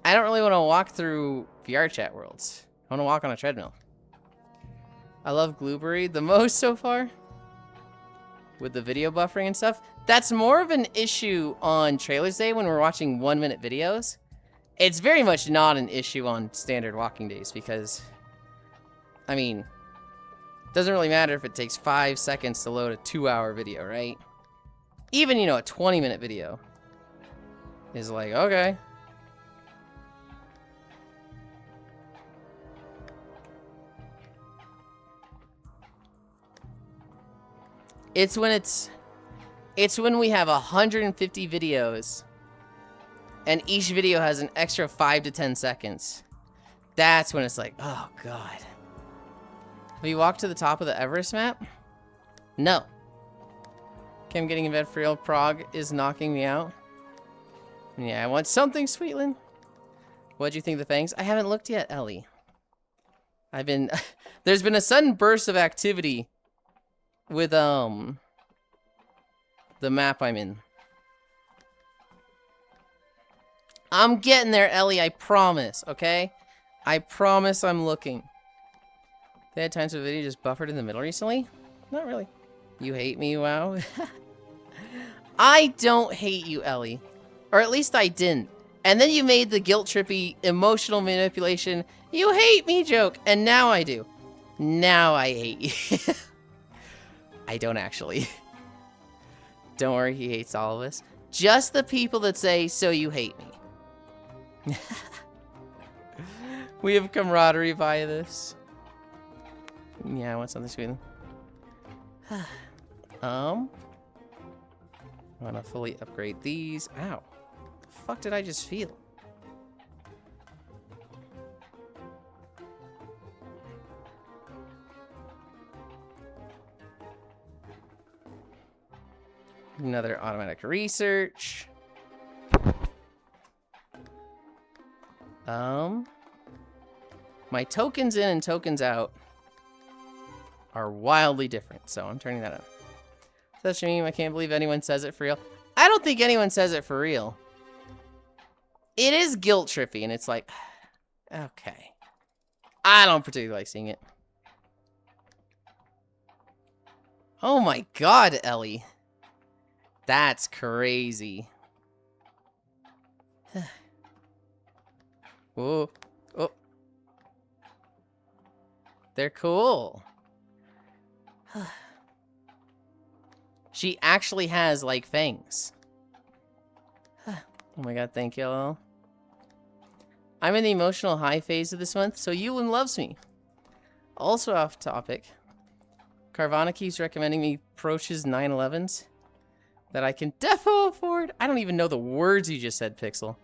don't really want to walk through VR chat worlds. I want to walk on a treadmill. I love Blueberry the most so far. With the video buffering and stuff. That's more of an issue on Trailers Day when we're watching 1-minute videos. It's very much not an issue on standard walking days because, I mean, it doesn't really matter if it takes 5 seconds to load a 2-hour video, right? Even, you know, a 20-minute video is like, okay. It's when we have 150 videos and each video has an extra 5 to 10 seconds. That's when it's like, oh god. Have you walked to the top of the Everest map? No. Okay, I'm getting in bed for real. Prague is knocking me out. Yeah, I want something, Sweetland. What'd you think of the fangs? I haven't looked yet, Ellie. There's been a sudden burst of activity with the map I'm in. I'm getting there, Ellie, I promise, okay? I promise I'm looking. They had times where the video just buffered in the middle recently? Not really. You hate me, wow. I don't hate you, Ellie. Or at least I didn't. And then you made the guilt-trippy, emotional manipulation, you hate me joke, and now I do. Now I hate you. I don't actually. Don't worry, he hates all of us. Just the people that say, so you hate me. We have camaraderie via this. Yeah, what's on the screen? I want to fully upgrade these. Ow. The fuck did I just feel? Another automatic research. My tokens in and tokens out are wildly different, so I'm turning that on. Such a meme, I can't believe anyone says it for real. I don't think anyone says it for real. It is guilt trippy, and it's like, okay. I don't particularly like seeing it. Oh my god, Ellie. That's crazy. Whoa. Oh. They're cool. She actually has, like, fangs. Oh my god, thank you all. I'm in the emotional high phase of this month, so Yulind loves me. Also off topic, Carvana keeps recommending me Proch's 911s that I can defo afford. I don't even know the words you just said, Pixel.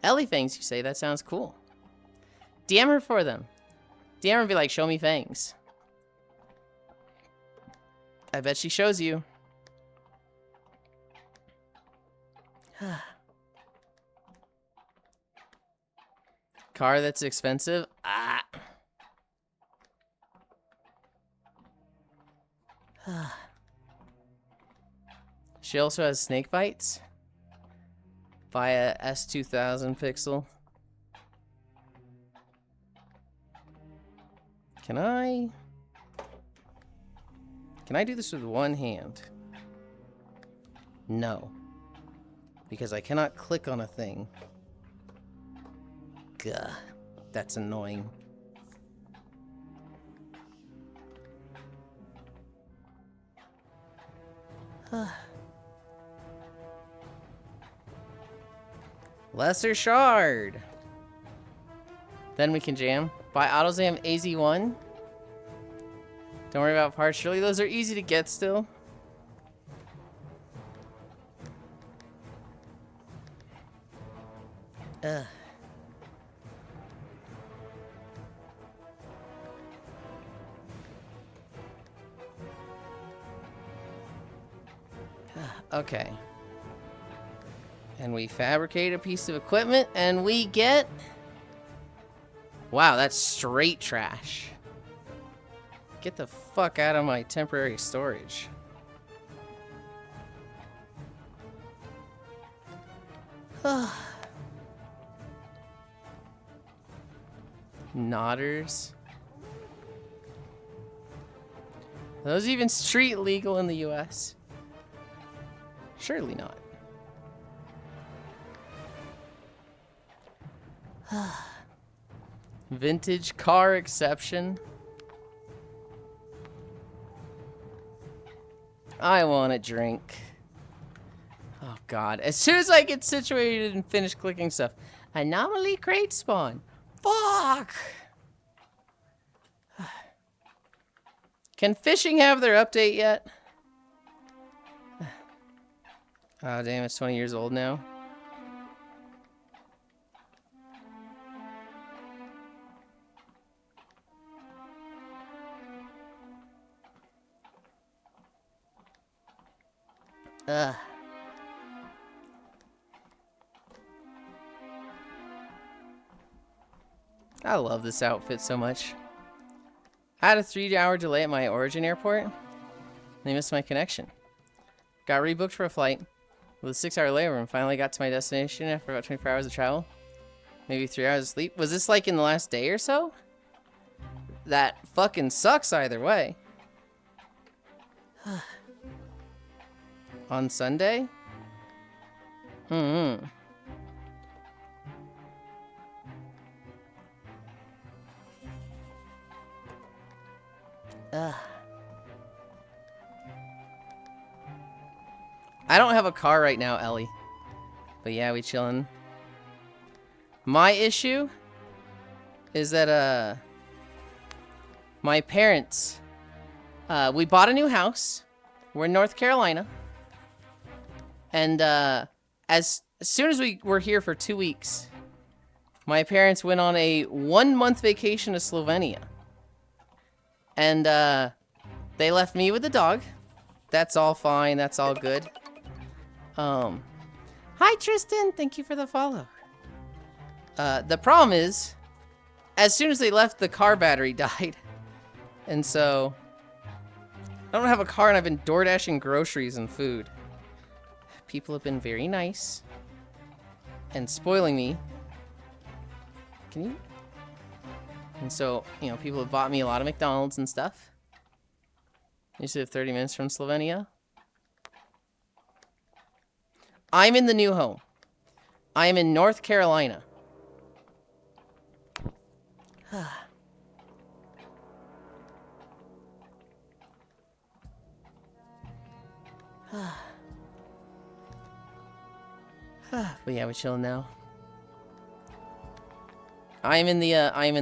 Ellie fangs, you say? That sounds cool. DM her for them. DM her and be like, show me fangs. I bet she shows you. Car that's expensive? Ah. She also has snake bites. Via S2000 Pixel. Can I do this with one hand? No. Because I cannot click on a thing. Gah. That's annoying. Lesser Shard. Then we can jam. Buy AutoZam AZ1. Don't worry about parts, surely those are easy to get still. Ugh. Okay. And we fabricate a piece of equipment, and we get... Wow, that's straight trash. Get the fuck out of my temporary storage. Nodders. Are those even street legal in the US? Surely not. Vintage car exception. I want a drink. Oh god. As soon as I get situated and finish clicking stuff. Anomaly crate spawn. Fuck! Can fishing have their update yet? Oh damn, it's 20 years old now. Ugh. I love this outfit so much. I had a 3-hour delay at my origin airport. They missed my connection. Got rebooked for a flight with a 6-hour layover and finally got to my destination after about 24 hours of travel. Maybe 3 hours of sleep. Was this like in the last day or so? That fucking sucks either way. On Sunday? Mm-hmm. I don't have a car right now, Ellie. But yeah, we chillin'. My issue is that, my parents, we bought a new house. We're in North Carolina. And, as soon as we were here for 2 weeks, my parents went on a 1-month vacation to Slovenia. And, they left me with the dog. That's all fine. That's all good. Hi, Tristan. Thank you for the follow. The problem is, as soon as they left, the car battery died. And so, I don't have a car and I've been door dashing groceries and food. People have been very nice. And spoiling me. Can you? And so, you know, people have bought me a lot of McDonald's and stuff. I used to live 30 minutes from Slovenia. I'm in the new home. I am in North Carolina. But yeah, we're chilling now. I am in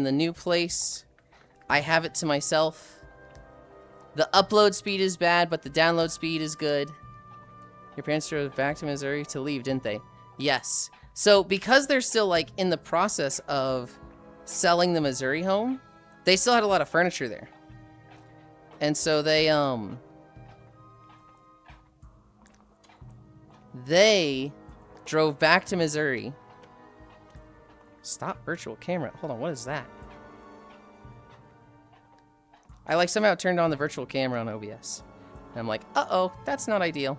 the new place. I have it to myself. The upload speed is bad, but the download speed is good. Your parents drove back to Missouri to leave, didn't they? Yes. So because they're still like in the process of selling the Missouri home, they still had a lot of furniture there. And so they drove back to Missouri. Stop virtual camera. Hold on, what is that? I like somehow turned on the virtual camera on OBS. And I'm like, uh-oh, that's not ideal.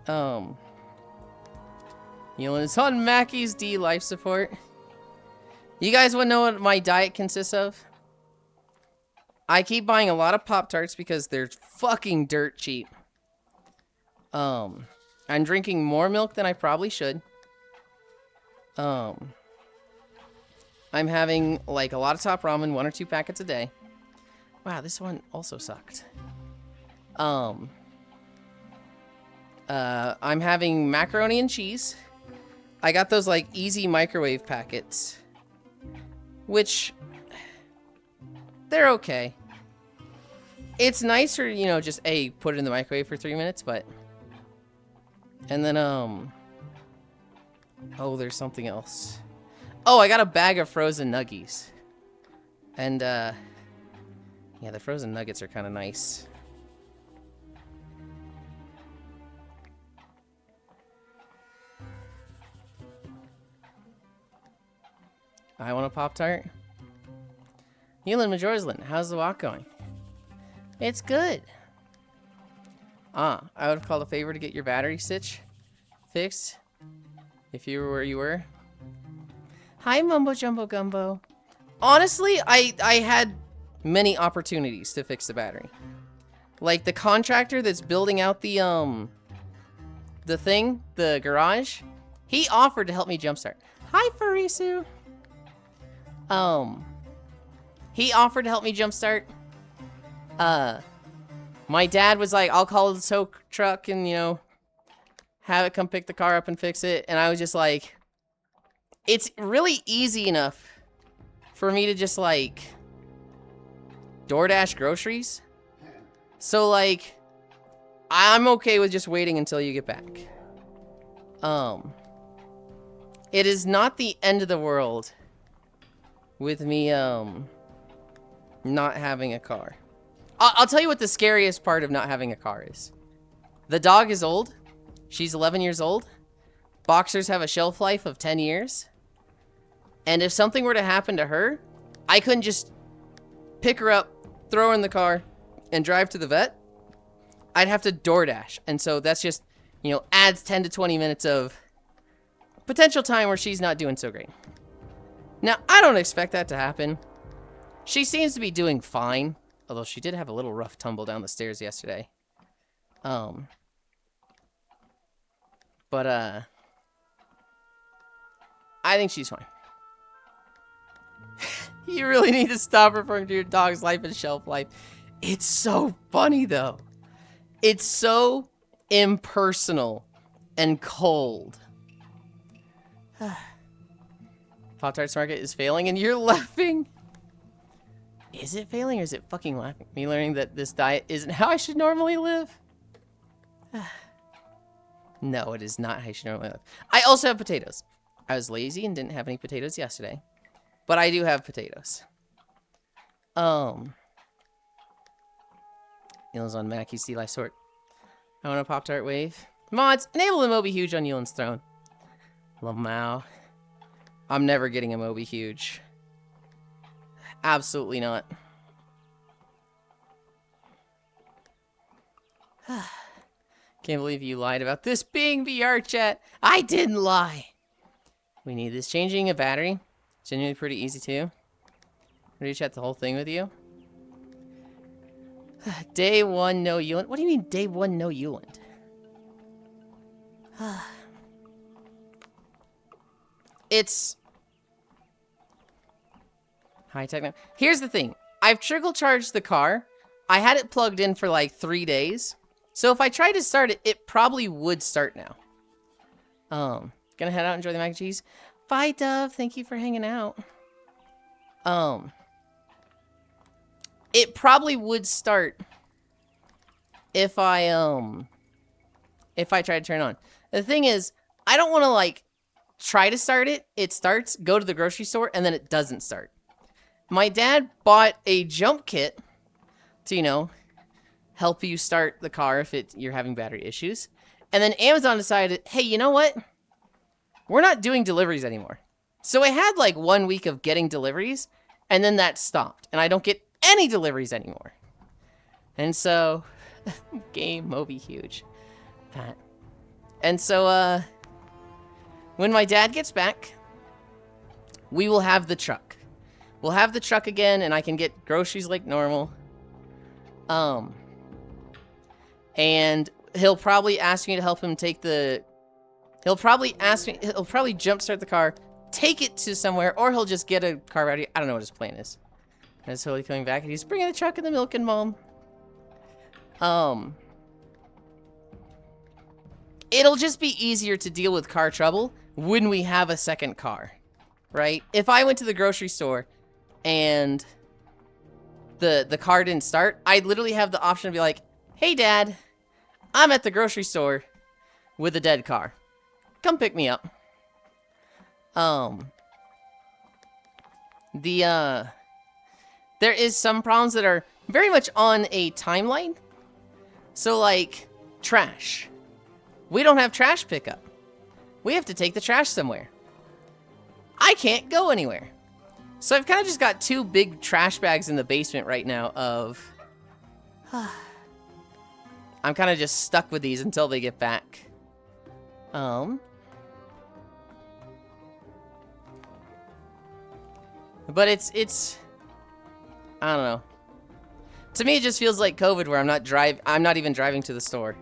Yulind is on Mackey's D life support. You guys want to know what my diet consists of? I keep buying a lot of Pop-Tarts because they're fucking dirt cheap. I'm drinking more milk than I probably should. I'm having like a lot of Top Ramen, 1 or 2 packets a day. Wow, this one also sucked. I'm having macaroni and cheese. I got those like easy microwave packets, which they're okay. It's nicer, you know, just put it in the microwave for 3 minutes, but and then oh, there's something else. Oh, I got a bag of frozen nuggies. And yeah, the frozen nuggets are kind of nice. I want a Pop-Tart. Yulind Majorsland, how's the walk going? It's good. I would have called a favor to get your battery stitch fixed if you were where you were. Hi, Mumbo Jumbo Gumbo. Honestly, I had many opportunities to fix the battery. Like the contractor that's building out the garage, he offered to help me jumpstart. Hi, Farisu. He offered to help me jumpstart. My dad was like, I'll call the tow truck and, you know, have it come pick the car up and fix it. And I was just like, it's really easy enough for me to just like DoorDash groceries. So like, I'm okay with just waiting until you get back. It is not the end of the world with me, not having a car. I'll tell you what the scariest part of not having a car is. The dog is old. She's 11 years old. Boxers have a shelf life of 10 years. And if something were to happen to her, I couldn't just pick her up, throw her in the car, and drive to the vet, I'd have to DoorDash. And so that's just, you know, adds 10 to 20 minutes of potential time where she's not doing so great. Now, I don't expect that to happen. She seems to be doing fine, although she did have a little rough tumble down the stairs yesterday. But I think she's fine. You really need to stop referring to your dog's life as shelf life. It's so funny, though. It's so impersonal and cold. Pop-Tarts Market is failing and you're laughing. Is it failing or is it fucking laughing? Me learning that this diet isn't how I should normally live? No, it is not how I should normally live. I also have potatoes. I was lazy and didn't have any potatoes yesterday. But I do have potatoes. Yulind's on Mackey's Sea Life Sort. I want a Pop-Tart wave. Mods, enable the Moby Huge on Yulind's throne. Lamau. I'm never getting a Moby Huge. Absolutely not. Can't believe you lied about this being VR chat. I didn't lie. We need this changing a battery. Genuinely pretty easy too. Ready to chat the whole thing with you? Day 1, no Yulind. What do you mean day 1, no Yulind? It's high tech now. Here's the thing. I've trickle charged the car. I had it plugged in for like 3 days. So if I tried to start it, it probably would start now. Gonna head out and enjoy the mac and cheese. Bye, Dove. Thank you for hanging out. It probably would start if I tried to turn it on. The thing is, I don't want to like try to start it. It starts, go to the grocery store, and then it doesn't start. My dad bought a jump kit to, you know, help you start the car if you're having battery issues. And then Amazon decided, hey, you know what? We're not doing deliveries anymore. So I had like 1 week of getting deliveries, and then that stopped. And I don't get any deliveries anymore. And so, game Moby Huge. Pat. And so, when my dad gets back, we will have the truck. We'll have the truck again, and I can get groceries like normal. And he'll probably ask me to help him take the... He'll probably jumpstart the car, take it to somewhere, or he'll just get a car battery. I don't know what his plan is. And so he's coming back, and he's bringing the truck and the milk and mom. It'll just be easier to deal with car trouble when we have a second car, right? If I went to the grocery store and the car didn't start, I'd literally have the option to be like, hey, Dad, I'm at the grocery store with a dead car. Come pick me up. There is some problems that are very much on a timeline. So, like, trash. We don't have trash pickup. We have to take the trash somewhere. I can't go anywhere. So I've kind of just got 2 big trash bags in the basement right now of... I'm kind of just stuck with these until they get back. But it's I don't know. To me, it just feels like COVID where I'm not even driving to the store.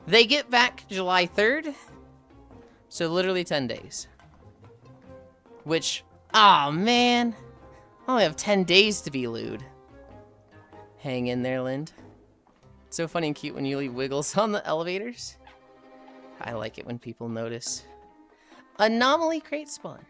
They get back July 3rd. So literally 10 days. Which, oh man. I only have 10 days to be lewd. Hang in there, Lind. It's so funny and cute when Yuli wiggles on the elevators. I like it when people notice. Anomaly crate spawn.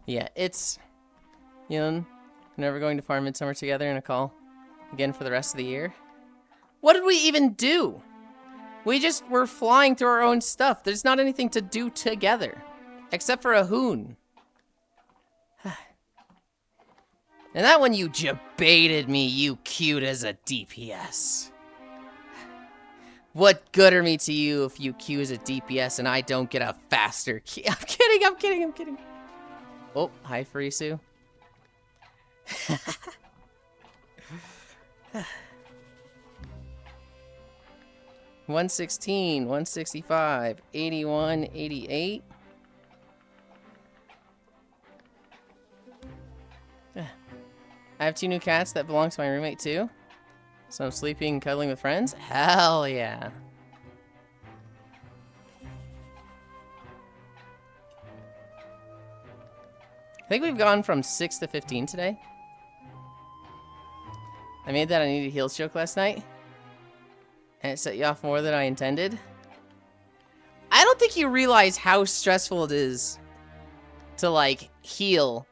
Yeah, it's... You know, we're never going to farm Midsummer together in a call again for the rest of the year. What did we even do? We just were flying through our own stuff. There's not anything to do together. Except for a hoon. And that one you debated me, you cute as a DPS. What good are me to you if you queue as a DPS and I don't get a faster queue? I'm kidding. Oh, hi, Furisu. 116, 165, 81, 88. I have 2 new cats that belong to my roommate too. So I'm sleeping and cuddling with friends? Hell yeah. I think we've gone from 6 to 15 today. I made that Needed Heals joke last night. And it set you off more than I intended. I don't think you realize how stressful it is to, like, heal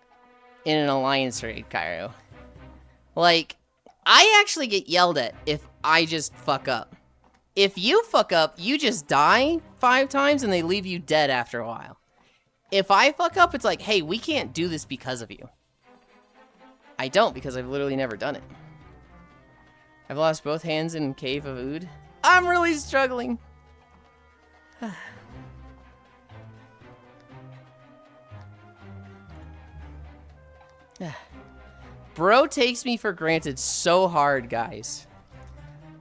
in an alliance raid, Cairo. Like, I actually get yelled at if I just fuck up. If you fuck up, you just die 5 times and they leave you dead after a while. If I fuck up, it's like, hey, we can't do this because of you. I don't, because I've literally never done it. I've lost both hands in Cave of Ood. I'm really struggling. Bro takes me for granted so hard, guys.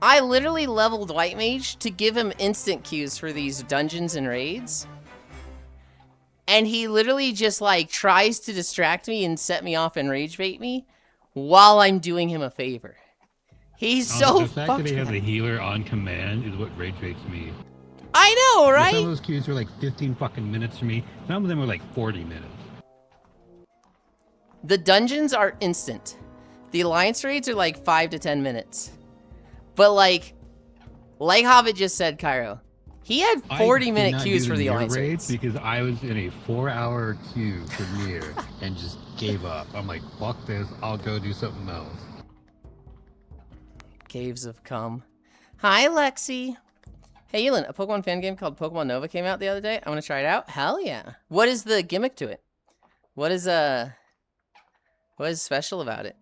I literally leveled White Mage to give him instant queues for these dungeons and raids. And he literally just, like, tries to distract me and set me off and rage bait me while I'm doing him a favor. He's so the fact that he has a healer on command is what rage baits me. I know, right? Some of those queues were like 15 fucking minutes for me. Some of them were like 40 minutes. The dungeons are instant. The alliance raids are like 5 to 10 minutes. But like Hobbit just said, Cairo, he had 40-minute queues for the alliance raids. Because I was in a 4-hour queue for Nier and just gave up. I'm like, fuck this, I'll go do something else. Caves have come. Hi, Lexi. Hey, Yulind, a Pokemon fan game called Pokemon Nova came out the other day. I want to try it out. Hell yeah. What is the gimmick to it? What is special about it?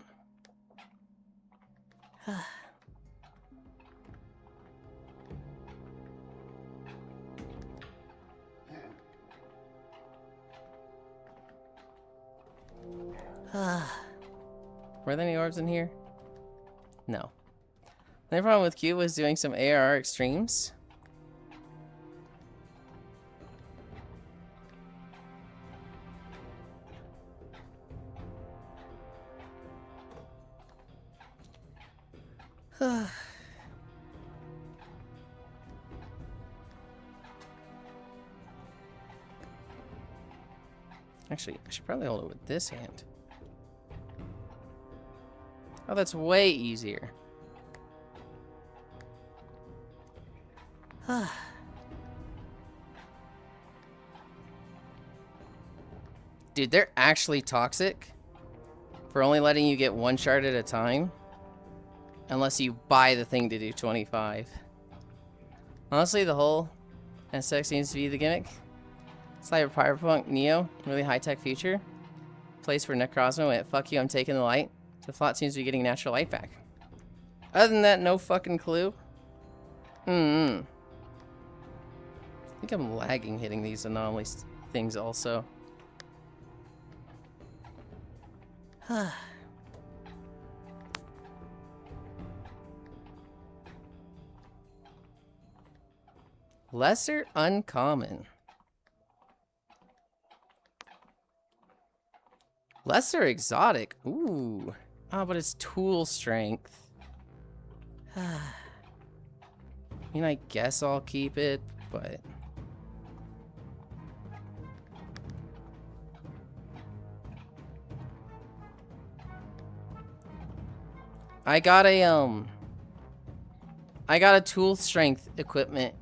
Were there any orbs in here? No. The problem with Q was doing some ARR extremes. Actually, I should probably hold it with this hand. Oh, that's way easier. Dude, they're actually toxic for only letting you get 1 shard at a time. Unless you buy the thing to do 25. Honestly, the whole aesthetic seems to be the gimmick. It's like Cyberpunk Neo, really high-tech future. Place for Necrozma went, fuck you, I'm taking the light. The plot seems to be getting natural light back. Other than that, no fucking clue. I think I'm lagging hitting these anomaly things also. Lesser uncommon. Lesser exotic. Ooh. Oh, but it's tool strength. I mean, I guess I'll keep it, but... I got a tool strength equipment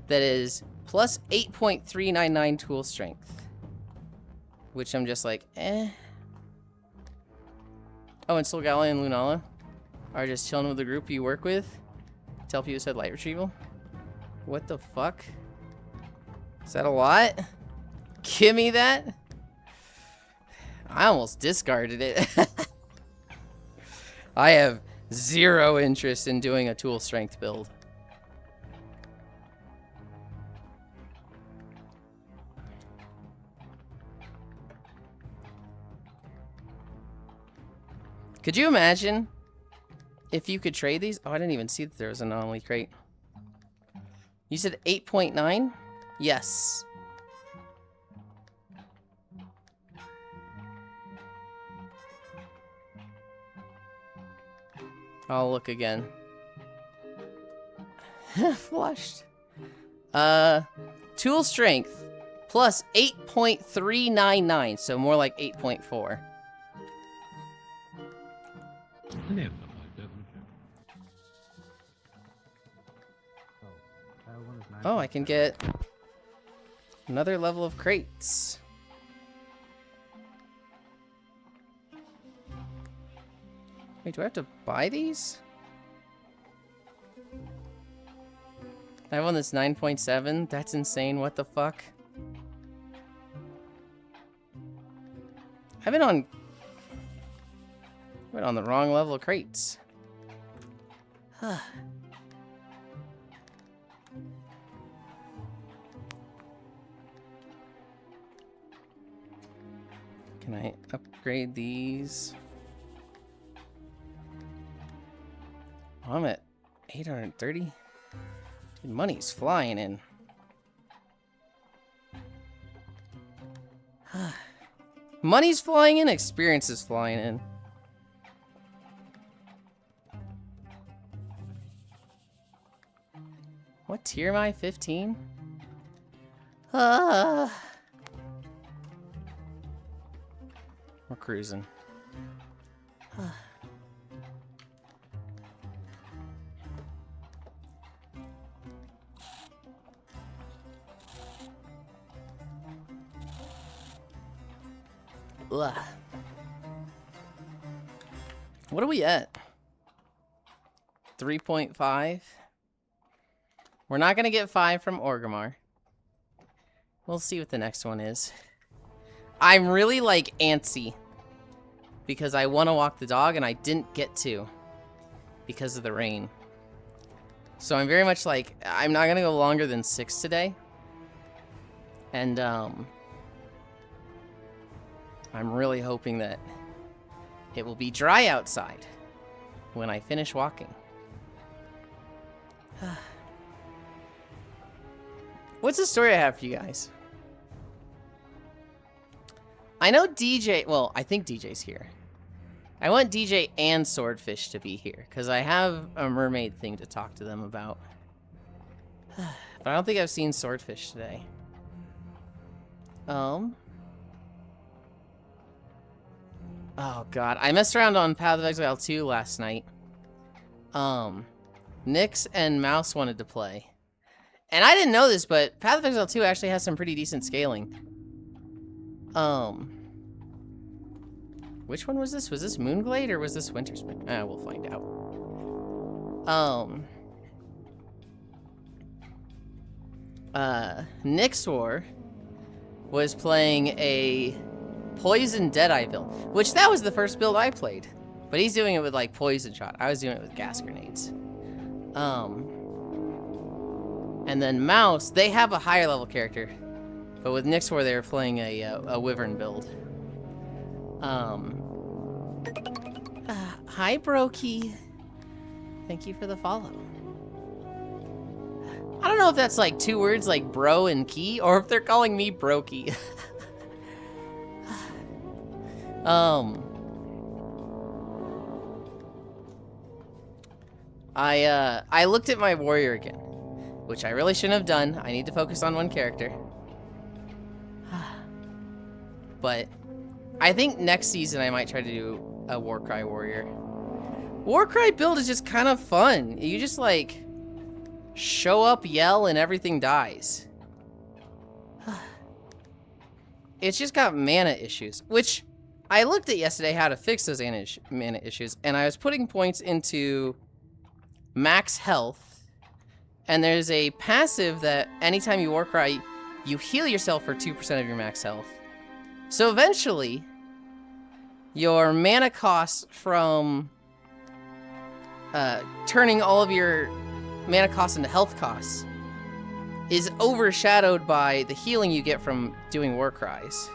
that is plus 8.399 tool strength. Which I'm just like, eh. Oh, and Solgallia and Lunala are just chilling with the group you work with. Tell people said light retrieval. What the fuck? Is that a lot? Give me that? I almost discarded it. I have zero interest in doing a tool strength build. Could you imagine if you could trade these? Oh, I didn't even see that there was an anomaly crate. You said 8.9? Yes. I'll look again. Flushed. Tool strength plus 8.399, so more like 8.4. They have something like that, wouldn't you? Oh, I can get another level of crates. Wait, do I have to buy these? I have one that's 9.7. That's insane. What the fuck? I've been on the wrong level of crates. Can I upgrade these? Oh, I'm at 830. Dude, money's flying in. Money's flying in, experience is flying in. What tier am I? 15? We're cruising. Ugh. What are we at? 3.5? We're not gonna get 5 from Orgrimmar. We'll see what the next one is. I'm really, like, antsy. Because I want to walk the dog and I didn't get to. Because of the rain. So I'm very much like, I'm not gonna go longer than 6 today. And, I'm really hoping that it will be dry outside when I finish walking. What's the story I have for you guys? I know DJ, well, I think DJ's here. I want DJ and Swordfish to be here, because I have a mermaid thing to talk to them about. But I don't think I've seen Swordfish today. Oh god, I messed around on Path of Exile 2 last night. Nyx and Mouse wanted to play. And I didn't know this, but Path of Exile 2 actually has some pretty decent scaling. Which one was this? Was this Moonglade or was this Winterspring? We'll find out. Nyxor was playing a Poison Deadeye build, which that was the first build I played. But he's doing it with like Poison Shot. I was doing it with gas grenades. And then Mouse, they have a higher level character. But with Nyxor, they were playing a Wyvern build. Hi, Brokey. Thank you for the follow. I don't know if that's like 2 words like bro and key, or if they're calling me Brokey. I looked at my warrior again, which I really shouldn't have done. I need to focus on one character. But I think next season I might try to do a Warcry warrior. Warcry build is just kind of fun. You just like show up, yell, and everything dies. It's just got mana issues, which I looked at yesterday how to fix those mana issues, and I was putting points into max health, and there's a passive that anytime you Warcry, you heal yourself for 2% of your max health. So eventually, your mana cost from turning all of your mana costs into health costs is overshadowed by the healing you get from doing war cries.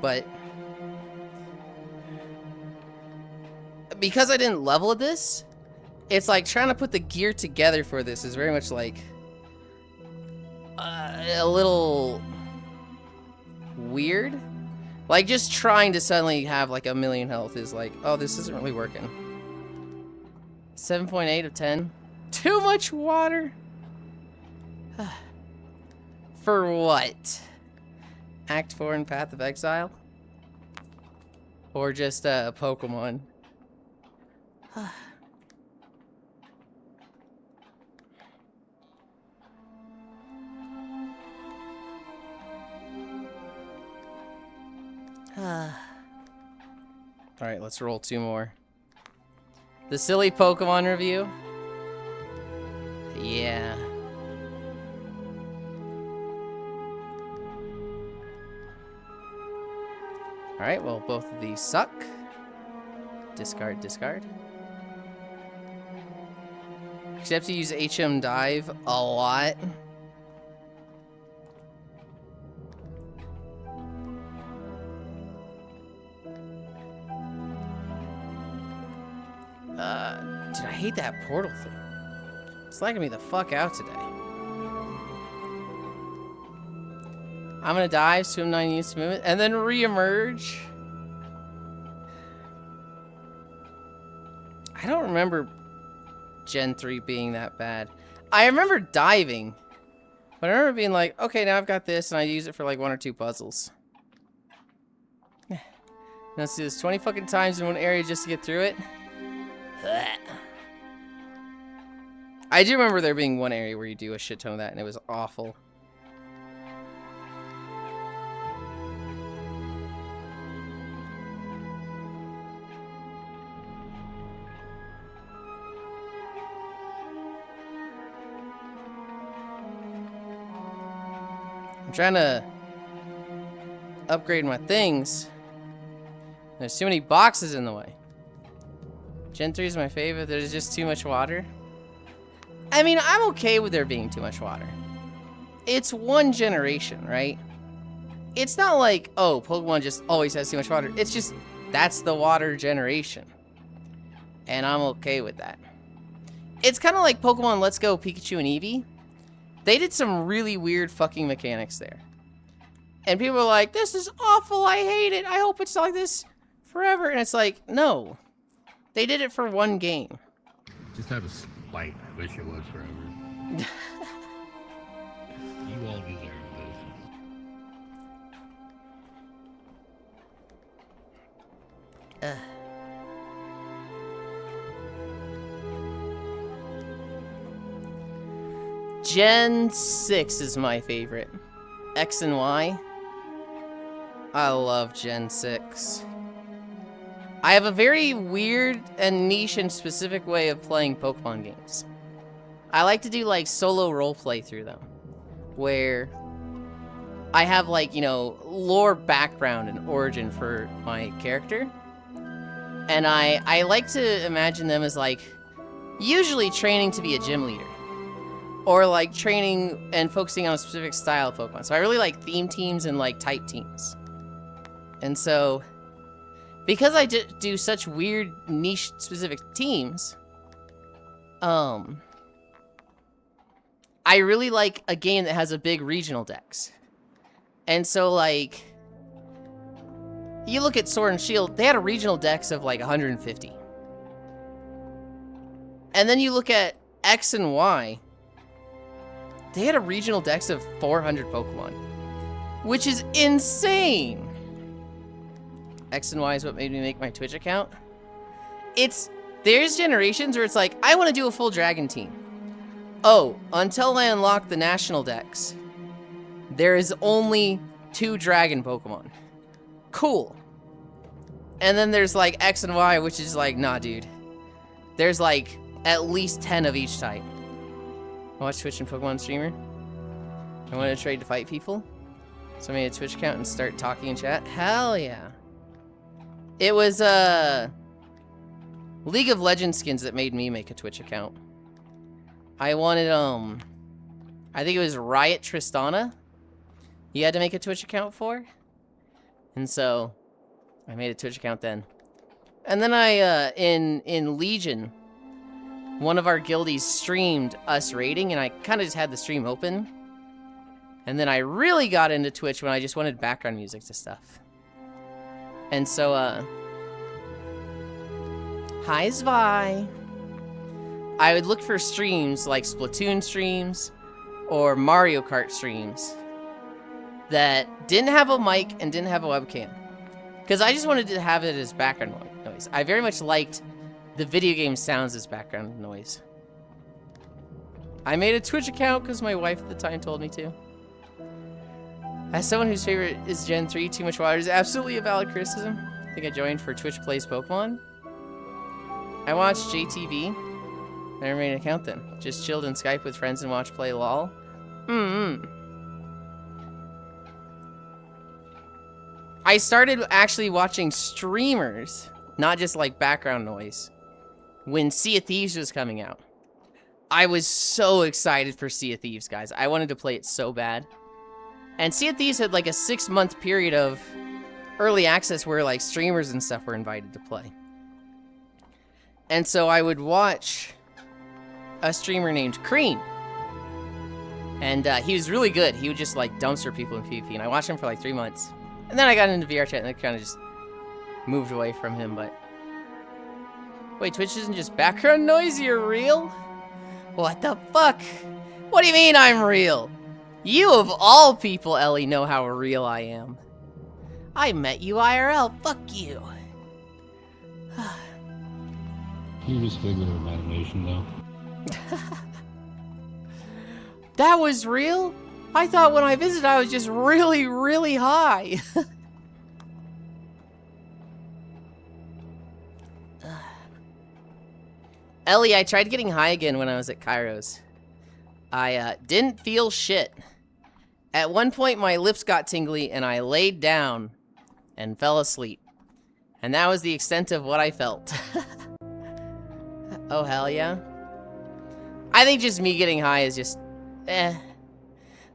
But because I didn't level this, it's like trying to put the gear together for this is very much like a little weird. Like just trying to suddenly have like 1,000,000 health is like, oh, this isn't really working. 7.8 of 10. Too much water. For what? Act 4 in Path of Exile? Or just Pokemon? Alright, let's roll 2 more. The silly Pokemon review? Yeah. Alright, well, both of these suck. Discard, discard. Except to use HM Dive a lot. Dude, I hate that portal thing. It's lagging me the fuck out today. I'm gonna dive, swim 9 units to movement, and then re-emerge. I don't remember Gen 3 being that bad. I remember diving, but I remember being like, okay, now I've got this, and I use it for like 1 or 2 puzzles. Let's do this 20 fucking times in one area just to get through it. I do remember there being one area where you do a shit ton of that, and it was awful. I'm trying to upgrade my things. There's too many boxes in the way. Gen 3 is my favorite. There's just too much water. I mean, I'm okay with there being too much water. It's one generation, right? It's not like, oh, Pokemon just always has too much water. It's just, that's the water generation. And I'm okay with that. It's kind of like Pokemon Let's Go Pikachu and Eevee. They did some really weird fucking mechanics there. And people are like, this is awful, I hate it, I hope it's like this forever. And it's like, no. They did it for one game. Just out of spite, I wish it was forever. You all deserve this. Gen 6 is my favorite. X and Y. I love Gen 6. I have a very weird and niche and specific way of playing Pokemon games. I like to do like solo roleplay through them, where I have like, you know, lore background and origin for my character. And I like to imagine them as like, usually training to be a gym leader. Or like training and focusing on a specific style of Pokemon. So I really like theme teams and like type teams. And so, because I do such weird niche specific teams, I really like a game that has a big regional dex. And so like, you look at Sword and Shield, they had a regional dex of like 150. And then you look at X and Y, they had a regional dex of 400 Pokemon, which is insane. X and Y is what made me make my Twitch account. There's generations where it's like, I want to do a full dragon team. Oh, until I unlock the national dex, there is only 2 dragon Pokemon. Cool. And then there's like X and Y, which is like, nah, dude. There's like at least 10 of each type. Watch Twitch and Pokemon streamer. I want to trade to fight people. So I made a Twitch account and start talking in chat. Hell yeah. It was League of Legends skins that made me make a Twitch account. I wanted I think it was Riot Tristana. You had to make a Twitch account for. And so I made a Twitch account then. And then I in Legion, one of our guildies streamed us raiding, and I kind of just had the stream open. And then I really got into Twitch when I just wanted background music to stuff. And so, hi Zvi. I would look for streams like Splatoon streams or Mario Kart streams that didn't have a mic and didn't have a webcam. Because I just wanted to have it as background noise. I very much liked the video game sounds as background noise. I made a Twitch account because my wife at the time told me to. As someone whose favorite is Gen 3, Too Much Water is absolutely a valid criticism. I think I joined for Twitch Plays Pokemon. I watched JTV. Never made an account then. Just chilled in Skype with friends and watched play LOL. I started actually watching streamers, not just like background noise, when Sea of Thieves was coming out. I was so excited for Sea of Thieves, guys. I wanted to play it so bad. And Sea of Thieves had like a 6-month period of early access where like streamers and stuff were invited to play. And so I would watch a streamer named Cream. And he was really good. He would just like dumpster people in PvP. And I watched him for like 3 months. And then I got into VR chat and I kind of just moved away from him, but... Wait, Twitch isn't just background noise? You're real? What the fuck? What do you mean I'm real? You of all people, Ellie, know how real I am. I met you IRL. Fuck you. You just figure of imagination, though. That was real? I thought when I visited I was just really, really high. Ellie, I tried getting high again when I was at Kairos. I didn't feel shit. At one point my lips got tingly and I laid down and fell asleep. And that was the extent of what I felt. Oh, hell yeah. I think just me getting high is just, eh.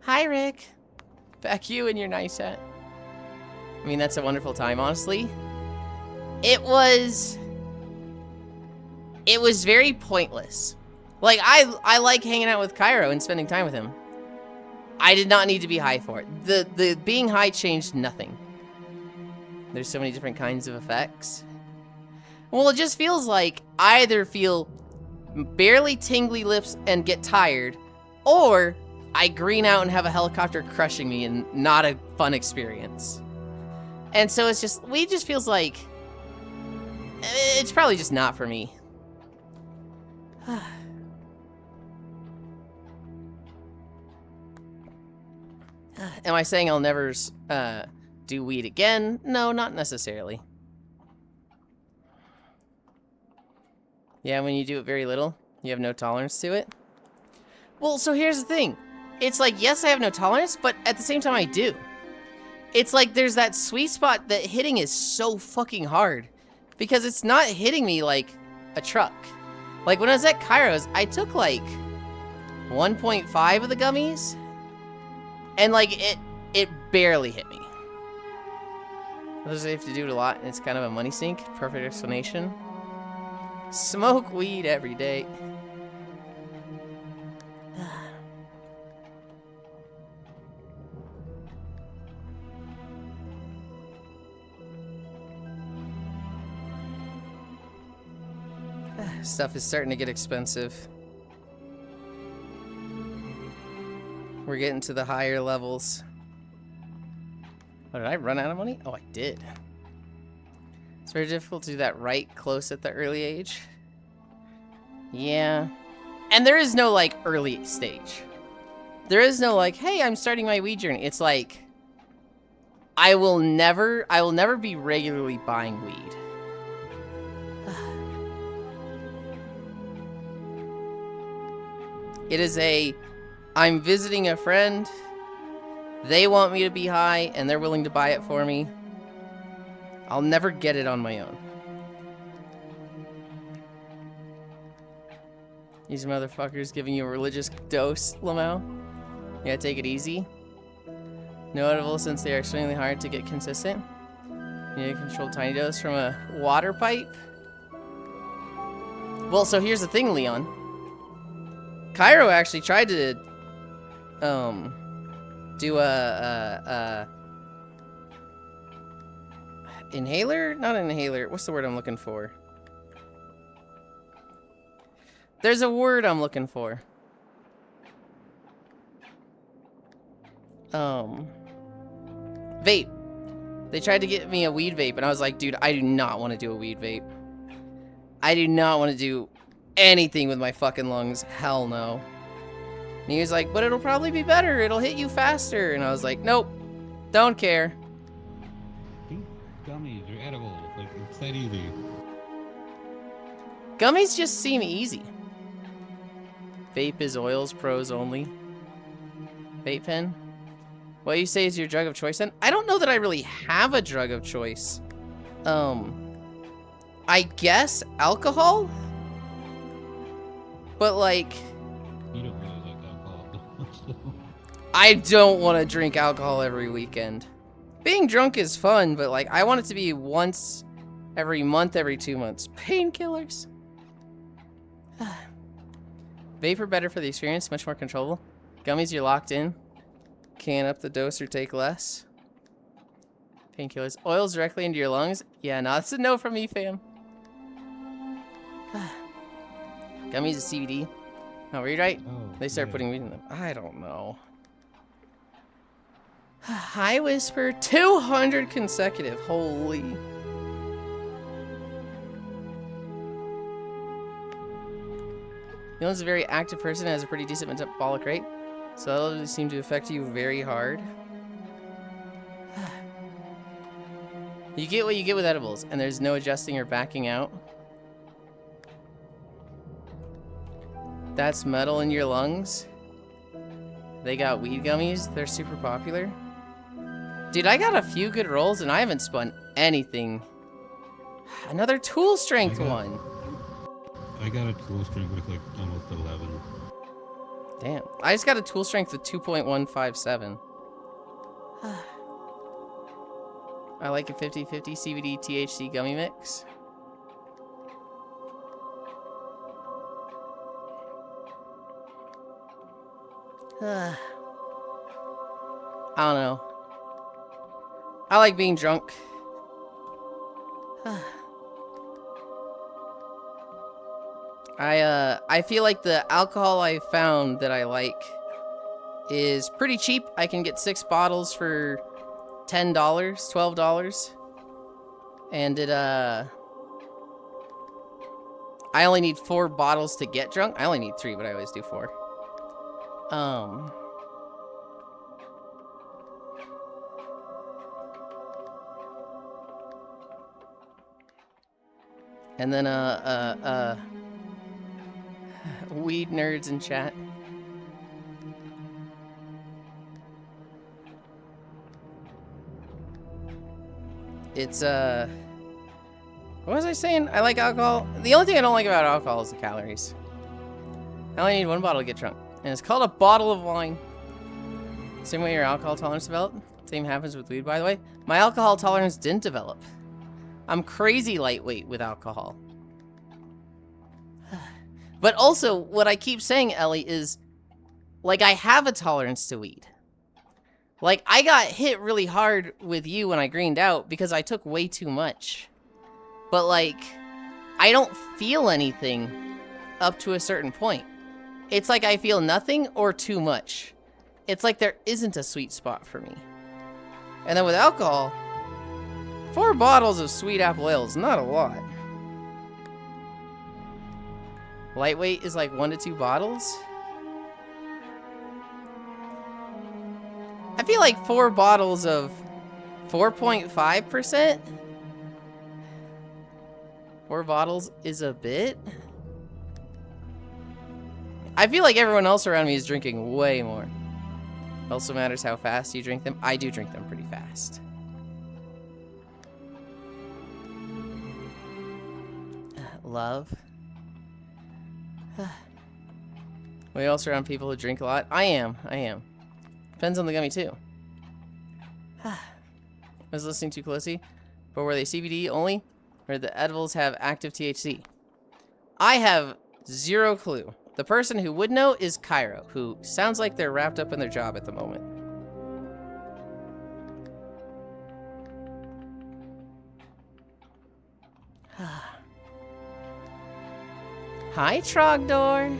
Hi, Rick. Back you and your nice hat. I mean, that's a wonderful time, honestly. It was very pointless. Like, I like hanging out with Cairo and spending time with him. I did not need to be high for it. The being high changed nothing. There's so many different kinds of effects. Well, it just feels like I either feel barely tingly lips and get tired, or I green out and have a helicopter crushing me and not a fun experience. And so it's just, weed just feels like, it's probably just not for me. Am I saying I'll never do weed again? No, not necessarily. Yeah, when you do it very little, you have no tolerance to it. Well, so here's the thing. It's like, yes, I have no tolerance, but at the same time I do. It's like there's that sweet spot that hitting is so fucking hard. Because it's not hitting me like a truck. Like when I was at Kairos, I took like 1.5 of the gummies. And like it barely hit me. Those I have to do it a lot, and it's kind of a money sink. Perfect explanation. Smoke weed every day. Stuff is starting to get expensive. We're getting to the higher levels. Oh, did I run out of money? Oh, I did. It's very difficult to do that right close at the early age. Yeah. And there is no, like, early stage. There is no, like, hey, I'm starting my weed journey. It's like, I will never be regularly buying weed. It is a, I'm visiting a friend, They want me to be high, and they're willing to buy it for me. I'll never get it on my own. These motherfuckers giving you a religious dose, Lamau. Yeah, take it easy. Notable since they are extremely hard to get consistent. You need to control tiny dose from a water pipe. Well, so here's the thing, Leon. Cairo actually tried to do a inhaler? Not an inhaler. What's the word I'm looking for? There's a word I'm looking for. Vape. They tried to get me a weed vape, and I was like, dude, I do not want to do a weed vape. I do not want to do anything with my fucking lungs. Hell no. And he was like, but it'll probably be better. It'll hit you faster. And I was like, nope. Don't care. Think gummies or edibles. Like, it's that easy. Gummies just seem easy. Vape is oils, pros only. Vape pen. What you say is your drug of choice then? I don't know that I really have a drug of choice. I guess alcohol? But like... You don't really like alcohol. So. I don't want to drink alcohol every weekend. Being drunk is fun, but like I want it to be once every month, every 2 months. Painkillers. Vapor better for the experience, much more controllable. Gummies, you're locked in. Can up the dose or take less. Painkillers. Oils directly into your lungs? Yeah, no, that's a no from me, fam. Gummies is CBD. Oh, were you right? Oh, They start putting weed in them. I don't know. High Whisper, 200 consecutive. Holy. Yulind's a very active person and has a pretty decent metabolic rate. So that'll really seem to affect you very hard. You get what you get with edibles, and there's no adjusting or backing out. That's metal in your lungs. They got weed gummies. They're super popular. Dude, I got a few good rolls, and I haven't spun anything. Another tool strength one. I got a tool strength with like almost 11. Damn. I just got a tool strength with 2.157. I like a 50-50 CBD THC gummy mix. I don't know. I like being drunk. I feel like the alcohol I found that I like is pretty cheap. I can get 6 bottles for $10, $12. And it, I only need 4 bottles to get drunk. I only need 3, but I always do 4. And then, weed nerds in chat. It's, what was I saying? I like alcohol. The only thing I don't like about alcohol is the calories. I only need 1 bottle to get drunk. And it's called a bottle of wine. Same way your alcohol tolerance developed. Same happens with weed, by the way. My alcohol tolerance didn't develop. I'm crazy lightweight with alcohol. But also, what I keep saying, Ellie, is, like, I have a tolerance to weed. Like, I got hit really hard with you when I greened out because I took way too much. But, like, I don't feel anything up to a certain point. It's like I feel nothing or too much. It's like there isn't a sweet spot for me. And then with alcohol, 4 bottles of sweet apple ale is not a lot. Lightweight is like 1 to 2 bottles. I feel like 4 bottles of 4.5%. 4 bottles is a bit. I feel like everyone else around me is drinking way more. Also matters how fast you drink them. I do drink them pretty fast. Love. We also around people who drink a lot. I am. Depends on the gummy too. I was listening too closely. But were they CBD only? Or the edibles have active THC? I have zero clue. The person who would know is Cairo, who sounds like they're wrapped up in their job at the moment. Hi, Trogdor.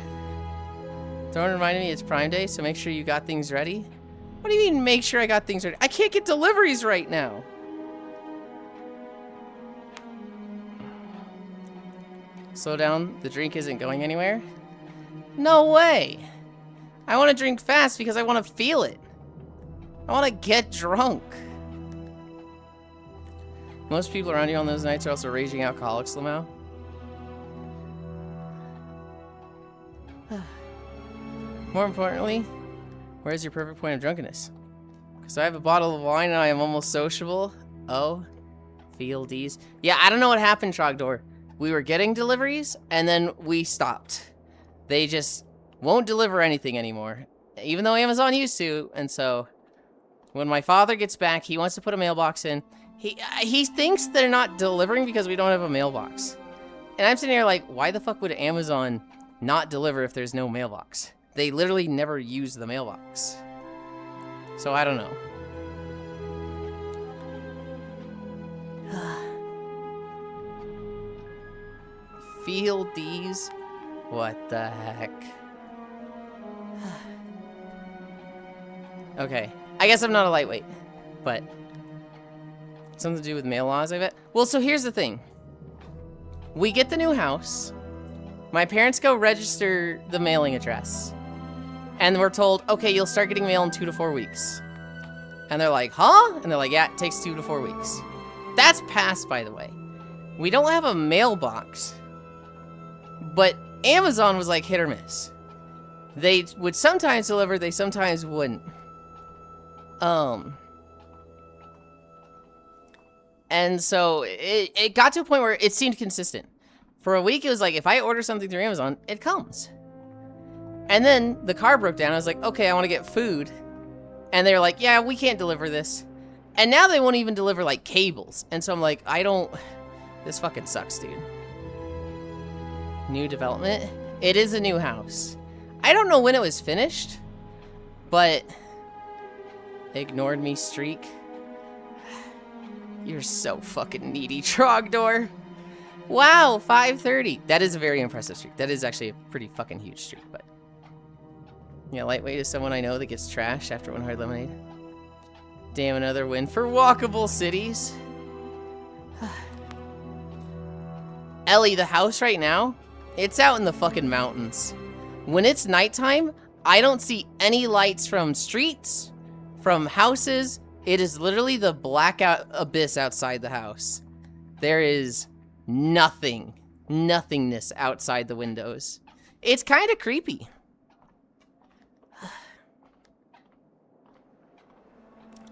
Thorn reminded me it's Prime Day, so make sure you got things ready. What do you mean, make sure I got things ready? I can't get deliveries right now. Slow down, the drink isn't going anywhere. No way. I want to drink fast because I want to feel it. I want to get drunk. Most people around you on those nights are also raging alcoholics, Lamau. More importantly, where's your perfect point of drunkenness? Because I have a bottle of wine and I am almost sociable. Oh, fieldies. Yeah, I don't know what happened, Trogdor. We were getting deliveries and then we stopped. They just won't deliver anything anymore, even though Amazon used to. And so when my father gets back, he wants to put a mailbox in. He thinks they're not delivering because we don't have a mailbox. And I'm sitting here like, why the fuck would Amazon not deliver if there's no mailbox? They literally never use the mailbox. So I don't know. Feel these? What the heck? Okay. I guess I'm not a lightweight, but something to do with mail laws, I bet. Well, so here's the thing. We get the new house. My parents go register the mailing address. And we're told, okay, you'll start getting mail in 2 to 4 weeks. And they're like, huh? And they're like, yeah, it takes 2 to 4 weeks. That's passed, by the way. We don't have a mailbox. But Amazon was like hit or miss. They would sometimes deliver, they sometimes wouldn't. And so it got to a point where it seemed consistent. For a week, it was like, if I order something through Amazon, it comes. And then the car broke down. I was like, okay, I want to get food. And they're like, yeah, we can't deliver this. And now they won't even deliver like cables. And so I'm like, this fucking sucks, dude. New development. It is a new house. I don't know when it was finished, but ignored me streak. You're so fucking needy, Trogdor. Wow, 530. That is a very impressive streak. That is actually a pretty fucking huge streak, but yeah, lightweight is someone I know that gets trashed after one hard lemonade. Damn, another win for walkable cities. Ellie, the house right now, it's out in the fucking mountains. When it's nighttime, I don't see any lights from streets, from houses. It is literally the blackout abyss outside the house. There is nothingness outside the windows. It's kind of creepy.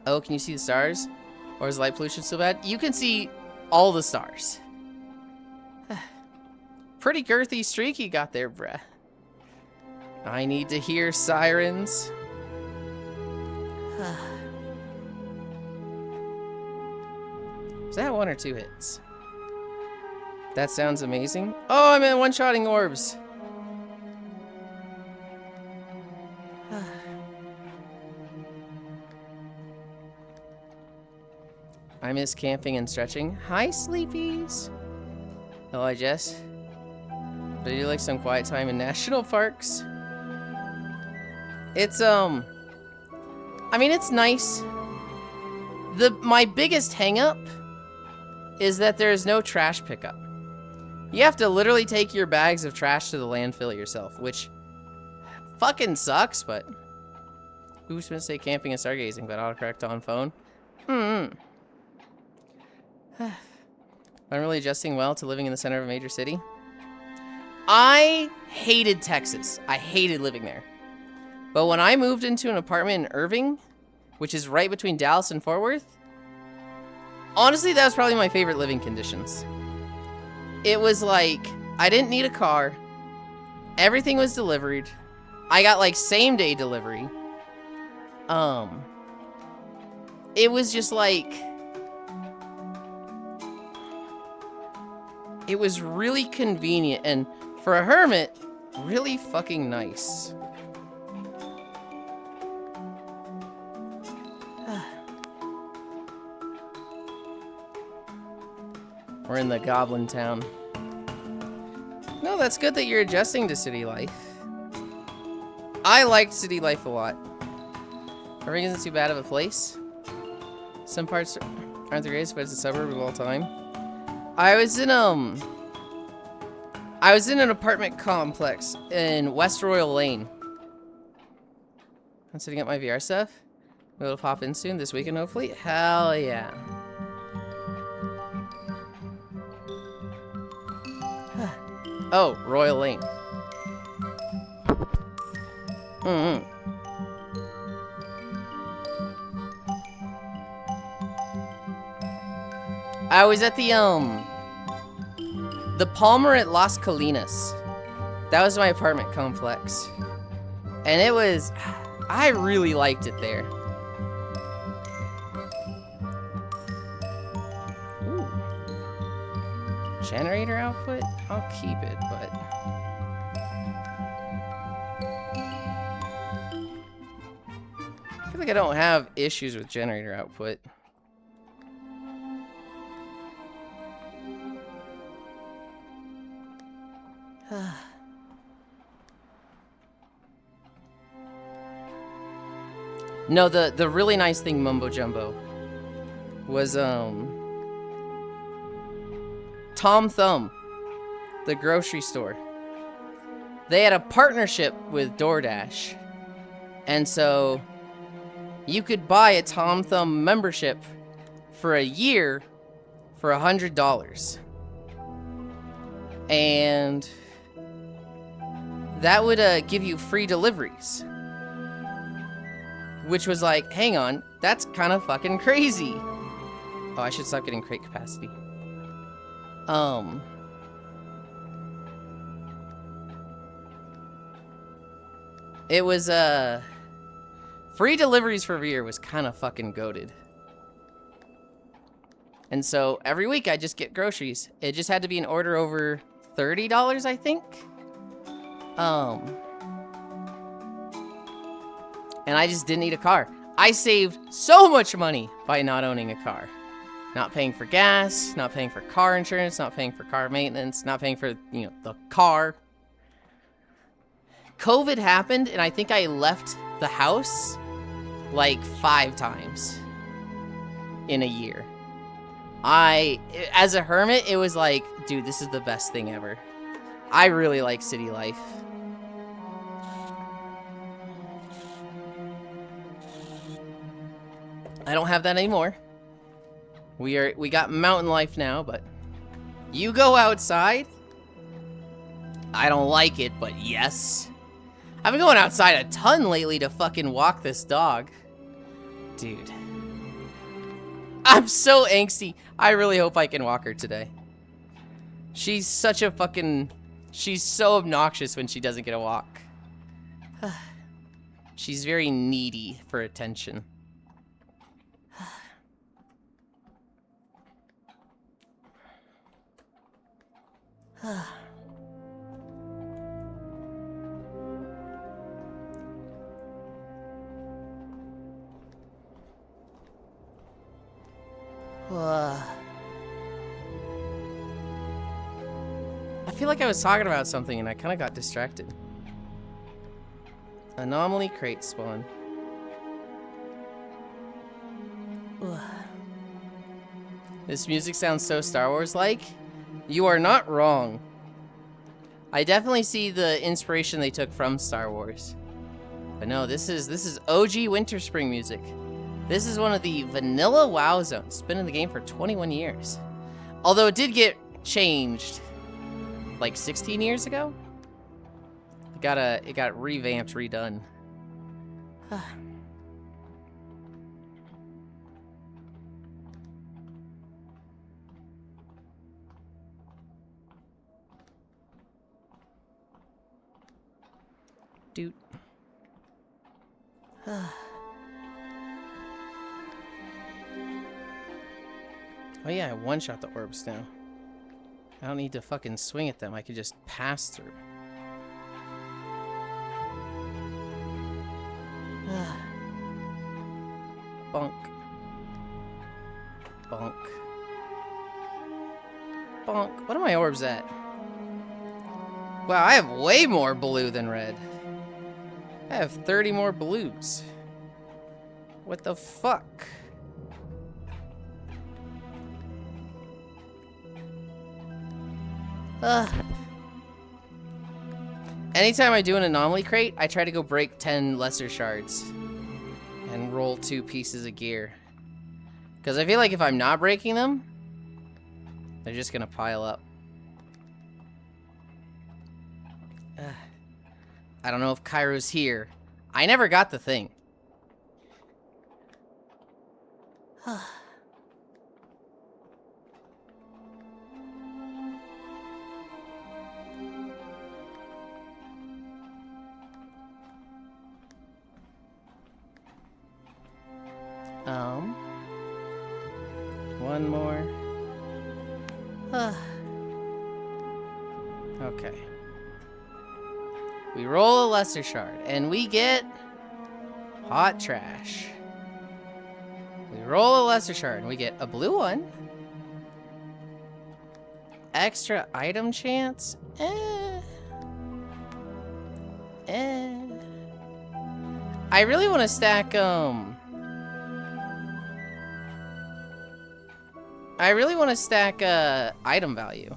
Oh, can you see the stars? Or is light pollution so bad? You can see all the stars. Pretty girthy streak you got there, bruh. I need to hear sirens. Is that 1 or 2 hits? That sounds amazing. Oh, I'm in one-shotting orbs. I miss camping and stretching. Hi, sleepies. Hello, Jess. But I do like some quiet time in national parks. It's, I mean, it's nice. My biggest hang-up is that there's no trash pickup. You have to literally take your bags of trash to the landfill yourself, which fucking sucks, but who's gonna say camping and stargazing, but autocorrect on phone? I'm really adjusting well to living in the center of a major city. I hated Texas. I hated living there. But when I moved into an apartment in Irving, which is right between Dallas and Fort Worth, honestly, that was probably my favorite living conditions. It was like, I didn't need a car. Everything was delivered. I got like same day delivery. It was just like, it was really convenient, and for a hermit, really fucking nice. We're in the Goblin Town. No, that's good that you're adjusting to city life. I liked city life a lot. Irving isn't too bad of a place. Some parts aren't the greatest, but it's a suburb of all time. I was in an apartment complex in West Royal Lane. I'm setting up my VR stuff. We'll pop in soon this weekend, hopefully. Hell yeah. Oh, Royal Lane. I was at the Palmer at Las Colinas. That was my apartment complex. And it was, I really liked it there. Ooh. Generator output? I'll keep it, but... I feel like I don't have issues with generator output. No, the really nice thing, Mumbo Jumbo, was Tom Thumb, the grocery store. They had a partnership with DoorDash, and so you could buy a Tom Thumb membership for a year for $100, and that would give you free deliveries. Which was like, hang on, that's kind of fucking crazy. Oh, I should stop getting crate capacity. It was, free deliveries for a year was kind of fucking goated. And so every week I just get groceries. It just had to be an order over $30, I think. And I just didn't need a car. I saved so much money by not owning a car. Not paying for gas, not paying for car insurance, not paying for car maintenance, not paying for, you know, the car. COVID happened, and I think I left the house like 5 times in a year. As a hermit, it was like, dude, this is the best thing ever. I really like city life. I don't have that anymore. We got mountain life now, but you go outside. I don't like it, but yes. I've been going outside a ton lately to fucking walk this dog. Dude. I'm so angsty. I really hope I can walk her today. She's such a fucking... She's so obnoxious when she doesn't get a walk. She's very needy for attention. I feel like I was talking about something and I kind of got distracted. Anomaly crate spawn. This music sounds so Star Wars-like. You are not wrong. I definitely see the inspiration they took from Star Wars. But no, this is OG Winter Spring music. This is one of the vanilla WoW zones. It's been in the game for 21 years. Although it did get changed like 16 years ago. It got revamped, redone. Dude. Oh yeah, I one-shot the orbs now. I don't need to fucking swing at them. I could just pass through. Bonk. Bonk. Bonk. What are my orbs at? Wow, I have way more blue than red. I have 30 more blues. What the fuck? Anytime I do an anomaly crate, I try to go break 10 lesser shards and roll 2 pieces of gear. Because I feel like if I'm not breaking them, they're just gonna pile up. I don't know if Cairo's here. I never got the thing. One more. Okay. We roll a lesser shard, and we get hot trash. We roll a lesser shard, and we get a blue one. Extra item chance? I really want to stack, I really want to stack, item value.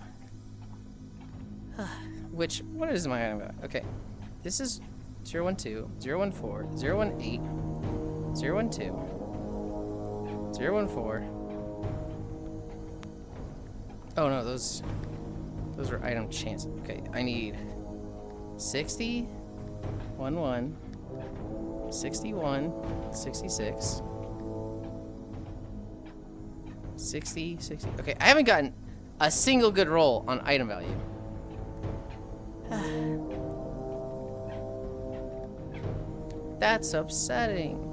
Which, what is my item value? Okay. This is 012, 014, 018, 012, 014. Oh no, those were item chances. Okay, I need 60, 11, 61, 66, 60, 60. Okay, I haven't gotten a single good roll on item value. That's upsetting.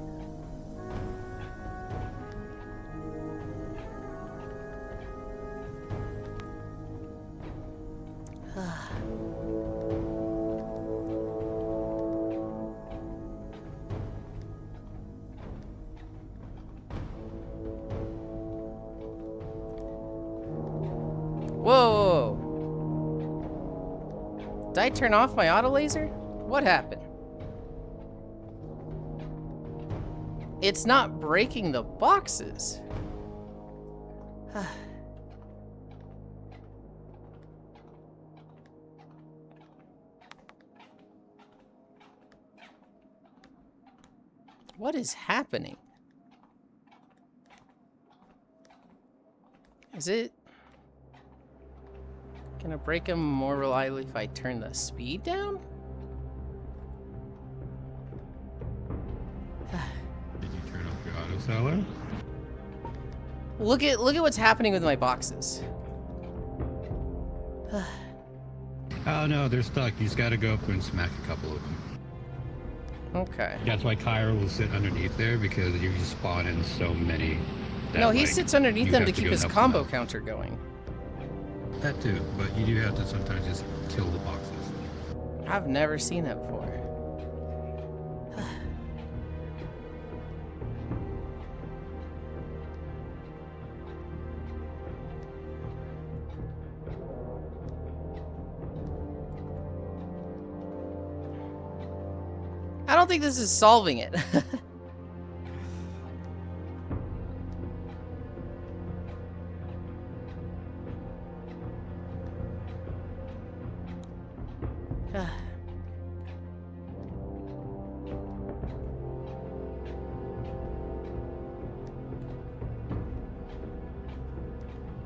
Whoa! Did I turn off my auto laser? What happened? It's not breaking the boxes. What is happening? Is it gonna break them more reliably if I turn the speed down? Did you turn off your auto seller? Look at what's happening with my boxes. Oh no, they're stuck. You just gotta go up and smack a couple of them. Okay. That's why Cairo will sit underneath there, because you just spawn in so many. That, No, he like, sits underneath you them have to keep go his help them combo out. counter going. That too, but you do have to sometimes just kill the boxes. I've never seen that before. I don't think this is solving it.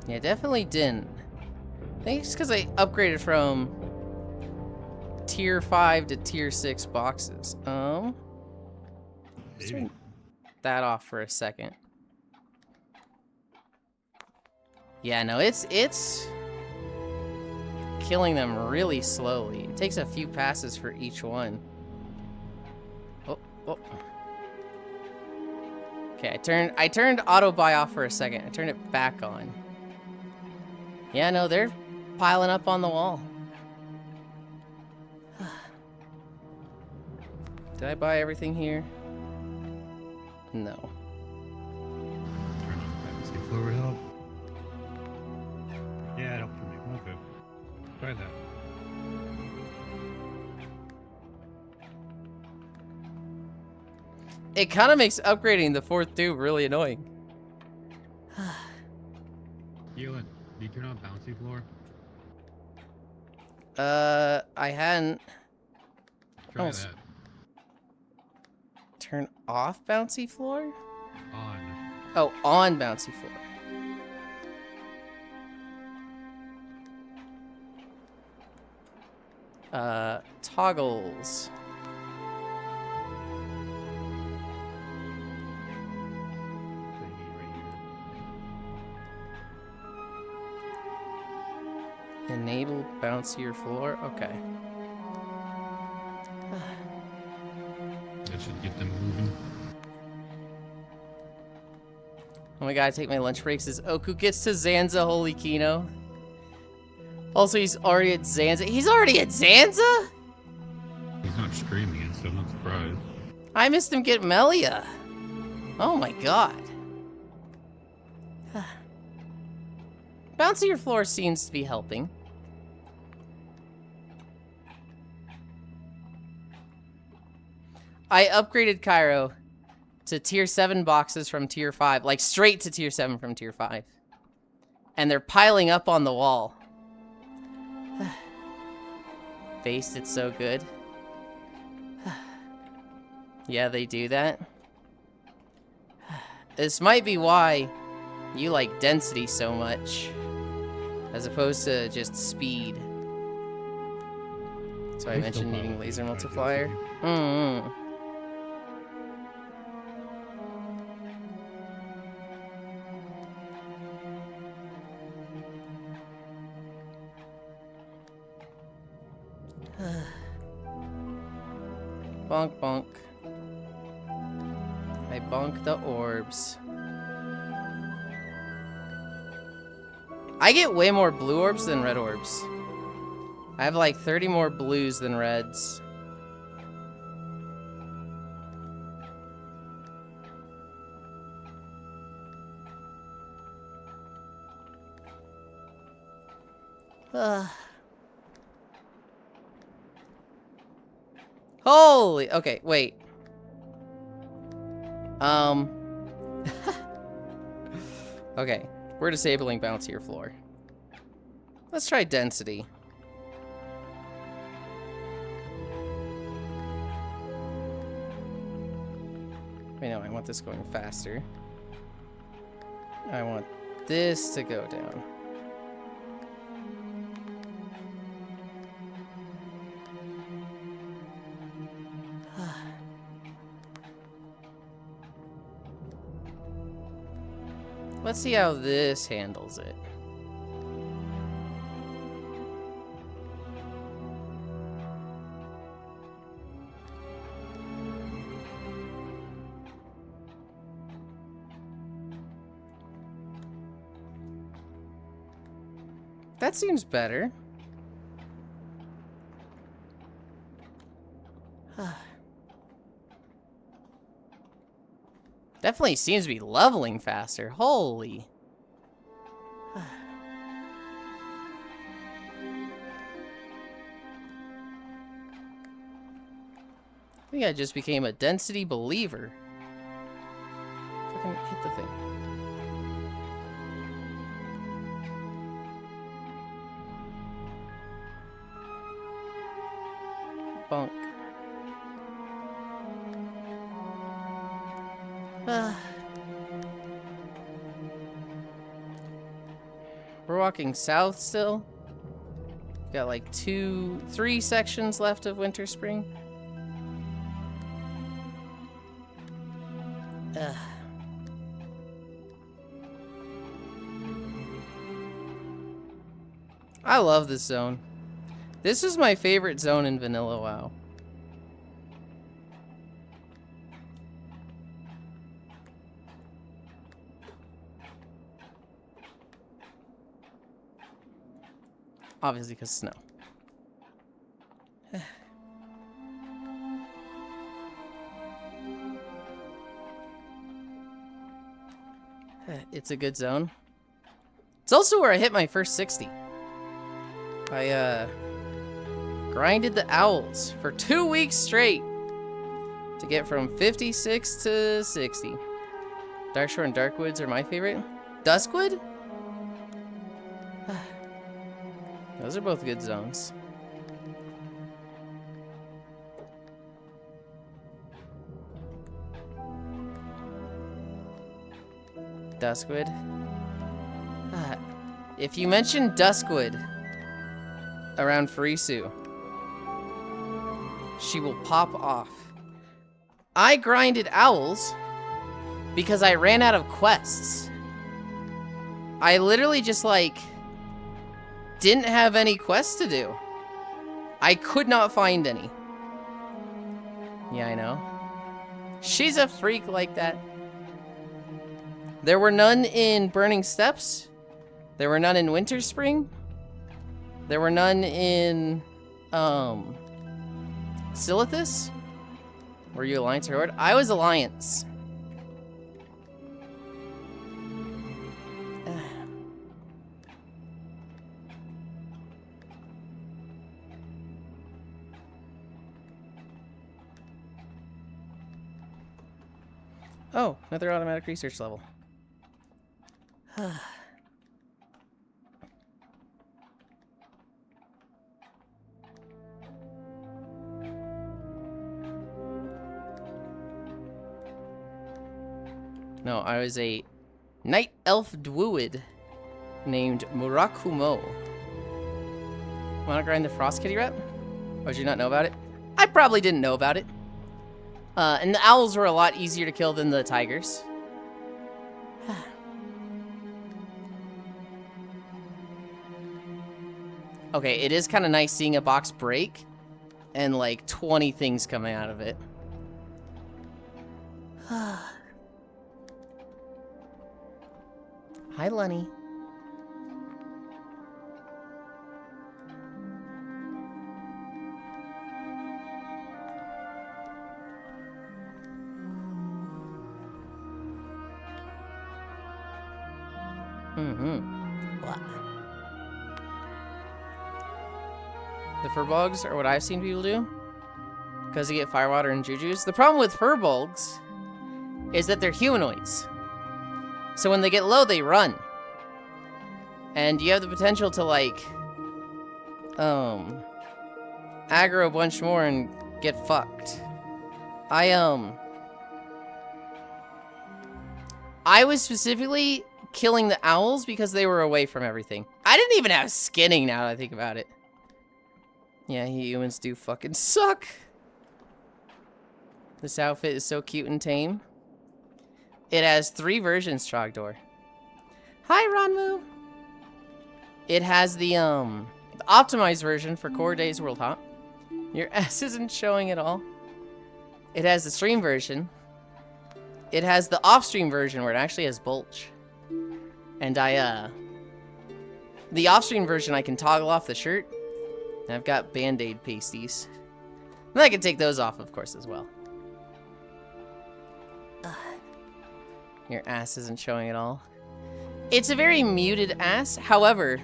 Yeah, definitely didn't. I think it's because I upgraded from tier 5 to tier 6 boxes. Let's turn that off for a second. Yeah, no, it's killing them really slowly. It takes a few passes for each one. Oh. Okay, I turned auto buy off for a second. I turned it back on. Yeah, no, they're piling up on the wall. Did I buy everything here? No. Turn on fantasy floor would help. Yeah, it helped for me. Okay. Try that. It kind of makes upgrading the 4th tube really annoying. Yulind, do you turn on bouncy floor? I hadn't. Try Oh, that. Turn off bouncy floor? On. Oh, on bouncy floor. Toggles. Thingy right here. Enable bouncier floor? Okay. That should get them moving. Oh my god, I take my lunch breaks as Oku gets to Zanza Holy Kino. Also, he's already at Zanza. He's already at Zanza? He's not streaming it, so I'm not surprised. I missed him get Melia. Oh my god. Bouncier floor seems to be helping. I upgraded Cairo to tier 7 boxes from tier 5. Like, straight to tier 7 from tier 5. And they're piling up on the wall. Based, it's so good. Yeah, they do that. This might be why you like density so much, as opposed to just speed. So I mentioned needing laser multiplier. Bonk bonk. I bonk the orbs. I get way more blue orbs than red orbs. I have like 30 more blues than reds. Holy, okay, wait. Okay, we're disabling bouncier floor. Let's try density. Wait, no, I want this going faster. I want this to go down. Let's see how this handles it. That seems better. Definitely seems to be leveling faster. Holy. I think I just became a density believer. Fucking hit the thing. Bonk. We're walking south still. Got like 3 sections left of Winter Spring. I love this zone. This is my favorite zone in Vanilla WoW. Obviously, because snow. It's a good zone. It's also where I hit my first 60. I grinded the owls for 2 weeks straight to get from 56 to 60. Darkshore and Darkwoods are my favorite. Duskwood? Those are both good zones. Duskwood. If you mention Duskwood around Farisu, she will pop off. I grinded owls because I ran out of quests. I literally just like didn't have any quests to do. I could not find any. Yeah, I know. She's a freak like that. There were none in Burning Steppes. There were none in Winter Spring. There were none in Silithus. Were you Alliance or Horde? I was Alliance. Oh, another automatic research level. No, I was a night elf druid named Murakumo. Wanna grind the Frost Kitty rep? Oh, did you not know about it? I probably didn't know about it. And the owls were a lot easier to kill than the tigers. Okay, it is kind of nice seeing a box break and like 20 things coming out of it. Hi, Lenny. What? The furbolgs are what I've seen people do. Because you get firewater and jujus. The problem with furbolgs is that they're humanoids. So when they get low, they run. And you have the potential to, like, aggro a bunch more and get fucked. I was specifically killing the owls because they were away from everything. I didn't even have skinning now that I think about it. Yeah, humans do fucking suck. This outfit is so cute and tame. It has 3 versions, Trogdor. Hi, Ronmu. It has the optimized version for Core Days World Hop. Your ass isn't showing at all. It has the stream version. It has the off-stream version where it actually has bulge. And the off-stream version I can toggle off the shirt. And I've got Band-Aid pasties. And I can take those off, of course, as well. Your ass isn't showing at all. It's a very muted ass. However,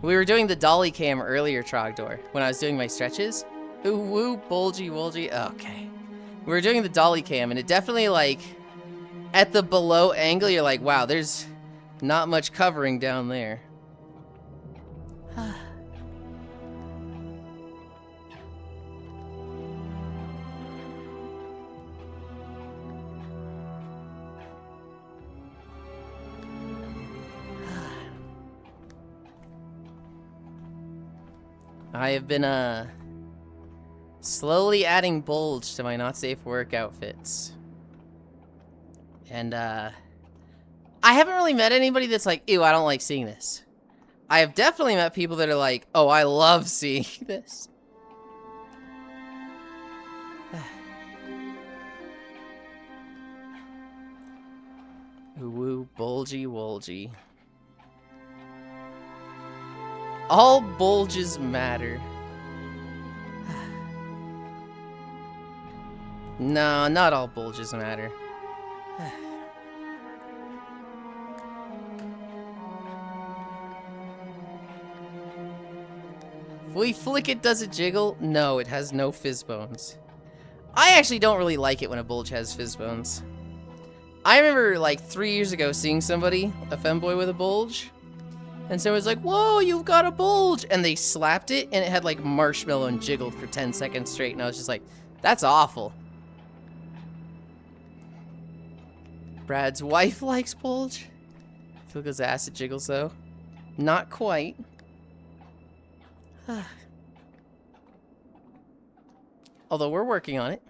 we were doing the dolly cam earlier, Trogdor, when I was doing my stretches. Ooh, woo, bulgy, wolgy. Okay. We were doing the dolly cam, and it definitely, like, at the below angle, you're like, wow, there's not much covering down there. I have been, slowly adding bulge to my not safe work outfits. And, I haven't really met anybody that's like, ew, I don't like seeing this. I have definitely met people that are like, oh, I love seeing this. Ooh, bulgy wolgy. All bulges matter. No, not all bulges matter. If we flick it, does it jiggle? No, it has no fizz bones. I actually don't really like it when a bulge has fizz bones. I remember like 3 years ago seeing somebody, a femboy with a bulge, and someone was like, whoa, you've got a bulge! And they slapped it, and it had like marshmallow and jiggled for 10 seconds straight, and I was just like, that's awful. Brad's wife likes bulge. I feel like his acid jiggles though. Not quite. Although we're working on it.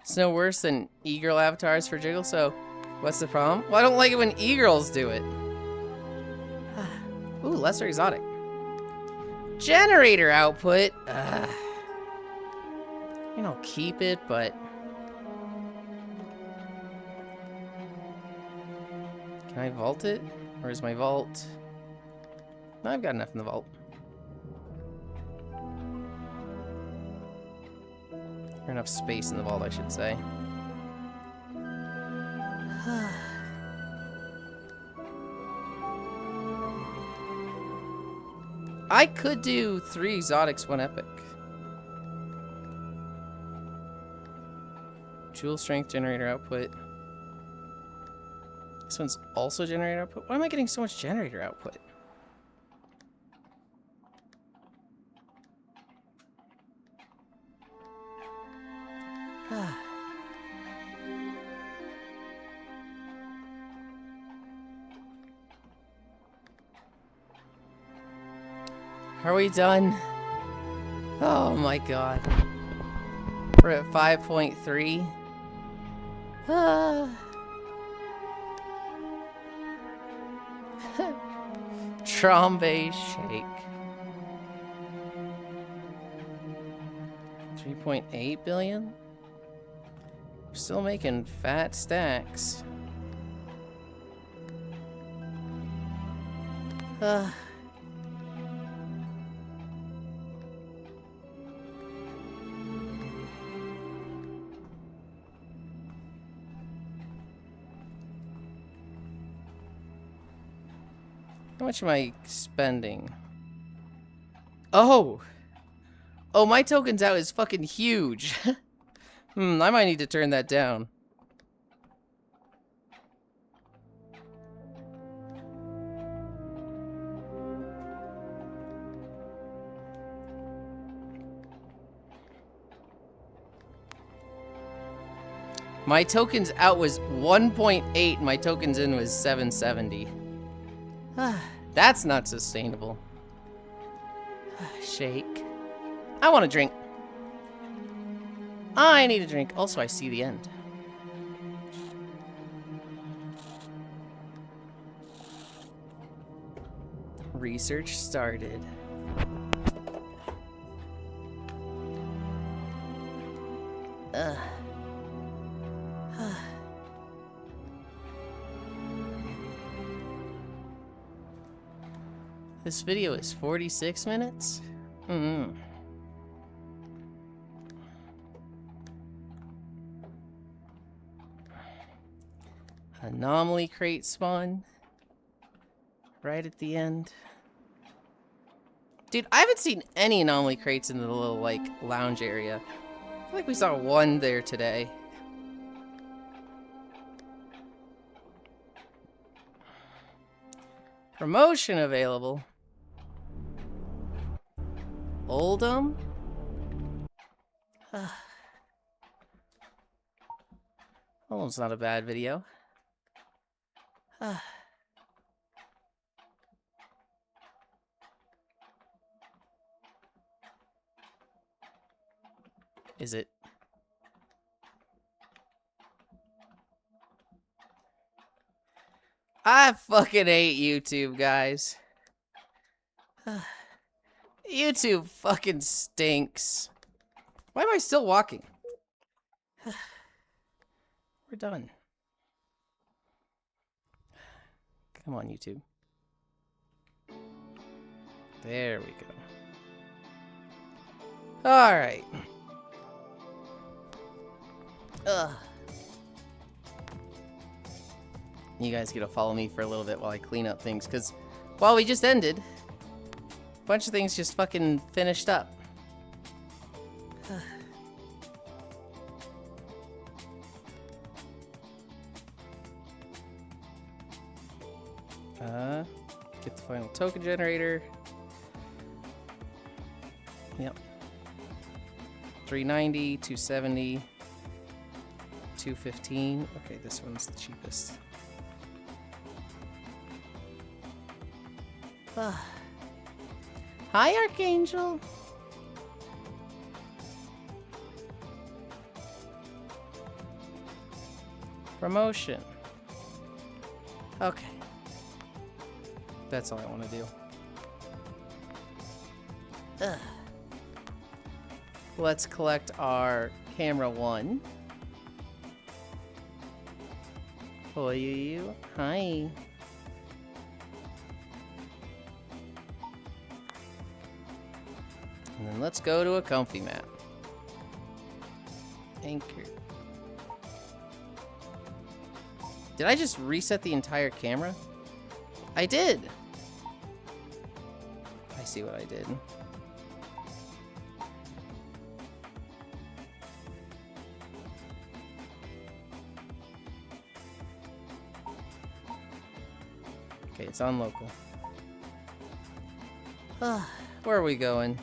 It's no worse than e-girl avatars for jiggle, so what's the problem? Well, I don't like it when e-girls do it. Ooh, lesser exotic. Generator output. You know, keep it, but can I vault it? Where's my vault? No, I've got enough in the vault. Or enough space in the vault, I should say. I could do 3 exotics, 1 epic. Jewel strength, generator output. This one's also generator output. Why am I getting so much generator output? Are we done? Oh my god. We're at 5.3. Trombe shake. 3.8 billion? We're still making fat stacks. How much am I spending? Oh! Oh, my tokens out is fucking huge. I might need to turn that down. My tokens out was 1.8, my tokens in was 770. That's not sustainable. Shake. I want a drink. I need a drink. Also, I see the end. Research started. This video is 46 minutes? Anomaly crate spawn. Right at the end. Dude, I haven't seen any anomaly crates in the little, like, lounge area. I feel like we saw one there today. Promotion available. Oldham? Oldham's not a bad video. Is it? I fucking hate YouTube, guys. YouTube fucking stinks. Why am I still walking? We're done. Come on, YouTube. There we go. Alright. Ugh. You guys get to follow me for a little bit while I clean up things, because while we just ended, a bunch of things just fucking finished up. Get the final token generator. Yep. 390, 270, 215. Okay, this one's the cheapest. Hi, Archangel. Promotion. Okay. That's all I want to do. Ugh. Let's collect our camera 1. Oh, you. Hi. And then let's go to a comfy map. Anchor. Did I just reset the entire camera? I did. I see what I did. Okay, it's on local. Where are we going?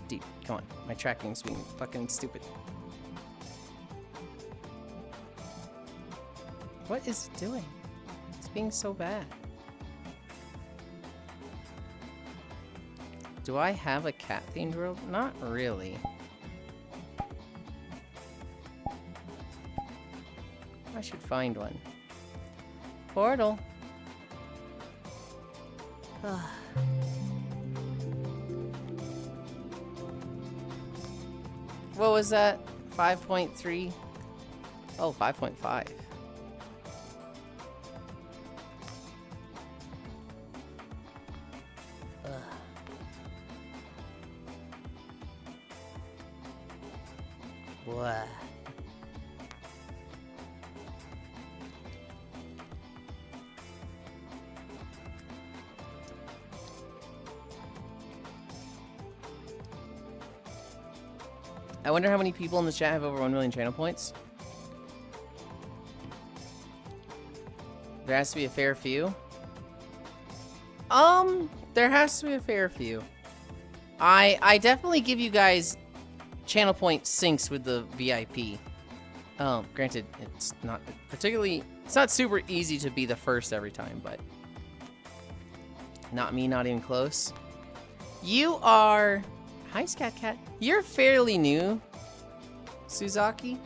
Deep. Come on. My tracking's being fucking stupid. What is it doing? It's being so bad. Do I have a cat-themed world? Not really. I should find one. Portal. What was that? 5.3? Oh, 5.5. What? I wonder how many people in the chat have over 1 million channel points. There has to be a fair few. There has to be a fair few. I definitely give you guys channel point syncs with the VIP. Granted, it's not particularly, it's not super easy to be the first every time, but not me, not even close. You are, hi Scat Cat. You're fairly new, Suzaki.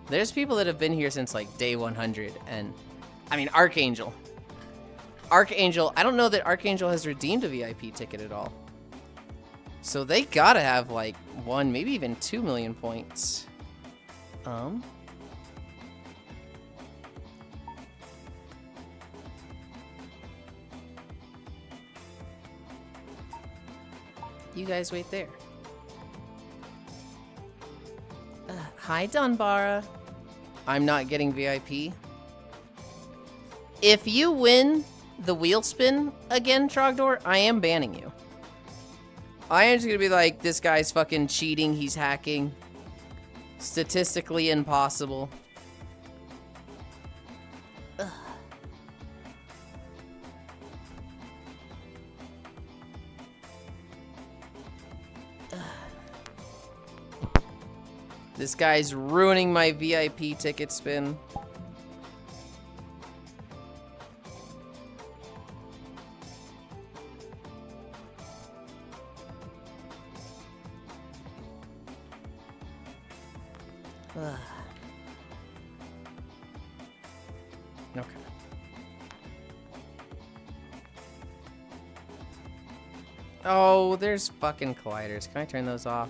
There's people that have been here since like day 100, and I mean Archangel. Archangel, I don't know that Archangel has redeemed a VIP ticket at all. So they gotta have like 1, maybe even 2 million points. You guys wait there. Hi, Dunbara. I'm not getting VIP. If you win the wheel spin again, Trogdor, I am banning you. I am just gonna be like, this guy's fucking cheating, he's hacking. Statistically impossible. Ugh. This guy's ruining my VIP ticket spin. Okay. Oh, there's fucking colliders. Can I turn those off?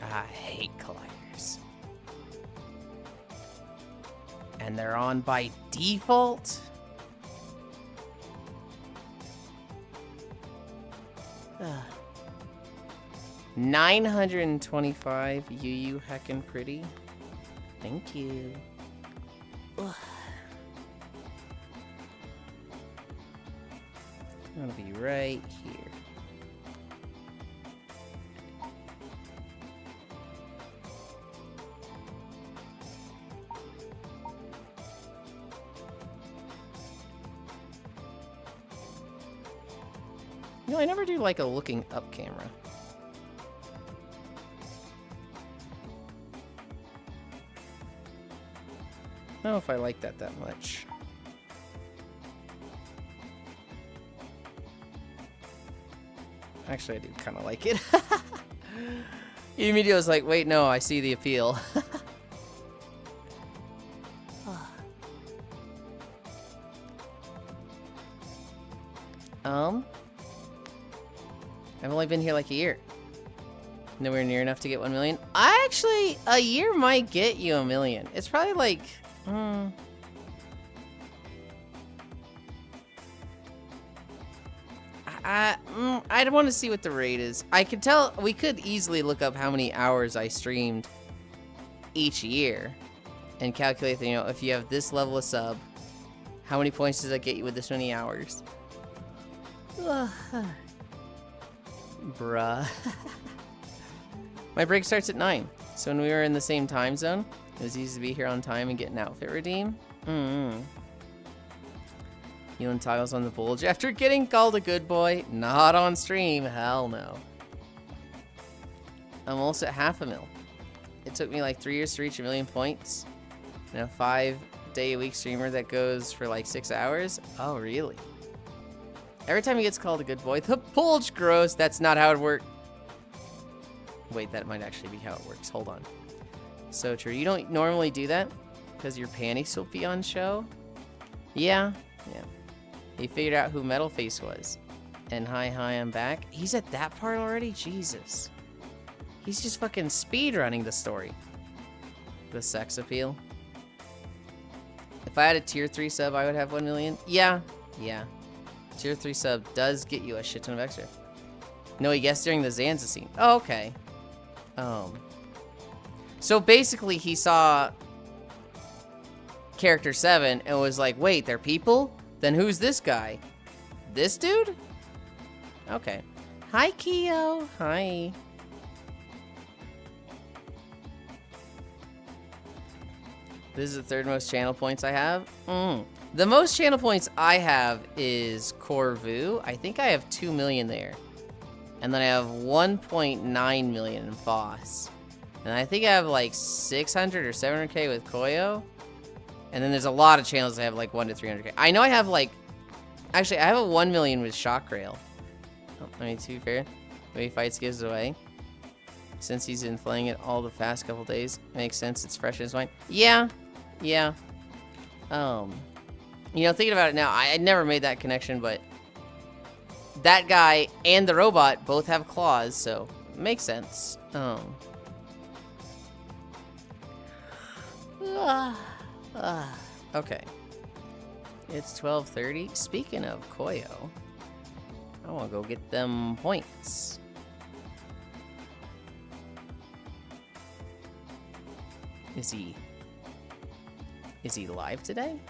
I hate colliders. And they're on by default? 925 UU heckin' pretty. Thank you. Ugh. I'm gonna be right here. You know, I never do like a looking up camera. I don't know if I like that much. Actually, I do kind of like it. Immediately was like, wait, no, I see the appeal. I've only been here like a year. Nowhere near enough to get 1 million. A year might get you 1 million. It's probably like, I want to see what the rate is. I could tell, we could easily look up how many hours I streamed each year and calculate, you know, if you have this level of sub, how many points does that get you with this many hours? Bruh. My break starts at 9, so when we were in the same time zone, it was easy to be here on time and get an outfit redeem. Yulind toggles on the bulge after getting called a good boy. Not on stream, hell no. I'm almost at 500,000. It took me like 3 years to reach 1 million points. And a 5-day-a-week streamer that goes for like 6 hours? Oh, really? Every time he gets called a good boy, the bulge grows. That's not how it works. Wait, that might actually be how it works. Hold on. So true. You don't normally do that? Because your panties will be on show? Yeah. He figured out who Metalface was. And hi, I'm back. He's at that part already? Jesus. He's just fucking speedrunning the story. The sex appeal. If I had a tier 3 sub, I would have 1 million. Yeah. Tier 3 sub does get you a shit ton of extra. No, he guessed during the Zanza scene. Oh, okay. So basically he saw character 7 and was like, wait, they're people? Then who's this guy? This dude? Okay. Hi, Keo. Hi. This is the third most channel points I have. The most channel points I have is Corvu. I think I have 2 million there. And then I have 1.9 million in Boss. And I think I have like 600 or 700k with Koyo. And then there's a lot of channels that have like 1 to 300k. I know I have like... Actually, I have a 1 million with Shockrail. I mean, to be fair, the way he fights gives it away. Since he's been playing it all the past couple days. Makes sense, it's fresh in his mind. Yeah. You know, thinking about it now, I never made that connection, but... That guy and the robot both have claws, so... Makes sense. Okay. It's 12:30. Speaking of Koyo, I want to go get them points. Is he live today?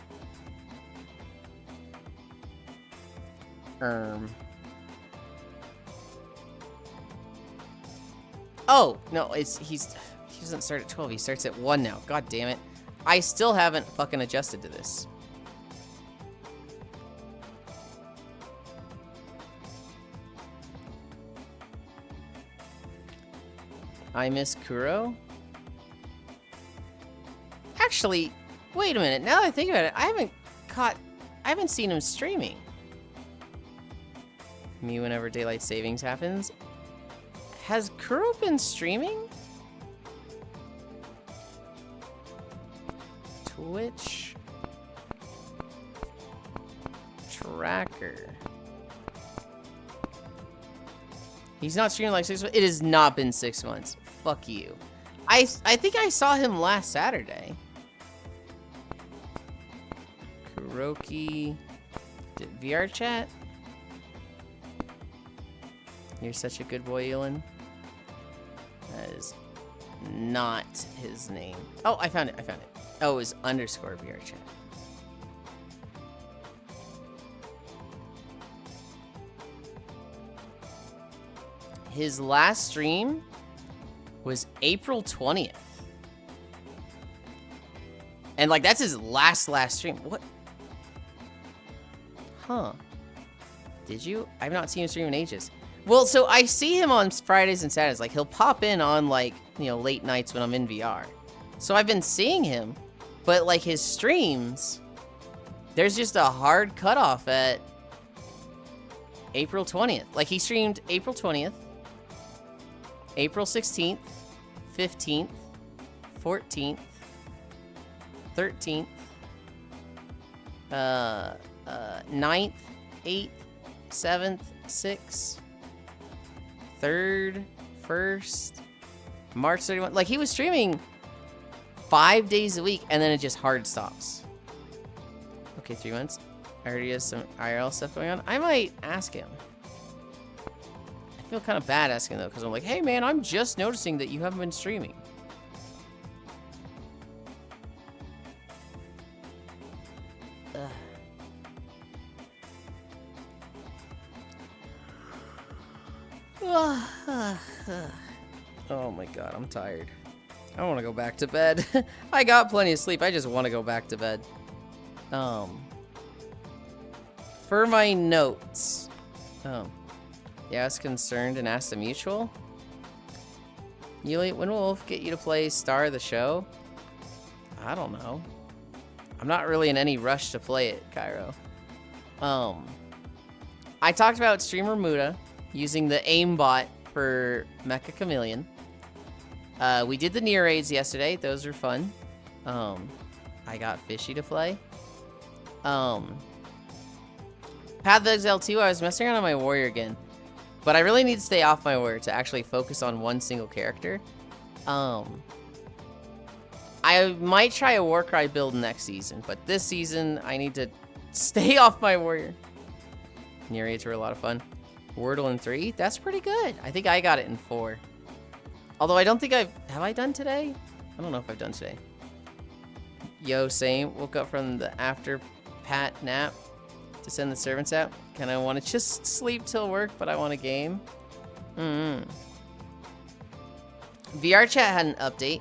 Oh, no, he doesn't start at 12. He starts at 1 now. God damn it. I still haven't fucking adjusted to this. I miss Kuro. Actually, wait a minute. Now that I think about it, I haven't seen him streaming. Me whenever daylight savings happens. Has Kuro been streaming? Twitch tracker. He's not streaming like 6 months. It has not been 6 months. Fuck you. I think I saw him last Saturday. Kuroki. VR chat? You're such a good boy, Yulind. That is not his name. Oh, I found it. I found it. Oh, it was underscore VR chat. His last stream was April 20th. And like that's his last stream. What? Huh. Did you? I've not seen him stream in ages. Well, so I see him on Fridays and Saturdays. Like he'll pop in on like, you know, late nights when I'm in VR. So I've been seeing him, but like his streams, there's just a hard cutoff at April 20th. Like he streamed April 20th. April 16th, 15th, 14th, 13th, 9th, 8th, 7th, 6th, 3rd, 1st, March 31. Like he was streaming 5 days a week and then it just hard stops. Okay, 3 months. I already has some IRL stuff going on. I might ask him. I feel kind of bad asking though, because I'm like, hey man, I'm just noticing that you haven't been streaming. Oh my god, I'm tired. I want to go back to bed. I got plenty of sleep. I just want to go back to bed. For my notes. Yeah, I was concerned and asked a mutual. Yulind, when will Wolf get you to play Star of the Show? I don't know. I'm not really in any rush to play it, Cairo. I talked about Streamer Muda using the aimbot for Mecha Chameleon. We did the near raids yesterday. Those were fun. I got Fishy to play. Path of Exile 2, I was messing around on my warrior again. But I really need to stay off my warrior to actually focus on one single character. I might try a Warcry build next season, but this season I need to stay off my warrior. Near raids were a lot of fun. Wordle in 3, that's pretty good. I think I got it in 4. Although I don't think have I done today? I don't know if I've done today. Yo, same. Woke up from the after pat nap to send the servants out. Kinda want to just sleep till work, but I want a game. VR chat had an update.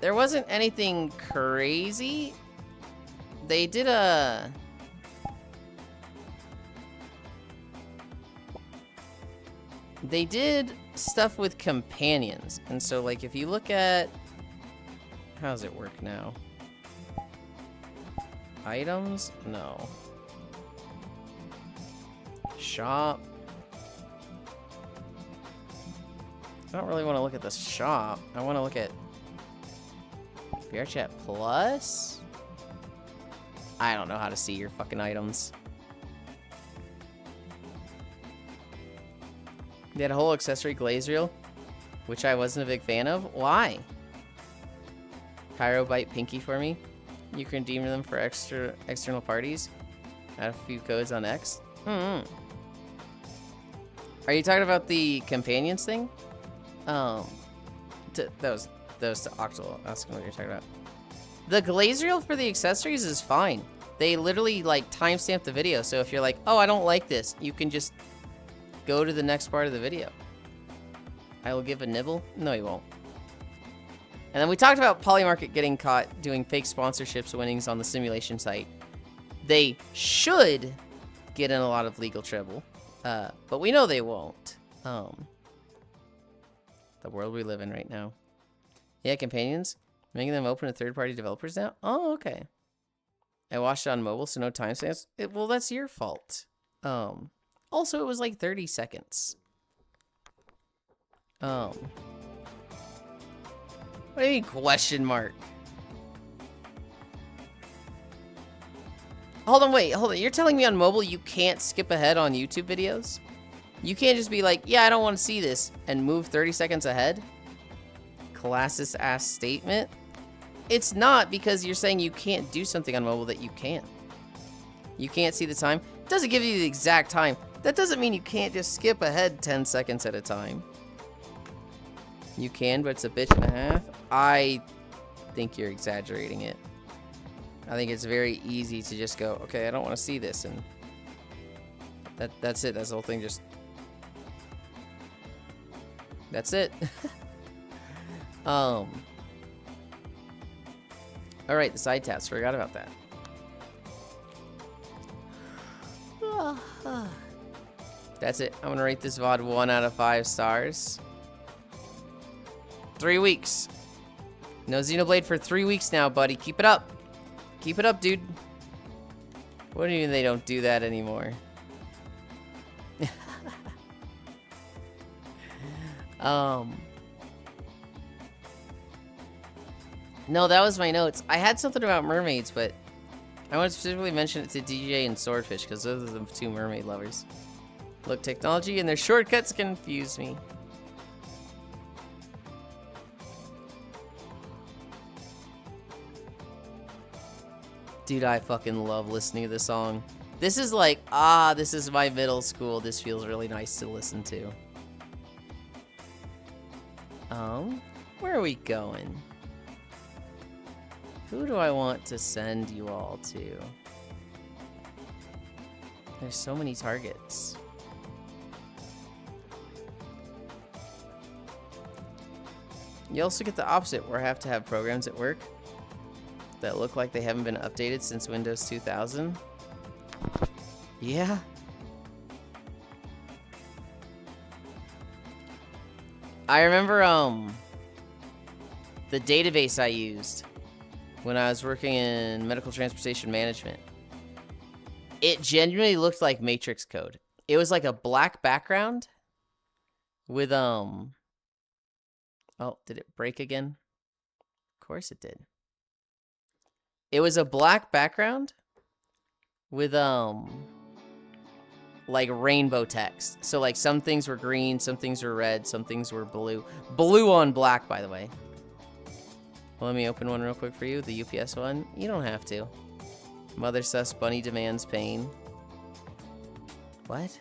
There wasn't anything crazy. They did stuff with companions. And so like if you look at how does it work now? Items? No. Shop. I don't really want to look at the shop. I want to look at VR Chat Plus? I don't know how to see your fucking items. They had a whole accessory glaze reel, which I wasn't a big fan of. Why? Cairo bite Pinky for me. You can redeem them for external parties. Add a few codes on X. Are you talking about the companions thing? Those to Octal. That's what you're talking about. The glaze reel for the accessories is fine. They literally like timestamp the video, so if you're like, oh, I don't like this, you can just go to the next part of the video. I will give a nibble. No, you won't. And then we talked about Polymarket getting caught doing fake sponsorships winnings on the simulation site. They should get in a lot of legal trouble, but we know they won't. The world we live in right now. Yeah, companions. Making them open to third-party developers now? Oh, okay. I watched it on mobile, so no timestamps. Well, that's your fault. Also, it was like 30 seconds. What do you mean, question mark? Hold on, wait, hold on. You're telling me on mobile you can't skip ahead on YouTube videos? You can't just be like, yeah, I don't want to see this, and move 30 seconds ahead? Classist-ass statement? It's not, because you're saying you can't do something on mobile that you can't. You can't see the time. It doesn't give you the exact time. That doesn't mean you can't just skip ahead 10 seconds at a time. You can, but it's a bitch and a half. I think you're exaggerating it. I think it's very easy to just go, okay, I don't want to see this, and that's it. That's the whole thing. Just that's it. All right, the side tabs. Forgot about that. That's it. I'm gonna rate this VOD 1 out of 5 stars. 3 weeks. No Xenoblade for 3 weeks now, buddy. Keep it up. Keep it up, dude. What do you mean they don't do that anymore? No, that was my notes. I had something about mermaids, but I want to specifically mention it to DJ and Swordfish because those are the 2 mermaid lovers. Look, technology and their shortcuts confuse me. Dude, I fucking love listening to this song. This is like, this is my middle school. This feels really nice to listen to. Where are we going? Who do I want to send you all to? There's so many targets. You also get the opposite, where I have to have programs at work that look like they haven't been updated since Windows 2000. Yeah. I remember, the database I used when I was working in medical transportation management. It genuinely looked like Matrix code. It was like a black background with, oh, did it break again? Of course it did. It was a black background with, like rainbow text. So like some things were green, some things were red, some things were blue. Blue on black, by the way. Well, let me open one real quick for you. The UPS one. You don't have to. Mother sus bunny demands pain. What?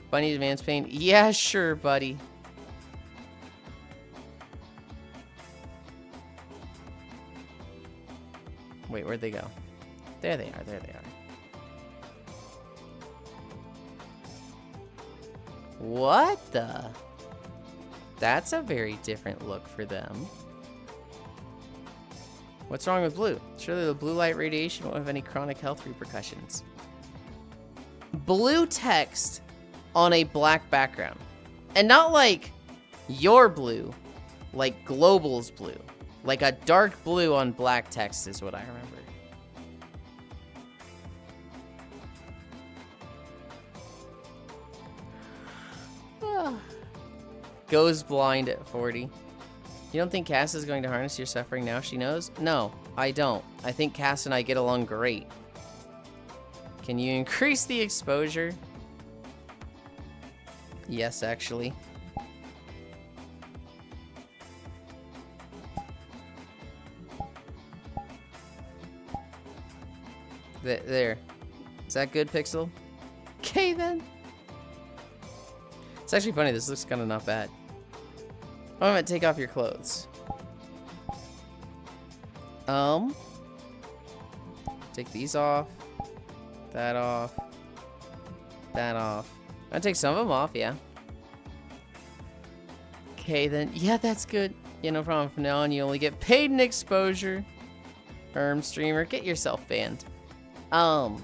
Bunny demands pain. Yeah, sure, buddy. Wait, where'd they go? There they are, there they are. What the? That's a very different look for them. What's wrong with blue? Surely the blue light radiation won't have any chronic health repercussions. Blue text on a black background. And not like your blue, like Global's blue. Like a dark blue on black text is what I remember. Goes blind at 40. You don't think Cass is going to harness your suffering now she knows? No, I don't. I think Cass and I get along great. Can you increase the exposure? Yes, actually. There. Is that good, Pixel? Okay, then. It's actually funny. This looks kind of not bad. I'm gonna take off your clothes. Take these off. That off. That off. I'll take some of them off, yeah. Okay, then. Yeah, that's good. Yeah, no problem. From now on, you only get paid in exposure. Streamer, get yourself banned. We're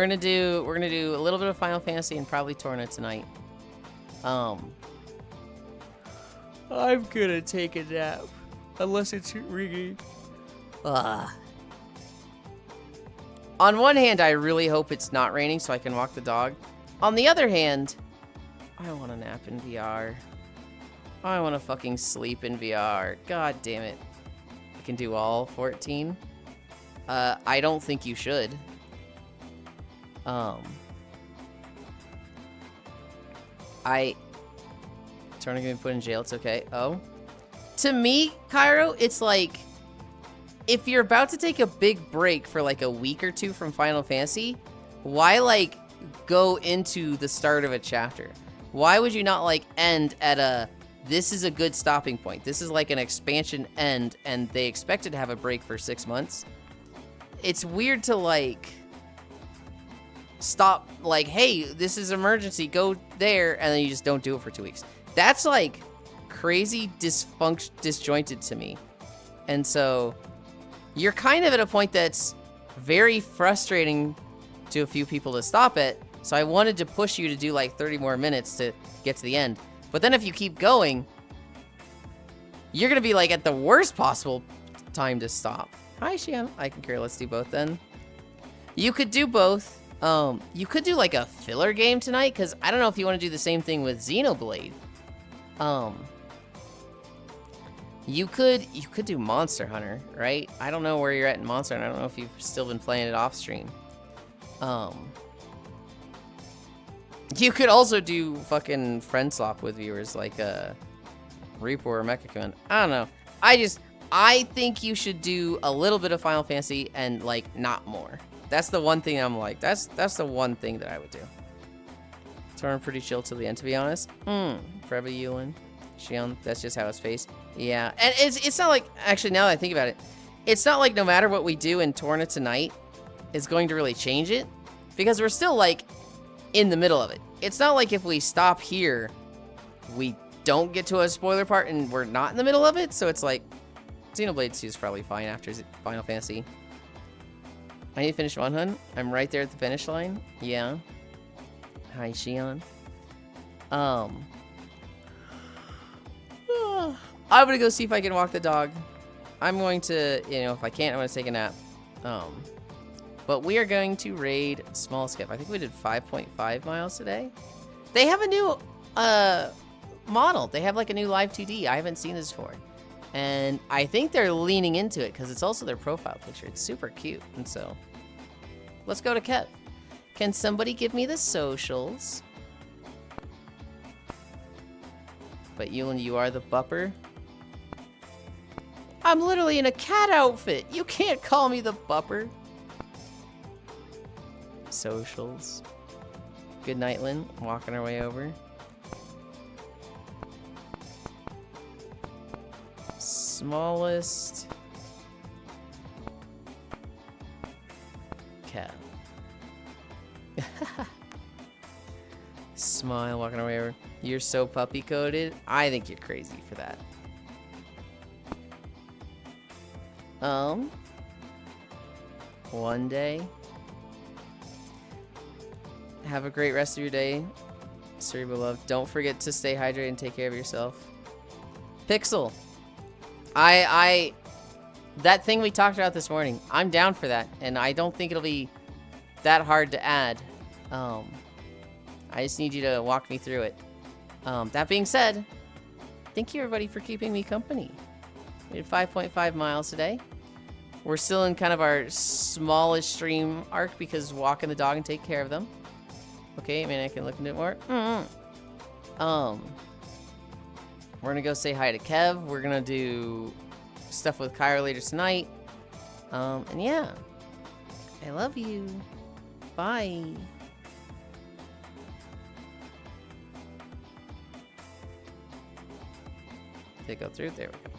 gonna do a little bit of Final Fantasy and probably Torna tonight. I'm gonna take a nap. Unless it's ringing. Ugh. On one hand, I really hope it's not raining so I can walk the dog. On the other hand, I want to nap in VR. I want to fucking sleep in VR. God damn it. I can do all 14. I don't think you should. Turner gonna be put in jail, it's okay. Oh. To me, Cairo, it's like, if you're about to take a big break for like a week or two from Final Fantasy, why like go into the start of a chapter? Why would you not like end at a, this is a good stopping point. This is like an expansion end and they expected to have a break for 6 months. It's weird to like stop like, hey, this is emergency, go there, and then you just don't do it for 2 weeks. That's like crazy disjointed to me. And so you're kind of at a point that's very frustrating to a few people to stop it. So I wanted to push you to do like 30 more minutes to get to the end. But then if you keep going, you're going to be like at the worst possible time to stop. Hi, Shiam. I can care. Let's do both then. You could do both. You could do like a filler game tonight, because I don't know if you want to do the same thing with Xenoblade. You could do Monster Hunter, right? I don't know where you're at in Monster Hunter. I don't know if you've still been playing it off stream. You could also do fucking friend swap with viewers like Reaper or Mechacon. I don't know. I think you should do a little bit of Final Fantasy and like not more. That's the one thing I'm like, that's the one thing that I would do. Turn pretty chill till the end, to be honest. Forever Yulind. Shion, that's just how it's faced. Yeah, and it's not like, actually now that I think about it, it's not like no matter what we do in Torna tonight is going to really change it, because we're still like in the middle of it. It's not like if we stop here, we don't get to a spoiler part and we're not in the middle of it, so it's like, Xenoblade 2 is probably fine after Final Fantasy. I need to finish 100. I'm right there at the finish line. Yeah. Hi, Shion. I'm gonna go see if I can walk the dog. I'm going to, if I can't, I'm gonna take a nap. But we are going to raid Small Skip. I think we did 5.5 miles today. They have a new model. They have like a new live 2D. I haven't seen this before. And I think they're leaning into it because it's also their profile picture. It's super cute. And so, let's go to Kev. Can somebody give me the socials? But Yulind, you are the bupper. I'm literally in a cat outfit. You can't call me the bupper. Socials. Good night, Lynn. Walking our way over. Smallest cat. Smile, walking our way over. You're so puppy coded. I think you're crazy for that. One day. Have a great rest of your day, Cerebral Love. Don't forget to stay hydrated and take care of yourself. Pixel. That thing we talked about this morning, I'm down for that, and I don't think it'll be that hard to add. I just need you to walk me through it. That being said, thank you everybody for keeping me company. We did 5.5 miles today. We're still in kind of our smallish stream arc because walking the dog and take care of them. Okay, I mean, I can look into it more. We're gonna go say hi to Kev. We're gonna do stuff with Kyra later tonight. And yeah. I love you. Bye. Did it go through? There we go.